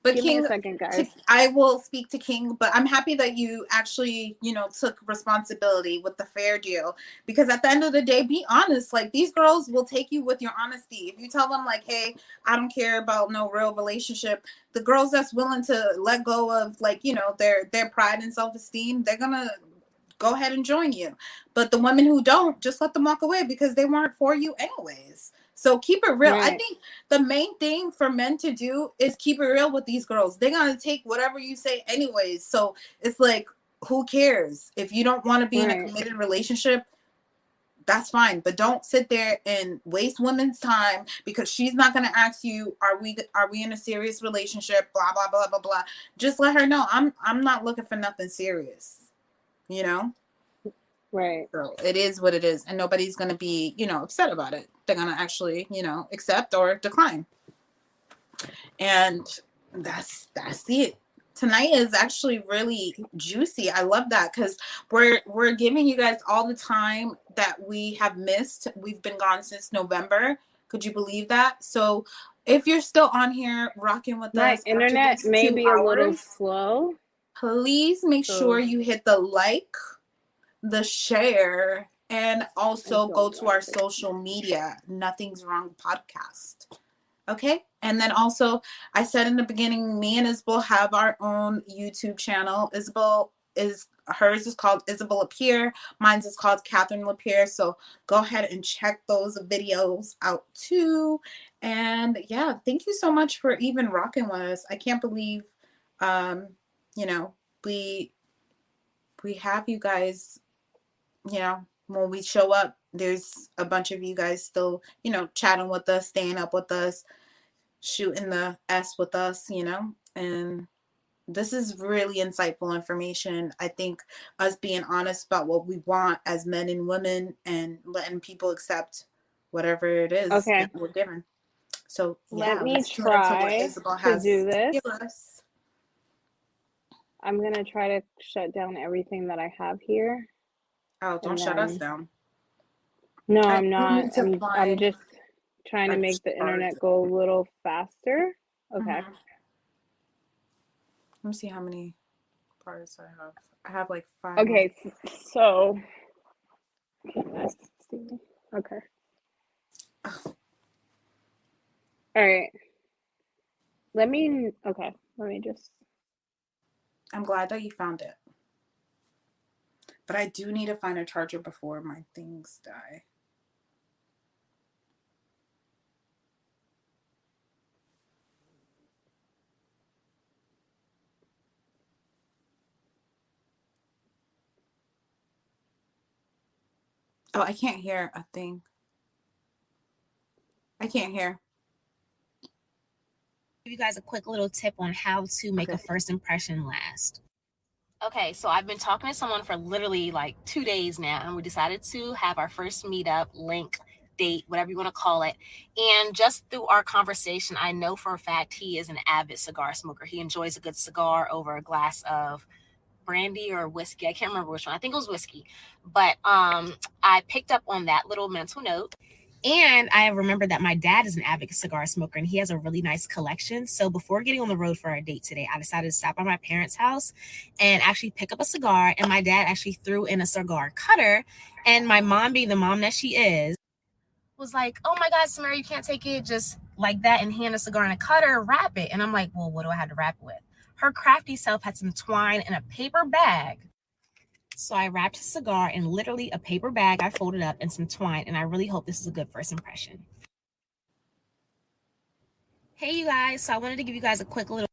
But Give King, me a second, guys. I will speak to King, but I'm happy that you actually, you know, took responsibility with the fair deal, because at the end of the day, be honest. Like, these girls will take you with your honesty. If you tell them like, hey, I don't care about no real relationship, the girls that's willing to let go of, like, you know, their pride and self-esteem, they're gonna go ahead and join you. But the women who don't, just let them walk away because they weren't for you anyways. So keep it real. Right. I think the main thing for men to do is keep it real with these girls. They're going to take whatever you say anyways. So it's like, who cares? If you don't want to be in a committed relationship, that's fine. But don't sit there and waste women's time because she's not going to ask you, are we in a serious relationship? Blah, blah, blah, blah, blah. Just let her know, I'm not looking for nothing serious, you know? Right. So it is what it is. And nobody's going to be, you know, upset about it. They're going to actually, you know, accept or decline. And that's it. Tonight is actually really juicy. I love that because we're giving you guys all the time that we have missed. We've been gone since November. Could you believe that? So if you're still on here rocking with us, internet may be a little slow. Please make sure you hit the like, the share, and also go to our social media, Nothing's Wrong Podcast. Okay. And then also, I said in the beginning, me and Isabel have our own YouTube channel. Hers is called Isabel Lapierre. Mine's is called Catherine Lapierre. So go ahead and check those videos out too. And yeah, thank you so much for even rocking with us. I can't believe, you know, we have you guys. You know, when we show up, there's a bunch of you guys still, you know, chatting with us, staying up with us, shooting the S with us, you know, and This is really insightful information. I think us being honest about what we want as men and women and letting people accept whatever it is Okay. that we're given. So Let yeah, me let's tune into what try Isabel to has do to this. give us. I'm gonna try to shut down everything that I have here. Oh, don't shut us down. No, I I'm not. I'm just trying to make the internet go a little faster. Okay. Let me see how many parts I have. I have like 5. Okay, so okay. All right. Let me just. I'm glad that you found it. But I do need to find a charger before my things die. Oh, I can't hear a thing. I can't hear. Give you guys a quick little tip on how to make a first impression last. Okay, so I've been talking to someone for literally like 2 days now, and we decided to have our first meetup, link, date, whatever you want to call it. And just through our conversation, I know for a fact he is an avid cigar smoker. He enjoys a good cigar over a glass of brandy or whiskey. I can't remember which one. I think it was whiskey. But I picked up on that little mental note. And I remember that my dad is an avid cigar smoker and he has a really nice collection. So before getting on the road for our date today, I decided to stop by my parents' house and actually pick up a cigar. And my dad actually threw in a cigar cutter. And my mom, being the mom that she is, was like, "Oh my God, Samara, you can't take it just like that and hand a cigar in a cutter, wrap it." And I'm like, "Well, what do I have to wrap it with?" Her crafty self had some twine in a paper bag. So I wrapped a cigar in literally a paper bag I folded up and some twine, and I really hope this is a good first impression. Hey, you guys. So I wanted to give you guys a quick little...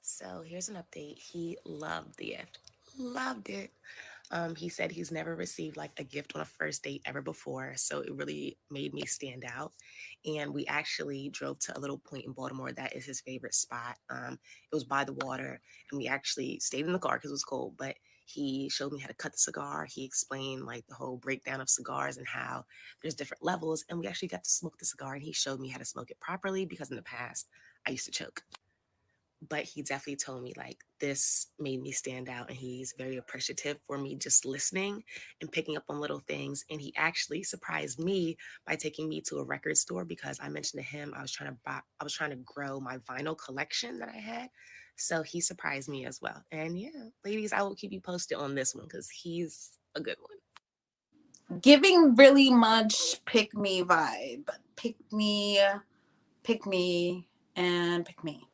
So here's an update. He loved the gift. Loved it. He said he's never received like a gift on a first date ever before. So it really made me stand out. And we actually drove to a little point in Baltimore that is his favorite spot. It was by the water, and we actually stayed in the car because it was cold, but he showed me how to cut the cigar. He explained like the whole breakdown of cigars and how there's different levels. And we actually got to smoke the cigar, and he showed me how to smoke it properly because in the past I used to choke. But he definitely told me like this made me stand out, and he's very appreciative for me just listening and picking up on little things. And he actually surprised me by taking me to a record store because I mentioned to him I was trying to grow my vinyl collection that I had. So he surprised me as well. And yeah, ladies, I will keep you posted on this one because he's a good one. Giving really much pick me vibe. Pick me, and pick me.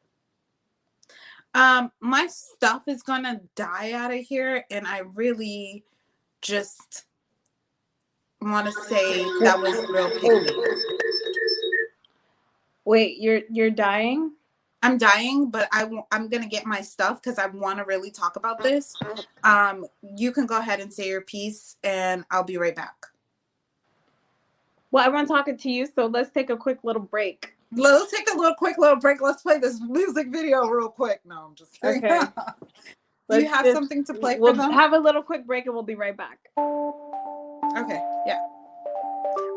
My stuff is gonna die out of here, and I really just want to say that was real pick me. Wait, you're dying? I'm dying, but I'm gonna get my stuff because I want to really talk about this. You can go ahead and say your piece, and I'll be right back. Well, everyone's talking to you, so let's take a quick little break. Let's take a quick little break. Let's play this music video real quick. No, I'm just kidding. Okay. Do you have something to play for them? We'll have a little quick break and we'll be right back. Okay, yeah.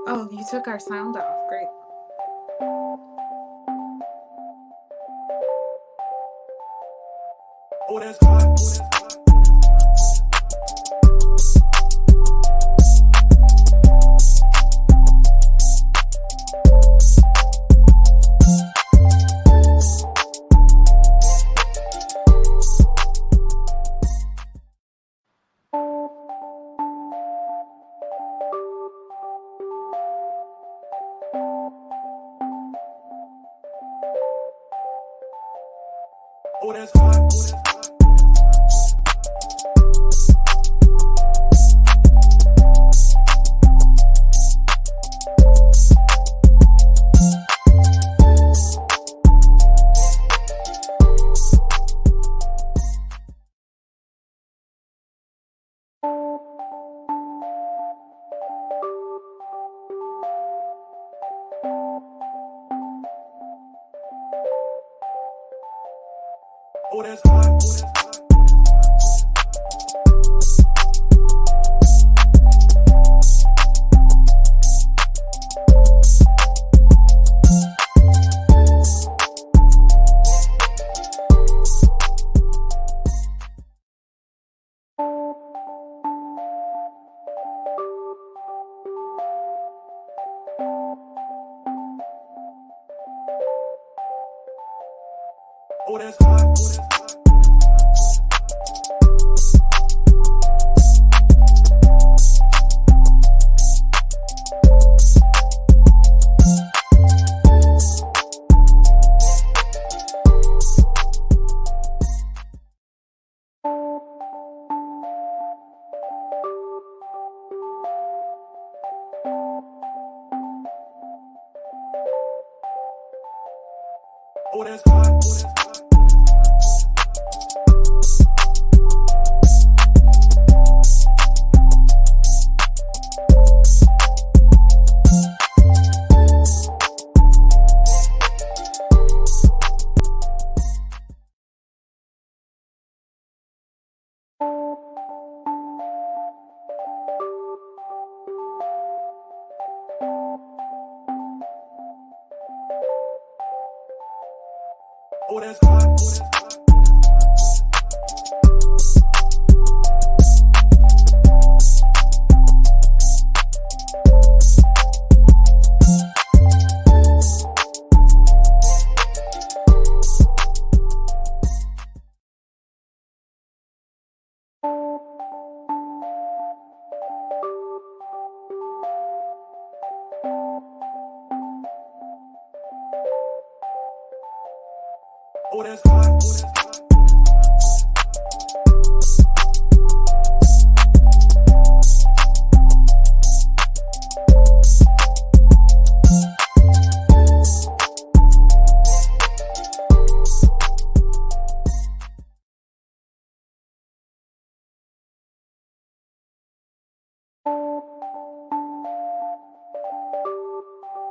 Oh, you took our sound off. Great. Oh, that's hot. Oh, that's hot. Oh,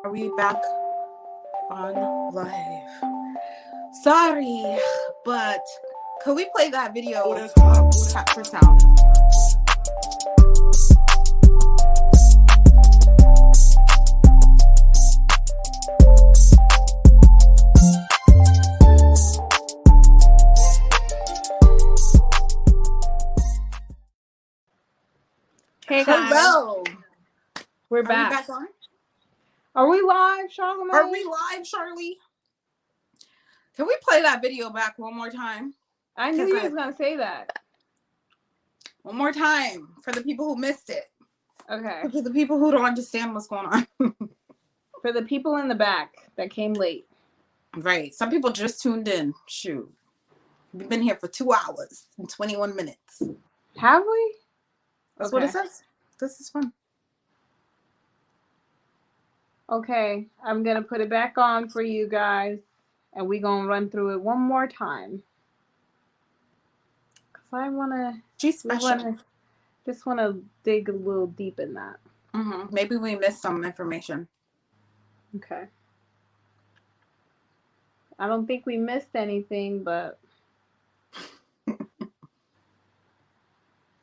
Are we back on live? Sorry, but could we play that video tap for sound? Hey guys, Hello. we're Are we back. back on? Are we live, Charlamagne? Are we live, Charlie? Can we play that video back one more time? I knew you was gonna say that. One more time for the people who missed it. Okay. For the people who don't understand what's going on. For the people in the back that came late. Right. Some people just tuned in. Shoot. We've been here for 2 hours and 21 minutes. Have we? That's what it says. This is fun. Okay, I'm gonna put it back on for you guys, and we're gonna run through it one more time. Cause I wanna, She's special. Just wanna dig a little deep in that. Mm-hmm. Maybe we missed some information. Okay. I don't think we missed anything, but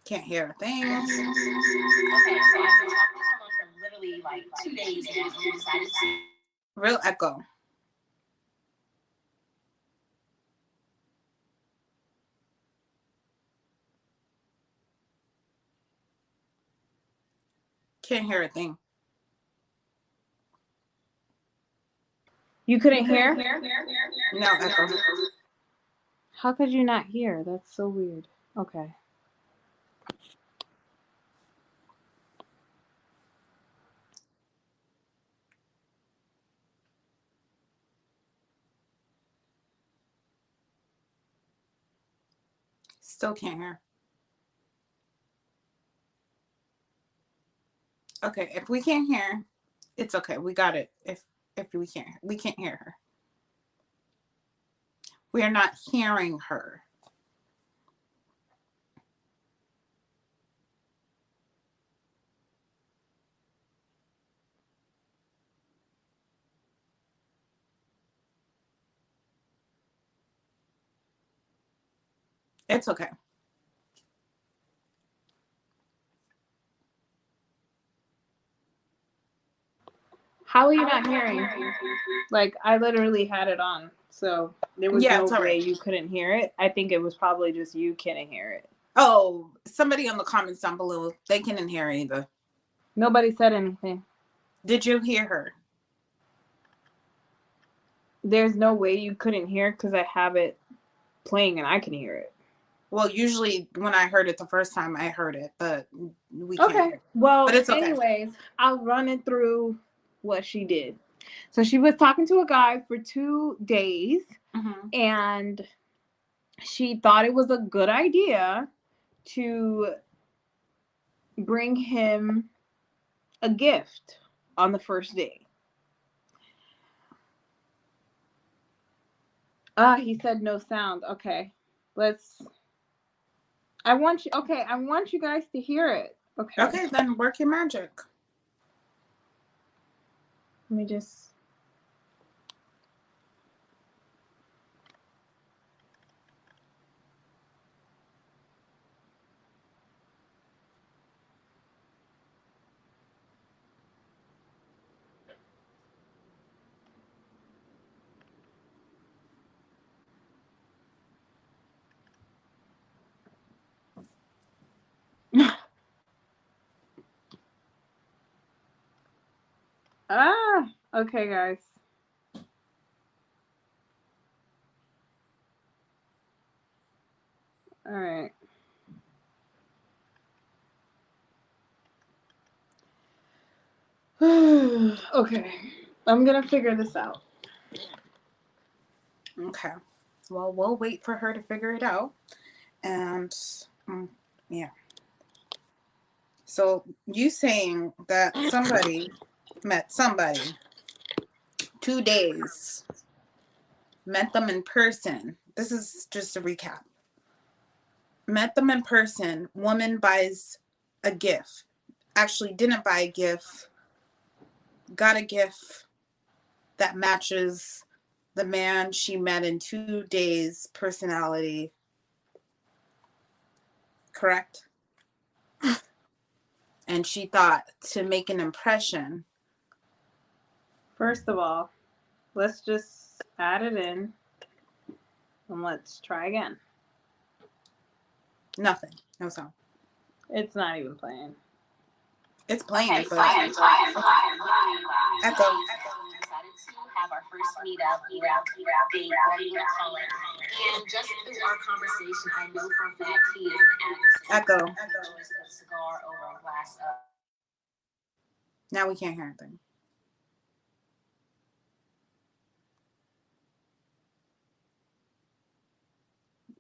Can't hear a thing. Okay, so I've been talking to someone for literally like 2 days now, and we decided to. Real echo. Can't hear a thing. you couldn't hear? No echo. How could you not hear? That's so weird. Okay. Still can't hear. Okay, if we can't hear, it's okay. We got it. If we can't hear her. We are not hearing her. It's okay. How are you not hearing? Like, I literally had it on, so there was no way you couldn't hear it. I think it was probably just you couldn't hear it. Oh, somebody on the comments down below, they couldn't hear either. Nobody said anything. Did you hear her? There's no way you couldn't hear because I have it playing and I can hear it. Well, usually when I heard it the first time, I heard it, but we can't hear it. Well, but it's okay. Anyways, I'll run it through what she did. So she was talking to a guy for 2 days, and she thought it was a good idea to bring him a gift on the first day. He said no sound. Okay. I want you guys to hear it. Okay. Okay, then work your magic. Let me just okay, guys. All right. Okay. I'm going to figure this out. Okay. Well, we'll wait for her to figure it out. And yeah. So you saying that somebody met somebody 2 days, met them in person. This is just a recap. Met them in person. Woman buys a gift. Actually didn't buy a gift. Got a gift that matches the man she met in 2 days' personality. Correct? And she thought to make an impression. First of all, let's just add it in and let's try again. Nothing. No sound. It's not even playing. It's playing. Okay, But echo. Echo. Have our first meetup, date, whatever you want to call it. And just through our conversation, I know for a fact he is an advocate. Echo. Enjoys a good cigar over a glass of. Now we can't hear anything.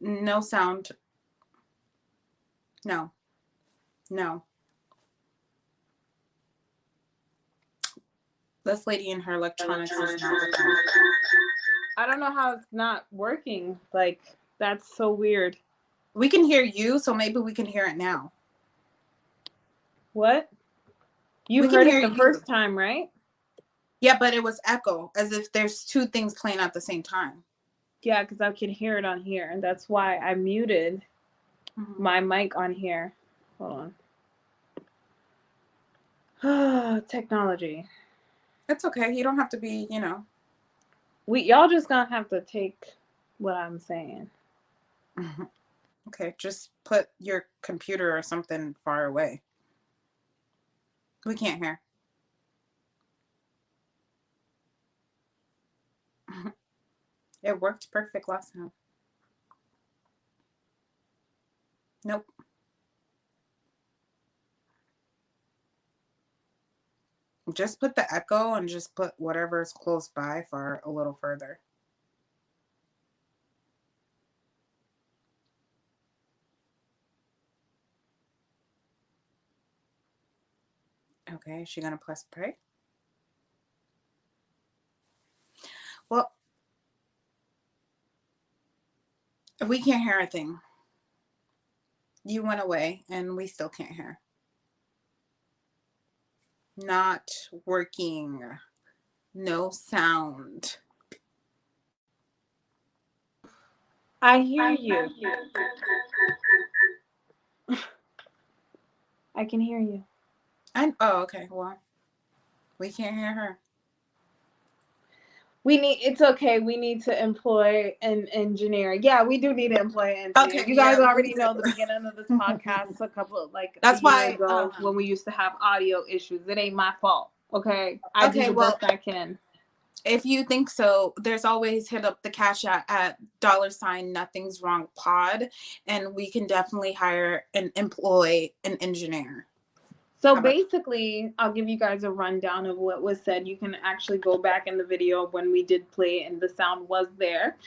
No sound. No. No. This lady in her electronics is not working. I don't know how it's not working. Like, that's so weird. We can hear you, so maybe we can hear it now. What? You heard it the first time, right? Yeah, but it was echo, as if there's 2 things playing at the same time. Yeah, because I can hear it on here, and that's why I muted my mic on here. Hold on. Technology. It's okay. You don't have to be, Y'all just gonna have to take what I'm saying. Okay, just put your computer or something far away. We can't hear. It worked perfect last time. Nope. Just put the echo and just put whatever is close by for a little further. Okay, is she gonna press play? Well, we can't hear a thing. You went away and we still can't hear. Not working. No sound. I hear you. I can hear you. Oh, okay. Well, we can't hear her. It's okay. We need to employ an engineer. Yeah, we do need to employ an engineer. Okay, You guys yeah, already know the beginning of this podcast a That's year why ago when we used to have audio issues. It ain't my fault. Okay. I do the best I can. If you think so, there's always hit up the Cash App at $ Nothing's Wrong Pod, and we can definitely hire and employ an engineer. So basically, I'll give you guys a rundown of what was said. You can actually go back in the video when we did play and the sound was there.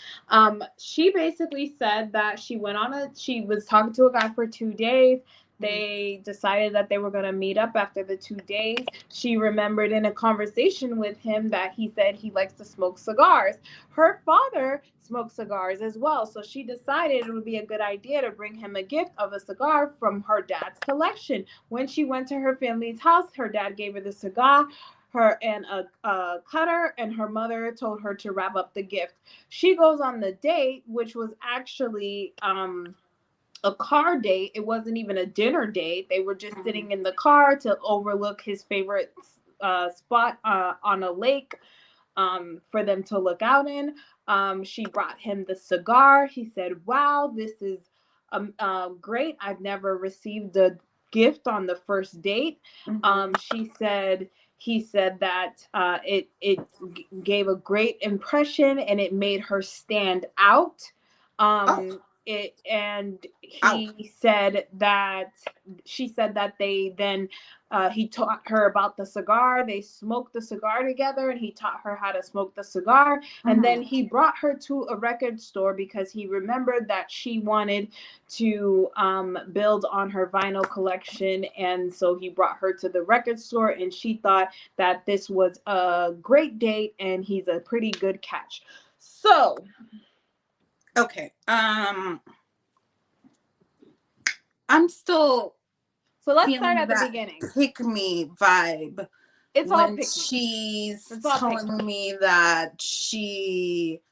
She basically said that she was talking to a guy for 2 days. They decided that they were going to meet up after the 2 days. She remembered in a conversation with him that he said he likes to smoke cigars. Her father smoked cigars as well. So she decided it would be a good idea to bring him a gift of a cigar from her dad's collection. When she went to her family's house, her dad gave her the cigar, and a cutter, and her mother told her to wrap up the gift. She goes on the date, which was actually a car date. It wasn't even a dinner date. They were just sitting in the car to overlook his favorite spot on a lake for them to look out in. She brought him the cigar. He said, "Wow, this is great. I've never received a gift on the first date." He said that it gave a great impression and it made her stand out. She said that they then he taught her about the cigar. They smoked the cigar together and he taught her how to smoke the cigar. And then he brought her to a record store because he remembered that she wanted to build on her vinyl collection. And so he brought her to the record store and she thought that this was a great date and he's a pretty good catch. So okay. I'm still. So let's start at the beginning. Pick me vibe. It's all when she's telling me that she,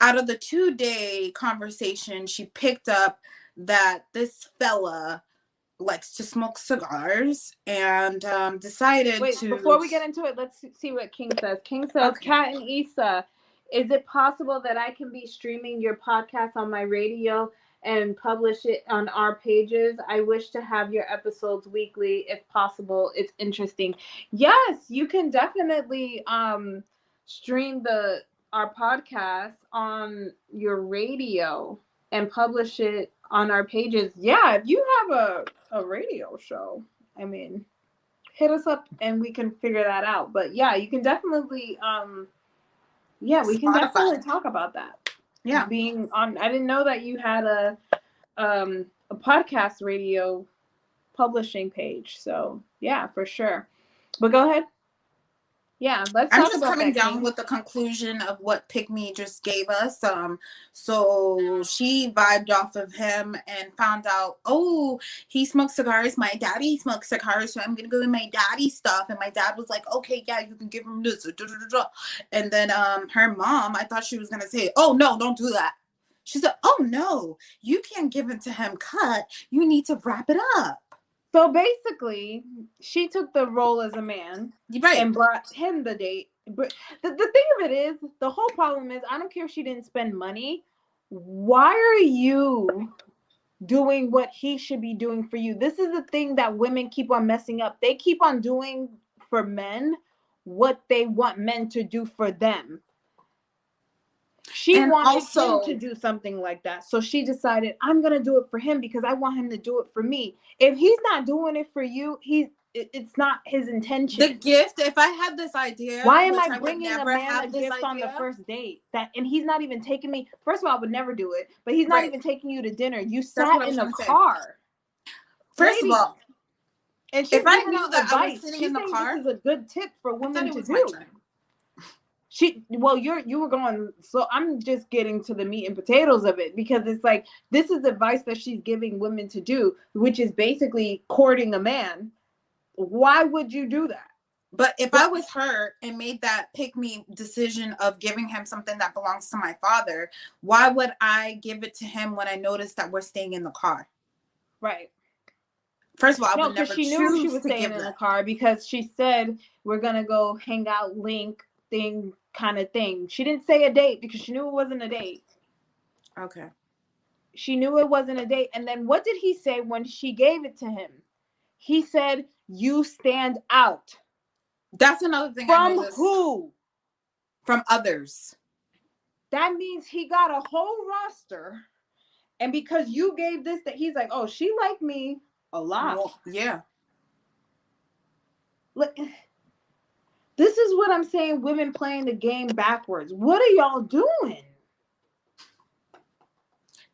out of the 2-day conversation, she picked up that this fella likes to smoke cigars and decided to. Before we get into it, let's see what King says. King says, Kat and Issa, is it possible that I can be streaming your podcast on my radio and publish it on our pages? I wish to have your episodes weekly if possible. It's interesting. Yes, you can definitely stream our podcast on your radio and publish it on our pages. Yeah, if you have a radio show, I mean, hit us up and we can figure that out. But yeah, you can definitely we can definitely talk about that. Yeah, being on. I didn't know that you had a podcast radio publishing page. So yeah, for sure. But go ahead. Yeah, let's talk about that. I'm just coming down with the conclusion of what Pick Me just gave us. So she vibed off of him and found out, oh, he smokes cigars. My daddy smokes cigars, so I'm gonna go with my daddy stuff. And my dad was like, okay, yeah, you can give him this. And then her mom, I thought she was gonna say, oh no, don't do that. She said, oh no, you can't give it to him cut. You need to wrap it up. So basically, she took the role as a man and brought him the date. But the thing of it is, the whole problem is, I don't care if she didn't spend money. Why are you doing what he should be doing for you? This is the thing that women keep on messing up. They keep on doing for men what they want men to do for them. She wanted him to do something like that. So she decided, I'm going to do it for him because I want him to do it for me. If he's not doing it for you, it's not his intention. The gift, if I had this idea. Why am I bringing a man a gift on the first date? And he's not even taking me. First of all, I would never do it. But he's not even taking you to dinner. You sat in a car. First of all. And if I knew that I was sitting in the car. This is a good tip for women to do. You were going, so I'm just getting to the meat and potatoes of it because it's like, this is advice that she's giving women to do, which is basically courting a man. Why would you do that? But if I was her and made that pick me decision of giving him something that belongs to my father, why would I give it to him when I noticed that we're staying in the car? Right. First of all, I No, would because never she knew she choose was to staying give in the that. car because she said we're gonna go hang out, link thing kind of thing. She didn't say a date because she knew it wasn't a date. Okay. She knew it wasn't a date. And then what did he say when she gave it to him? He said, "You stand out." That's another thing I From noticed. who? From others. That means he got a whole roster. And because you gave this, that he's like, oh, she liked me a lot. Well, yeah. Look, this is what I'm saying. Women playing the game backwards. What are y'all doing?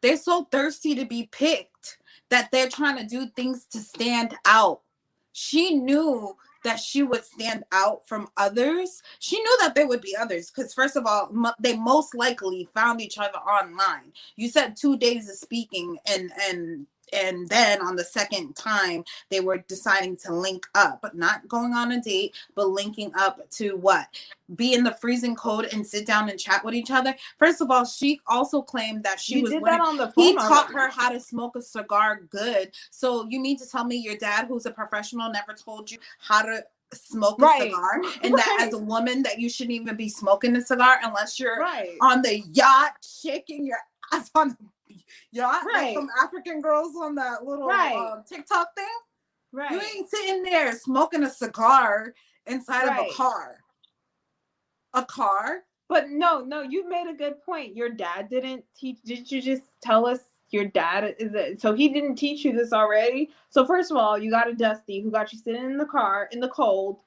They're so thirsty to be picked that they're trying to do things to stand out. She knew that she would stand out from others. She knew that there would be others because, first of all, they most likely found each other online. You said 2 days of speaking, and then on the second time they were deciding to link up, but not going on a date, but linking up to what? Be in the freezing cold and sit down and chat with each other. First of all, she also claimed that she was did learning, that on the phone. he taught her how to smoke a cigar good. So you mean to tell me your dad, who's a professional, never told you how to smoke a cigar, and that as a woman that you shouldn't even be smoking a cigar unless you're on the yacht shaking your ass on the yacht, like some African girls on that little TikTok thing. Right. You ain't sitting there smoking a cigar inside of a car. A car. But no, you made a good point. Your dad didn't teach. Did you just tell us your dad is it? So he didn't teach you this already? So first of all, you got a Dusty who got you sitting in the car in the cold,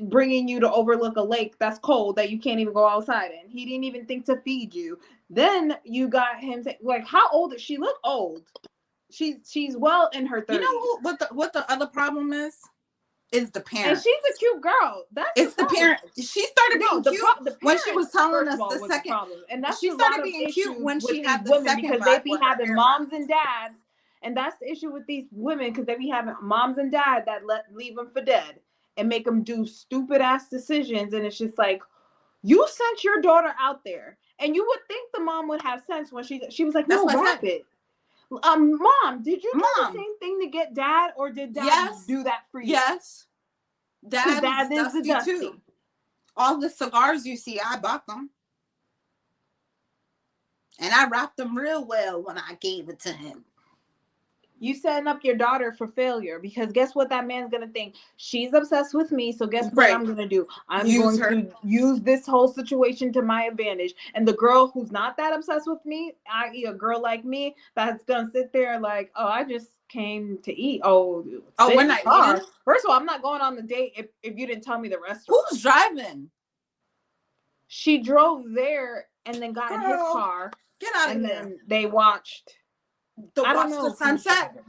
bringing you to overlook a lake that's cold that you can't even go outside in. He didn't even think to feed you. Then you got him like, how old is she? Look old. She's well in her 30s. You know what the other problem is the parent. And she's a cute girl. It's the parent. She started being cute when she was telling us the second problem. And that's she started being cute when she had the second because they be having moms and dads. And that's the issue with these women, because they be having moms and dads that leave them for dead and make them do stupid ass decisions. And it's just like, you sent your daughter out there, and you would think the mom would have sense when she was like, no, wrap it. Mom, did you do the same thing to get dad, or did dad do that for you? Yes. Dad is the Dusty too. All the cigars you see, I bought them. And I wrapped them real well when I gave it to him. You setting up your daughter for failure, because guess what that man's going to think? She's obsessed with me, so guess what I'm going to do? I'm going to use this whole situation to my advantage. And the girl who's not that obsessed with me, i.e. a girl like me, that's going to sit there like, oh, I just came to eat. Oh, we're not eating? First of all, I'm not going on the date if you didn't tell me the restaurant. Who's driving? She drove there and then got in his car. Get out of here. And then they watched the sunset.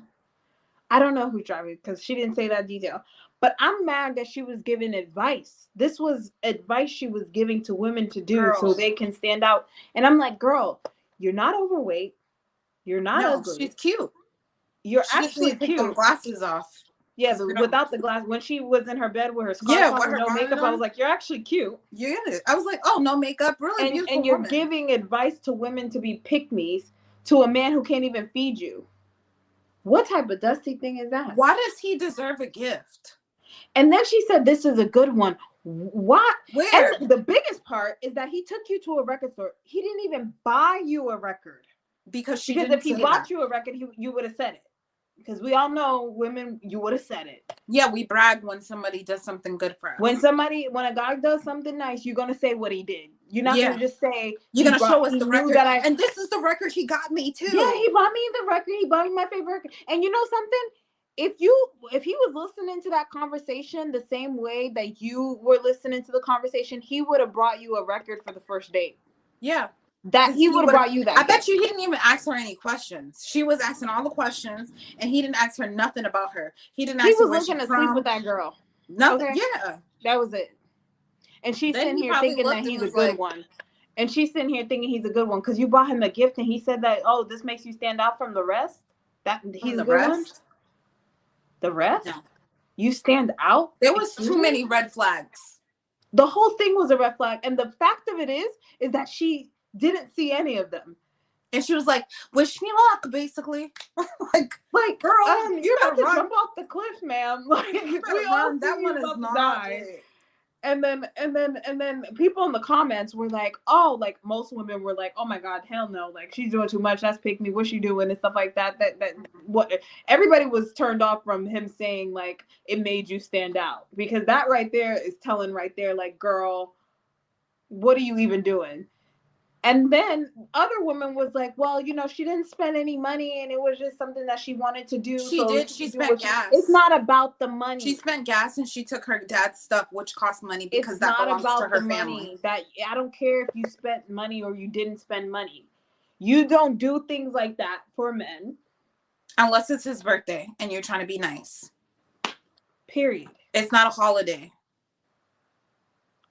I don't know who's driving because she didn't say that detail. But I'm mad that she was giving advice. This was advice she was giving to women to do so they can stand out. And I'm like, girl, you're not overweight. You're not ugly. She's cute. You're actually cute. Take those glasses off. Yes, without the glass. When she was in her bed with her scarf on, no makeup, I was like, you're actually cute. Yeah, I was like, oh, no makeup, really beautiful. And you're giving advice to women to be pick-me's to a man who can't even feed you. What type of Dusty thing is that? Why does he deserve a gift? And then she said, this is a good one. What? Where? And the biggest part is that he took you to a record store. He didn't even buy you a record. Because if he bought you a record, you would have said it. Because we all know women, you would have said it. Yeah, we brag when somebody does something good for us. When a guy does something nice, you're going to say what he did. You're not going to just say, you're going to show us the record. And this is the record he got me too. Yeah, he bought me the record. He bought me my favorite record. And you know something? If he was listening to that conversation the same way that you were listening to the conversation, he would have brought you a record for the first date. Yeah. That he would have brought you that. I bet you he didn't even ask her any questions. She was asking all the questions, and he didn't ask her nothing about her. He didn't ask her where she's from. He was looking to sleep with that girl. Nothing. Okay. Yeah. That was it. And she's sitting here thinking that he's a good one. And she's sitting here thinking he's a good one because you bought him a gift, and he said that, oh, this makes you stand out from the rest. That he's a good one. The rest? You stand out? There was too many red flags. The whole thing was a red flag. And the fact of it is that she didn't see any of them. And she was like, wish me luck, basically. like, girl, you're about to run. jump off the cliff, ma'am. Like, we all that one is not die. And then people in the comments were like, oh, like most women were like, oh my God, hell no, like she's doing too much. That's pick me. What's she doing and stuff like that. That what everybody was turned off from him saying like it made you stand out, because that right there is telling right there, like, girl, what are you even doing? And then other women was like, well, you know, she didn't spend any money and it was just something that she wanted to do. She spent gas. It's not about the money. She spent gas and she took her dad's stuff, which cost money, because that belongs to her family. That I don't care if you spent money or you didn't spend money. You don't do things like that for men. Unless it's his birthday and you're trying to be nice. Period. It's not a holiday.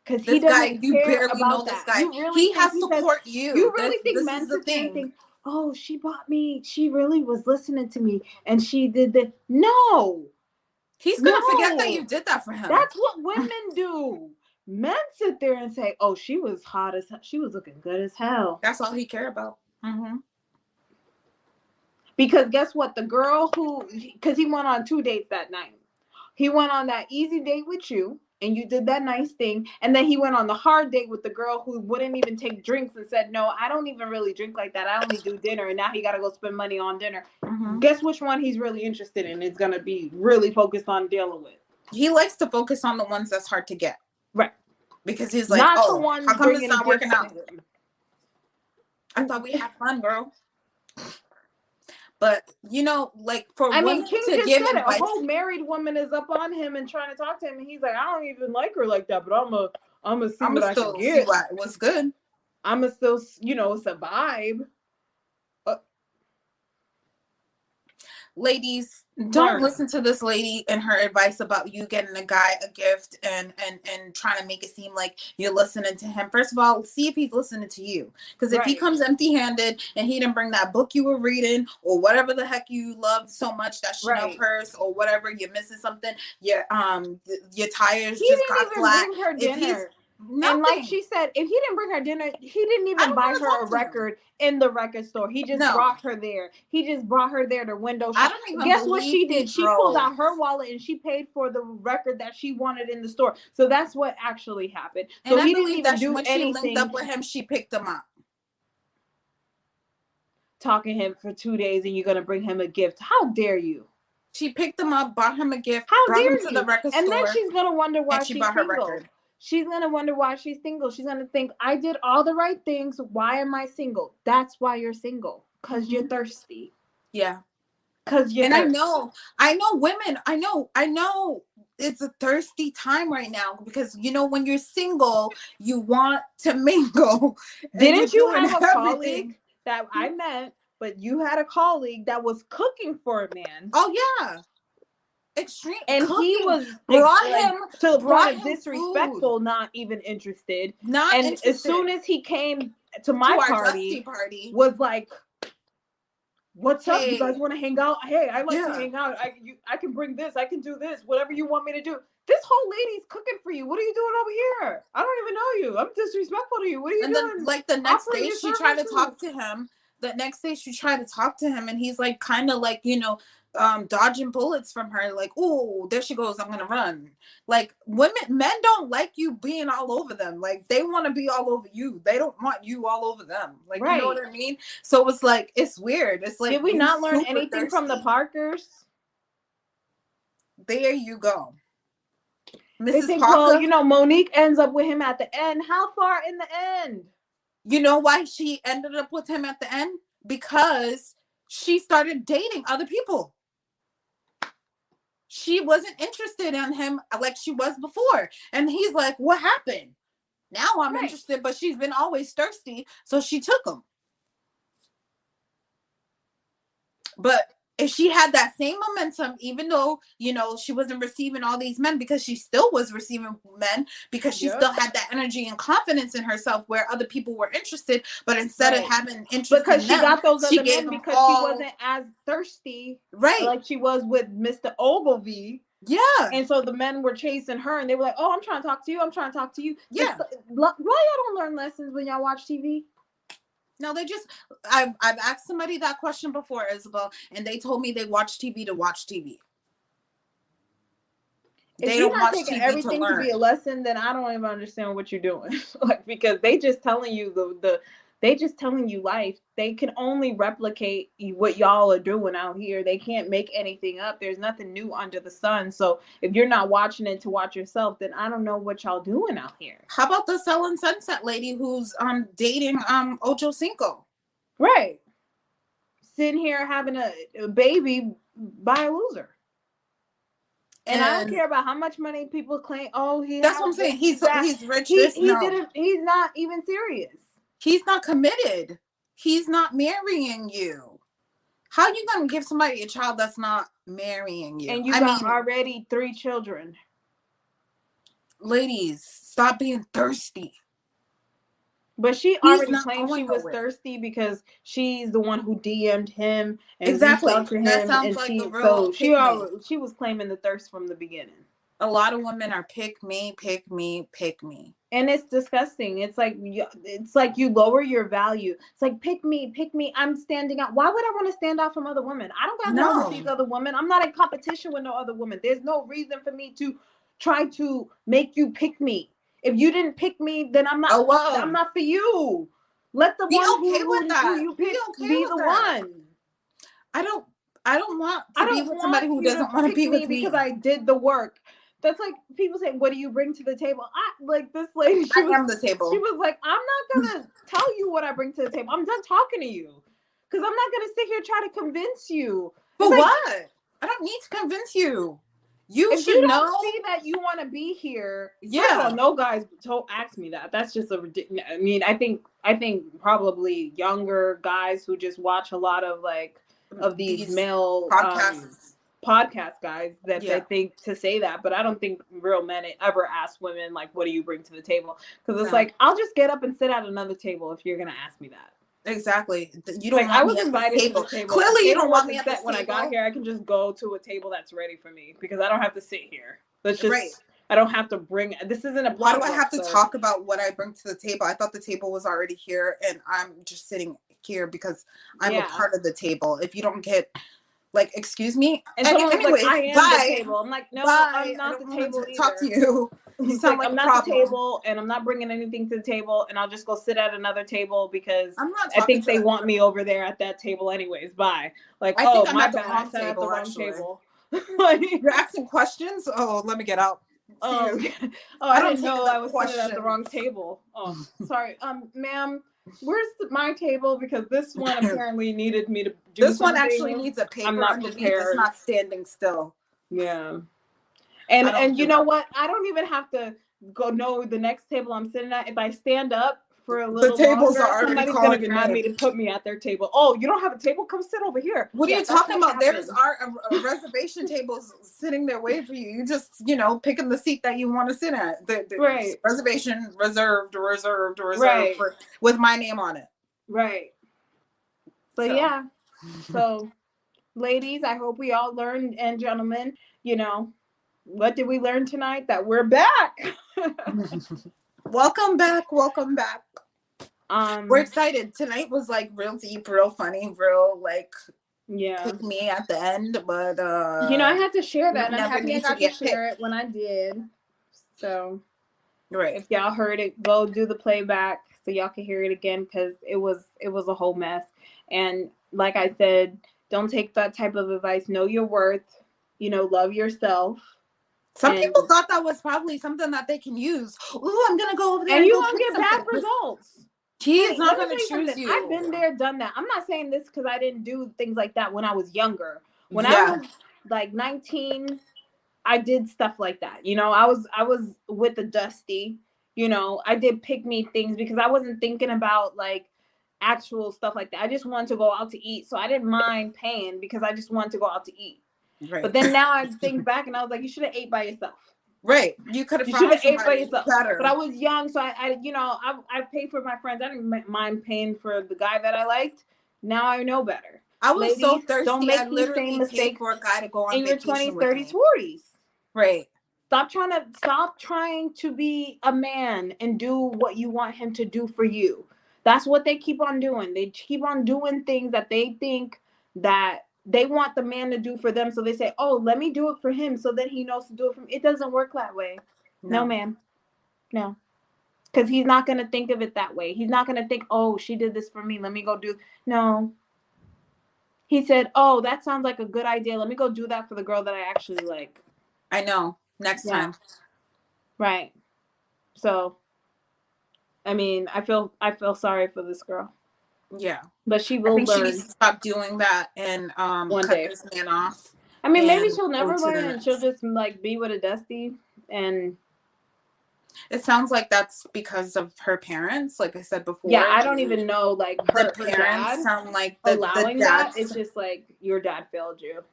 Because he doesn't you care barely about know that. This guy. Really he has support you. You really think men sit there and think, oh, she bought me. She really was listening to me, and she did that. No, he's gonna forget that you did that for him. That's what women do. Men sit there and say, oh, she was hot as hell. She was looking good as hell. That's all he cared about. Mm-hmm. Because guess what? The girl because he went on 2 dates that night. He went on that easy date with you, and you did that nice thing. And then he went on the hard date with the girl who wouldn't even take drinks and said, no, I don't even really drink like that. I only do dinner. And now he got to go spend money on dinner. Mm-hmm. Guess which one he's really interested in is going to be really focused on dealing with. He likes to focus on the ones that's hard to get. Right. Because he's like, not the one how come it's not working out? I thought we had fun, girl. But you know, like for King to give advice, a whole married woman is up on him and trying to talk to him, and he's like, I don't even like her like that, but I'm gonna see what I can get. What's good? I'm gonna still, it's a vibe. Ladies, don't listen to this lady and her advice about you getting a guy a gift and trying to make it seem like you're listening to him. First of all, see if he's listening to you. Because if he comes empty-handed and he didn't bring that book you were reading or whatever the heck you love so much, that Chanel purse or whatever, you're missing something. Your tires just got flat. Bring her dinner. And like she said, if he didn't bring her dinner, he didn't even buy her a record in the record store. He just brought her there. He just brought her there to window shop. I don't even Guess what she did? She pulled out her wallet and she paid for the record that she wanted in the store. So that's what actually happened. So and he didn't even do anything. She linked up with him, she picked him up. Talking to him for 2 days and you're going to bring him a gift. How dare you? She picked him up, bought him a gift, brought him to the record store. And then she's going to wonder why she bought her record. She's going to wonder why she's single. She's going to think, I did all the right things. Why am I single? That's why you're single. Because you're thirsty. Yeah. Because you're thirsty. I know women. I know it's a thirsty time right now because, when you're single, you want to mingle. Didn't you have a colleague that I met, but you had a colleague that was cooking for a man? Oh, yeah. Extreme, and cooking. He was brought him to the point of disrespectful, food. Not even interested. As soon as he came to my party, was like, "What's up? You guys want to hang out? Hey, I like to hang out. I can bring this. I can do this. Whatever you want me to do. This whole lady's cooking for you. What are you doing over here? I don't even know you. I'm disrespectful to you. What are you doing?" Then, the next day, she tried to talk to him. The next day, she tried to talk to him, and he's like, kind of like, dodging bullets from her, like, oh, there she goes, I'm gonna run. Like, men don't like you being all over them. Like, they want to be all over you. They don't want you all over them. Like, you know what I mean? So it's like, it's weird. It's like, did we not learn anything from the Parkers? There you go. Mrs. Parker. Well, Monique ends up with him at the end. How far in the end? You know why she ended up with him at the end? Because she started dating other people. She wasn't interested in him like she was before. And he's like, what happened? Now I'm interested, but she's been always thirsty. So she took him. But if she had that same momentum, even though, she wasn't receiving all these men, because she still was receiving men, because she still had that energy and confidence in herself where other people were interested. But instead of having interest because in she them, got those other men because she wasn't as thirsty, like she was with Mr. Ogilvy. Yeah. And so the men were chasing her, and they were like, "Oh, I'm trying to talk to you. I'm trying to talk to you." Yeah. Why y'all don't learn lessons when y'all watch TV? No, they just. I've asked somebody that question before, Isabel, and they told me they watch TV to watch TV. If They you're don't not watch taking TV everything to be a lesson, then I don't even understand what you're doing. Like, because they just telling you they just telling you life. They can only replicate what y'all are doing out here. They can't make anything up. There's nothing new under the sun. So if you're not watching it to watch yourself, then I don't know what y'all doing out here. How about the Selling Sunset lady who's dating Ocho Cinco? Right. Sitting here having a baby by a loser. And I don't care about how much money people claim. Oh, that's what I'm saying. He's rich. He's not even serious. He's not committed. He's not marrying you. How are you gonna give somebody a child that's not marrying you? And you got already 3 children. Ladies, stop being thirsty. But she already claimed she was thirsty because she's the one who DM'd him and exactly. reached out to him. That sounds like the real. So she was claiming the thirst from the beginning. A lot of women are pick me. And it's disgusting. It's like you lower your value. It's like pick me. I'm standing out. Why would I want to stand out from other women? I don't got no with these other women. I'm not in competition with no other women. There's no reason for me to try to make you pick me. If you didn't pick me, then I'm not. I'm not for you. Let the one who you pick be the one. I don't want to be with somebody who doesn't want to be with me because I did the work. That's like people say, "What do you bring to the table?" This lady. I am the table. She was like, "I'm not gonna tell you what I bring to the table. I'm done talking to you, because I'm not gonna sit here try to convince you." But what? I don't need to convince you. You should know see that you want to be here. Yeah. No guys ask me that. That's just a ridiculous. I mean, I think probably younger guys who just watch a lot of these male podcast guys that they think to say that, but I don't think real men ever ask women like, what do you bring to the table? Because it's like, I'll just get up and sit at another table if you're gonna ask me that. Exactly. You don't want I was me invited to the table. To the table. Clearly you don't want me at when I got here. I can just go to a table that's ready for me because I don't have to sit here. Let's just I don't have to bring this isn't a why do I have to talk about what I bring to the table? I thought the table was already here and I'm just sitting here because I'm a part of the table. If you don't get like, excuse me. And anyways, I am the table. I'm like, no, I'm not the table either. Talk to you. You sound like I'm not the table, and I'm not bringing anything to the table, and I'll just go sit at another table because I think they want me over there at that table anyways. Bye. Like, I think I'm my at the bad. wrong I sat at the table, wrong actually. table. You're asking questions? Oh, let me get out. I didn't know I was sitting at the wrong table. Oh, sorry. Ma'am, where's my table? Because this one apparently needed me to do this something. One actually needs a paper. I'm not underneath. prepared. It's not standing still. Yeah. And you know what? I don't even have to go know the next table I'm sitting at. If I stand up for a little the tables longer, are already somebody's calling gonna grab me to put me at their table. Oh, you don't have a table? Come sit over here. What are you talking about? There's reservation tables sitting there waiting for you. You just, picking the seat that you want to sit at. The reservation reserved with my name on it. Right. But so ladies, I hope we all learned, and gentlemen, what did we learn tonight? That we're back. Welcome back. We're excited. Tonight was like real deep, real funny, real pick me at the end, but I had to share that, and I'm happy I got to share it when I did. So if y'all heard it, go do the playback so y'all can hear it again, because it was a whole mess. And like I said, don't take that type of advice. Know your worth. Love yourself. Some people thought that was probably something that they can use. Ooh, I'm gonna go over there and you won't get bad results. He is not gonna choose you. I've been there, done that. I'm not saying this because I didn't do things like that when I was younger. When I was like 19, I did stuff like that. I was with the Dusty. I did pick me things because I wasn't thinking about like actual stuff like that. I just wanted to go out to eat, so I didn't mind paying because I just wanted to go out to eat. Right. But then now I think back and I was like, you should have ate by yourself. Right. You should have ate by yourself. Better. But I was young, so I paid for my friends. I didn't mind paying for the guy that I liked. Now I know better. I was so thirsty. Don't make I literally paid for a guy to go on in your 20s, 30s, 40s. Right. Stop trying to be a man and do what you want him to do for you. That's what they keep on doing. They keep on doing things that they think that they want the man to do for them. So they say, oh, let me do it for him so that he knows to do it for me. It doesn't work that way. No, ma'am. No. Because he's not going to think of it that way. He's not going to think, oh, she did this for me. Let me go do. No. He said, oh, that sounds like a good idea. Let me go do that for the girl that I actually like. I know. Next time. Right. So, I mean, I feel sorry for this girl. Yeah. But she will learn. She needs to stop doing that and cut this man off. I mean, maybe she'll never learn and she'll just like be with a Dusty. And it sounds like that's because of her parents, like I said before. Yeah, I don't even know, like her parents sound like allowing that. It's just like your dad failed you.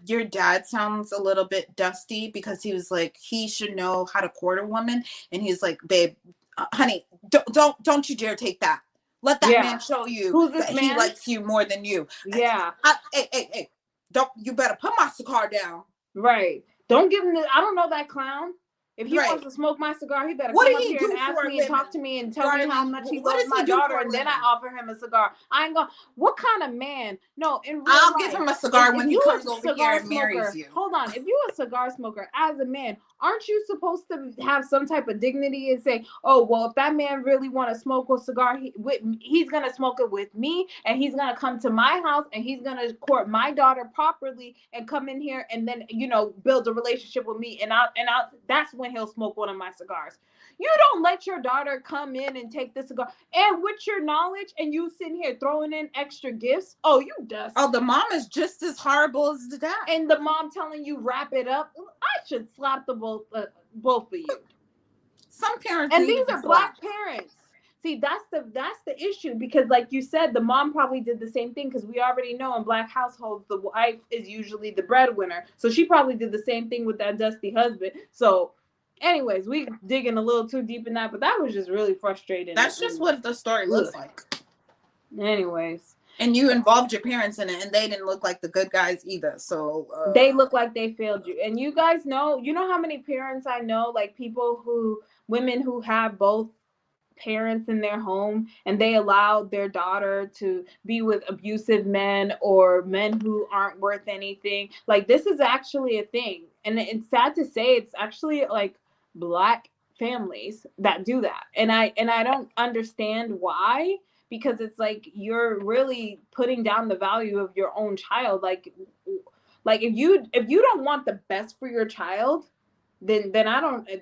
Your dad sounds a little bit dusty because he was like, he should know how to court a woman, and he's like, babe, honey, don't you dare take that. Let that man show you that he likes you more than you. Yeah. Hey, you better put my cigar down. Right. Don't give him I don't know that clown. If he wants to smoke my cigar, he better come up here and ask me and talk to me and tell me how much he loves my daughter, and then I offer him a cigar. I ain't gonna. What kind of man? No, in real I'll life, give him a cigar when he comes over here and marries you. Hold on. If you're a cigar smoker, as a man, aren't you supposed to have some type of dignity and say, oh, well, if that man really want to smoke a cigar, he's going to smoke it with me, and he's going to come to my house, and he's going to court my daughter properly and come in here and then, build a relationship with me. And that's when he'll smoke one of my cigars. You don't let your daughter come in and take the cigar. And with your knowledge and you sitting here throwing in extra gifts. Oh, you dust. Oh, the mom is just as horrible as the dad. And the mom telling you wrap it up. I should slap the both of you. Some parents. And these are black parents. See, that's the issue, because like you said, the mom probably did the same thing, because we already know in black households the wife is usually the breadwinner. So she probably did the same thing with that dusty husband. So anyways, we digging a little too deep in that, but that was just really frustrating. That's just what the story looks like. Anyways. And you involved your parents in it, and they didn't look like the good guys either. So they look like they failed you. And you guys know, how many parents I know, like women who have both parents in their home, and they allowed their daughter to be with abusive men or men who aren't worth anything. Like, this is actually a thing. And it's sad to say, it's actually like black families that do that. And I don't understand why, because it's like you're really putting down the value of your own child. Like if you don't want the best for your child, then I don't know.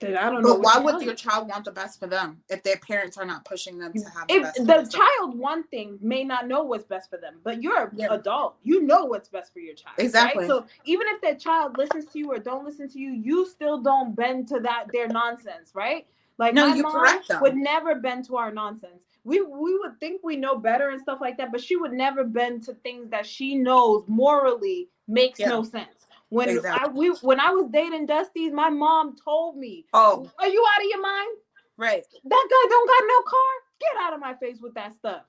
But why would your child want the best for them if their parents are not pushing them to have the best? If the child, one thing, may not know what's best for them, but you're an adult. You know what's best for your child. Exactly. Right? So even if that child listens to you or don't listen to you, you still don't bend to their nonsense, right? Like, no, my mom would never bend to our nonsense. We would think we know better and stuff like that, but she would never bend to things that she knows morally makes no sense. When I was dating Dusty, my mom told me, "Oh, are you out of your mind? Right? That guy don't got no car. Get out of my face with that stuff."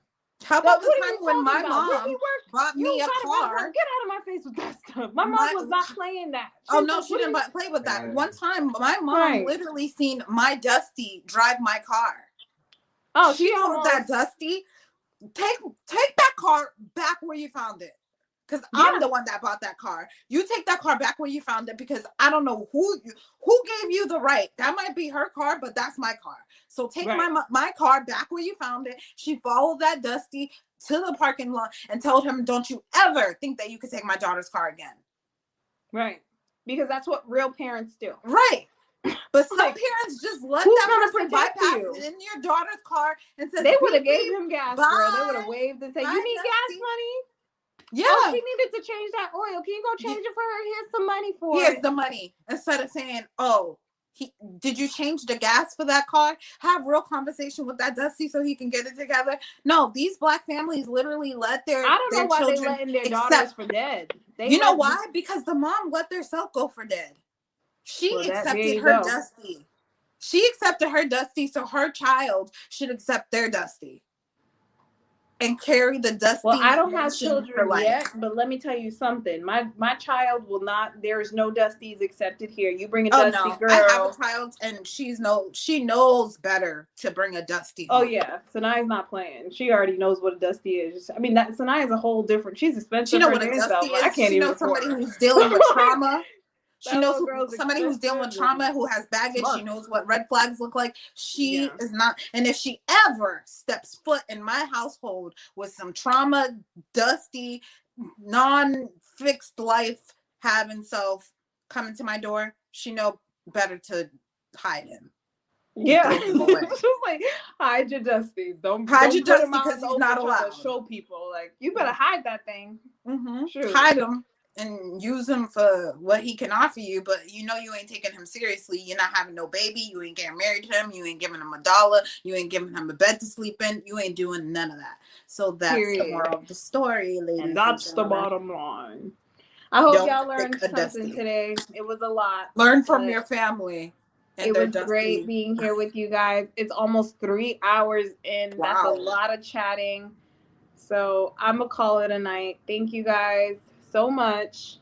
How about the time when my mom bought me a car? Get out of my face with that stuff. My mom was not playing that. She didn't play with that. One time, my mom literally seen my Dusty drive my car. Oh, she told that Dusty, take that car back where you found it. Because I'm the one that bought that car. You take that car back where you found it, because I don't know who gave you the right. That might be her car, but that's my car. So take my car back where you found it. She followed that Dusty to the parking lot and told him, don't you ever think that you could take my daughter's car again. Right. Because that's what real parents do. Right. But some parents just let that person bypass in your daughter's car and says, they would have gave him gas, girl. They would have waved and said, you need gas money? Yeah. Oh, she needed to change that oil. Can you go change it for her? Here's some money for it. Here's the money. Instead of saying, oh, did you change the gas for that car? Have real conversation with that Dusty so he can get it together. No, these black families literally let their I don't know why they letting their daughters for dead. You know why? Because the mom let herself go for dead. She accepted her Dusty. She accepted her Dusty, so her child should accept their Dusty. and carry the dusty. Well, I don't have mansion children for life. yet, but let me tell you something. My child will not. There's no dusties accepted here. You bring a Oh dusty no, girl. I have a child, and she knows better to bring a dusty. Oh home. yeah, Sanaya's not playing. She already knows what a dusty is. I mean, that Sanaya's a whole different. She's expensive. She know for what a damn dusty self. is. I can't She even knows afford somebody her. who's dealing with trauma. She That knows little girl's somebody who's dealing with expensive. trauma, who has baggage. Smart. She knows what red flags look like. She Yeah. is not. And if she ever steps foot in my household with some trauma, dusty, non-fixed life having self coming to my door, she know better to hide him. Yeah, Throw him away. just like hide your dusties. Don't Hide don't your put 'em dusty out 'cause in the he's open not trying allowed. to show people. Like, you better hide that thing. True. Hide him and use him for what he can offer you, but you know you ain't taking him seriously. You're not having no baby. You ain't getting married to him. You ain't giving him $1. You ain't giving him a bed to sleep in. You ain't doing none of that. So that's Period. the moral of the story, ladies. And that's the gentlemen. bottom line. I hope Don't y'all learned pick a something dusty. today. It was a lot. Learn from but your family. And It their was dusty. great being here with you guys. It's almost 3 hours in. Wow. That's a lot of chatting. So I'm going to call it a night. Thank you guys so much.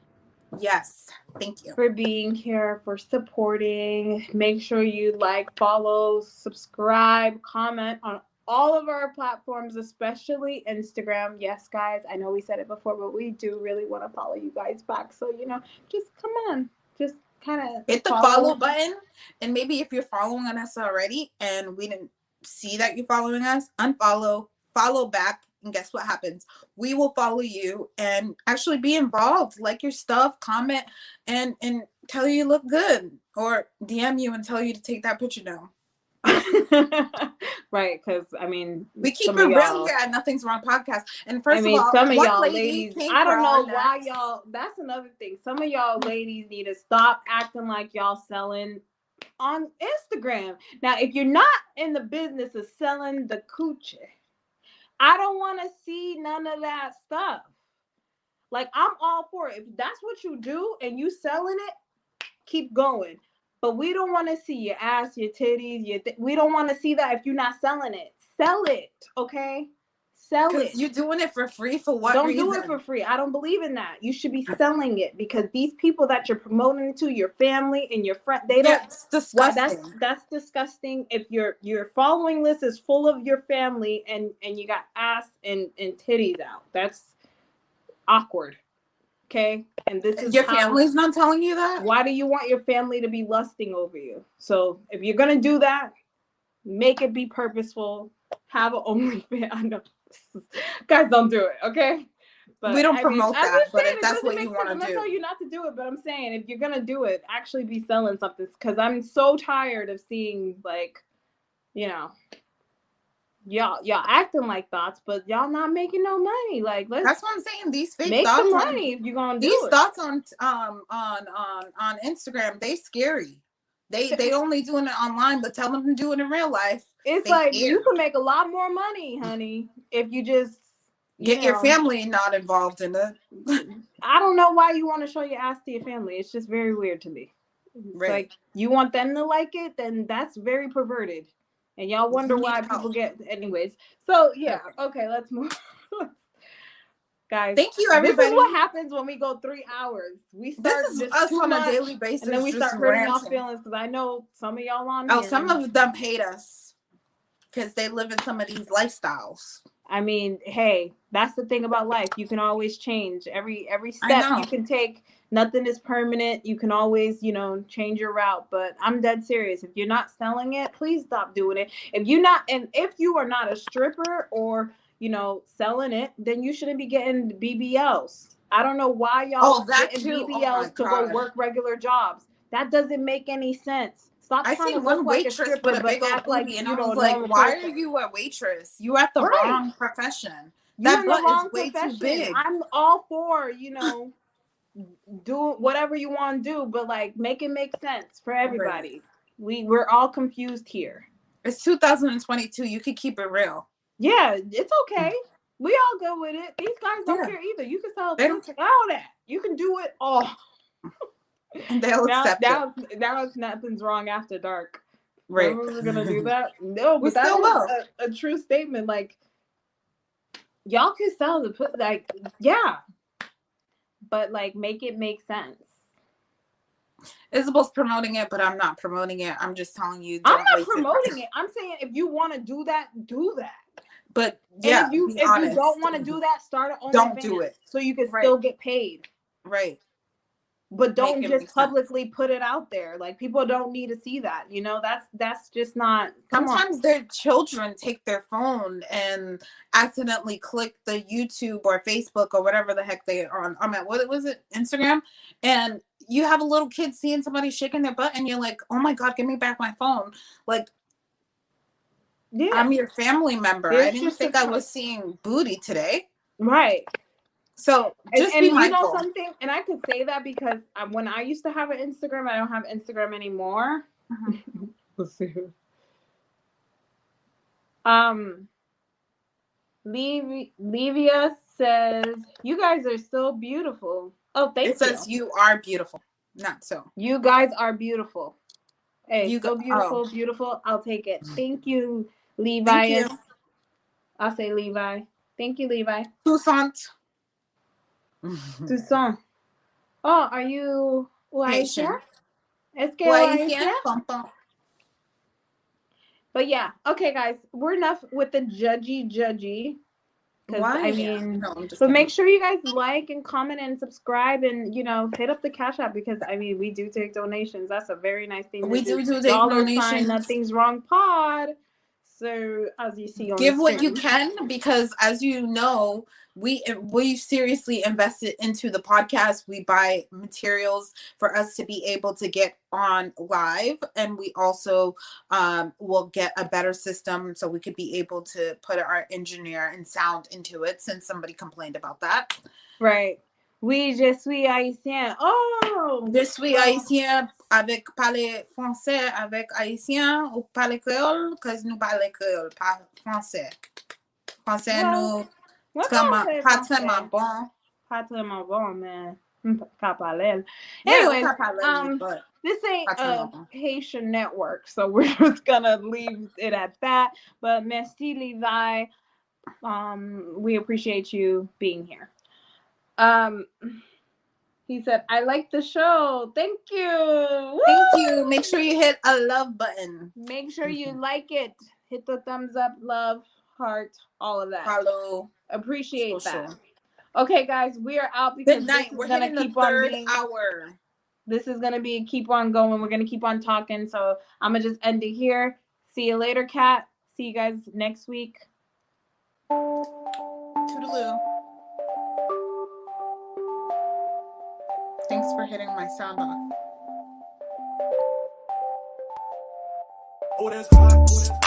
Yes. Thank you. For being here, for supporting. Make sure you like, follow, subscribe, comment on all of our platforms, especially Instagram. Yes, guys, I know we said it before, but we do really want to follow you guys back. So, just come on. Just kind of hit the follow button. And maybe if you're following us already and we didn't see that you're following us, unfollow, follow back. And guess what happens? We will follow you and actually be involved. Like your stuff, comment, and tell you look good, or DM you and tell you to take that picture down. Right, because I mean, we keep it real here at Nothing's Wrong podcast. And first of all, some of what y'all lady ladies, I don't know why next? y'all. That's another thing. Some of y'all ladies need to stop acting like y'all selling on Instagram. Now, if you're not in the business of selling the coochie, I don't want to see none of that stuff. Like, I'm all for it. If that's what you do and you selling it, keep going. But we don't want to see your ass, your titties, we don't want to see that if you're not selling it. Sell it, okay? Sell it. You're doing it for free for what Don't reason? do it for free. I don't believe in that. You should be selling it because these people that you're promoting to, your family and your friend, they don't. It's disgusting. That's disgusting. If your following list is full of your family and you got ass and titties out, that's awkward. Okay, and this is your family's not telling you that. Why do you want your family to be lusting over you? So if you're gonna do that, make it be purposeful. Have an OnlyFans. I know, guys, don't do it. Okay, but we don't promote that. But if that's what you want to do, I'm not telling you not to do it. But I'm saying if you're gonna do it, actually be selling something. Because I'm so tired of seeing y'all acting like thoughts, but y'all not making no money. Like, that's what I'm saying. These fake make thoughts some money if you're gonna do these it. thoughts on Instagram, they scary. They only doing it online, but tell them to do it in real life. It's like you can make a lot more money, honey, if you just get your family not involved in it. I don't know why you want to show your ass to your family. It's just very weird to me. Right. Like, you want them to like it, then that's very perverted. And y'all wonder why people get anyways. So yeah, okay, let's move. Guys, thank you, everybody. This is what happens when we go 3 hours. We start this is us on a daily basis, and then we start hurting y'all feelings because I know some of y'all on here. Some of them hate us because they live in some of these lifestyles. I mean, hey, that's the thing about life. You can always change every step you can take. Nothing is permanent. You can always, change your route. But I'm dead serious. If you're not selling it, please stop doing it. If you are not a stripper or, selling it, then you shouldn't be getting BBLs. I don't know why y'all getting BBLs to go work regular jobs. That doesn't make any sense. Stop trying to look like a stripper, with a big old booty, and I was like, why are you a waitress? You at the wrong profession. That butt is way too big. I'm all for, do whatever you want to do, but like make it make sense for everybody. Right. We're all confused here. It's 2022. You could keep it real. Yeah, it's okay. We all go with it. These guys don't care either. You can sell all that. You can do it all. And they'll accept it. Now Nothing's Wrong After Dark. Right. We're gonna do that. No, but that is a true statement. Like, y'all can sell the like, yeah, but like make it make sense. Isabel's promoting it, but I'm not promoting it. I'm just telling you. I'm not promoting it. I'm saying if you want to do that, do that. But yeah, and if you don't want to do that, start it on don't do it, so you can still get paid. Right. But don't just publicly put it out there. Like, people don't need to see that. You know, that's just not. Sometimes their children take their phone and accidentally click the YouTube or Facebook or whatever the heck they are on. I'm at, what was it? Instagram. And you have a little kid seeing somebody shaking their butt and you're like, oh my God, give me back my phone. Like, yeah, I'm your family member. I didn't think I was seeing booty today. Right. So just be mindful. You know something, and I could say that because when I used to have an Instagram, I don't have Instagram anymore. Let's see. Levia says, "You guys are so beautiful." Oh, thank you. It says you are beautiful, not so. You guys are beautiful. Hey, you so beautiful, beautiful. I'll take it. Thank you, Levi. Thank you. I'll say Levi. Thank you, Levi. Toussaint. Toussaint. Oh, are you Haitian? But yeah, okay, guys, we're enough with the judgy. Why? I mean, but make sure you guys like and comment and subscribe and, you know, hit up the Cash App because, I mean, we do take donations. That's a very nice thing. We do take donations. Nothing's wrong pod. So as you see on give what you can, because as you know, we seriously invested into the podcast. We buy materials for us to be able to get on live, and we also will get a better system so we could be able to put our engineer and sound into it, since somebody complained about that. Right. Je suis haïtien. Oh! Je suis haïtien avec parler français avec haïtien ou parler créole, parce que nous parlons créole, pas français. Français, nous, pas tellement bon. Pas tellement bon, mais pas parler. Anyway, this ain't a Haitian network, so we're just gonna leave it at that. But merci, Levi. We appreciate you being here. He said, I like the show. Thank you. Thank you. Make sure you hit a love button. Make sure you like it. Hit the thumbs up, love, heart, all of that. Follow. Appreciate that. Okay, guys, we are out because good night. We're gonna keep on being hour. This is gonna be keep on going. We're gonna keep on talking. So I'm gonna just end it here. See you later, Kat. See you guys next week. Toodaloo. Thanks for hitting my sound off. Oh, that's hot.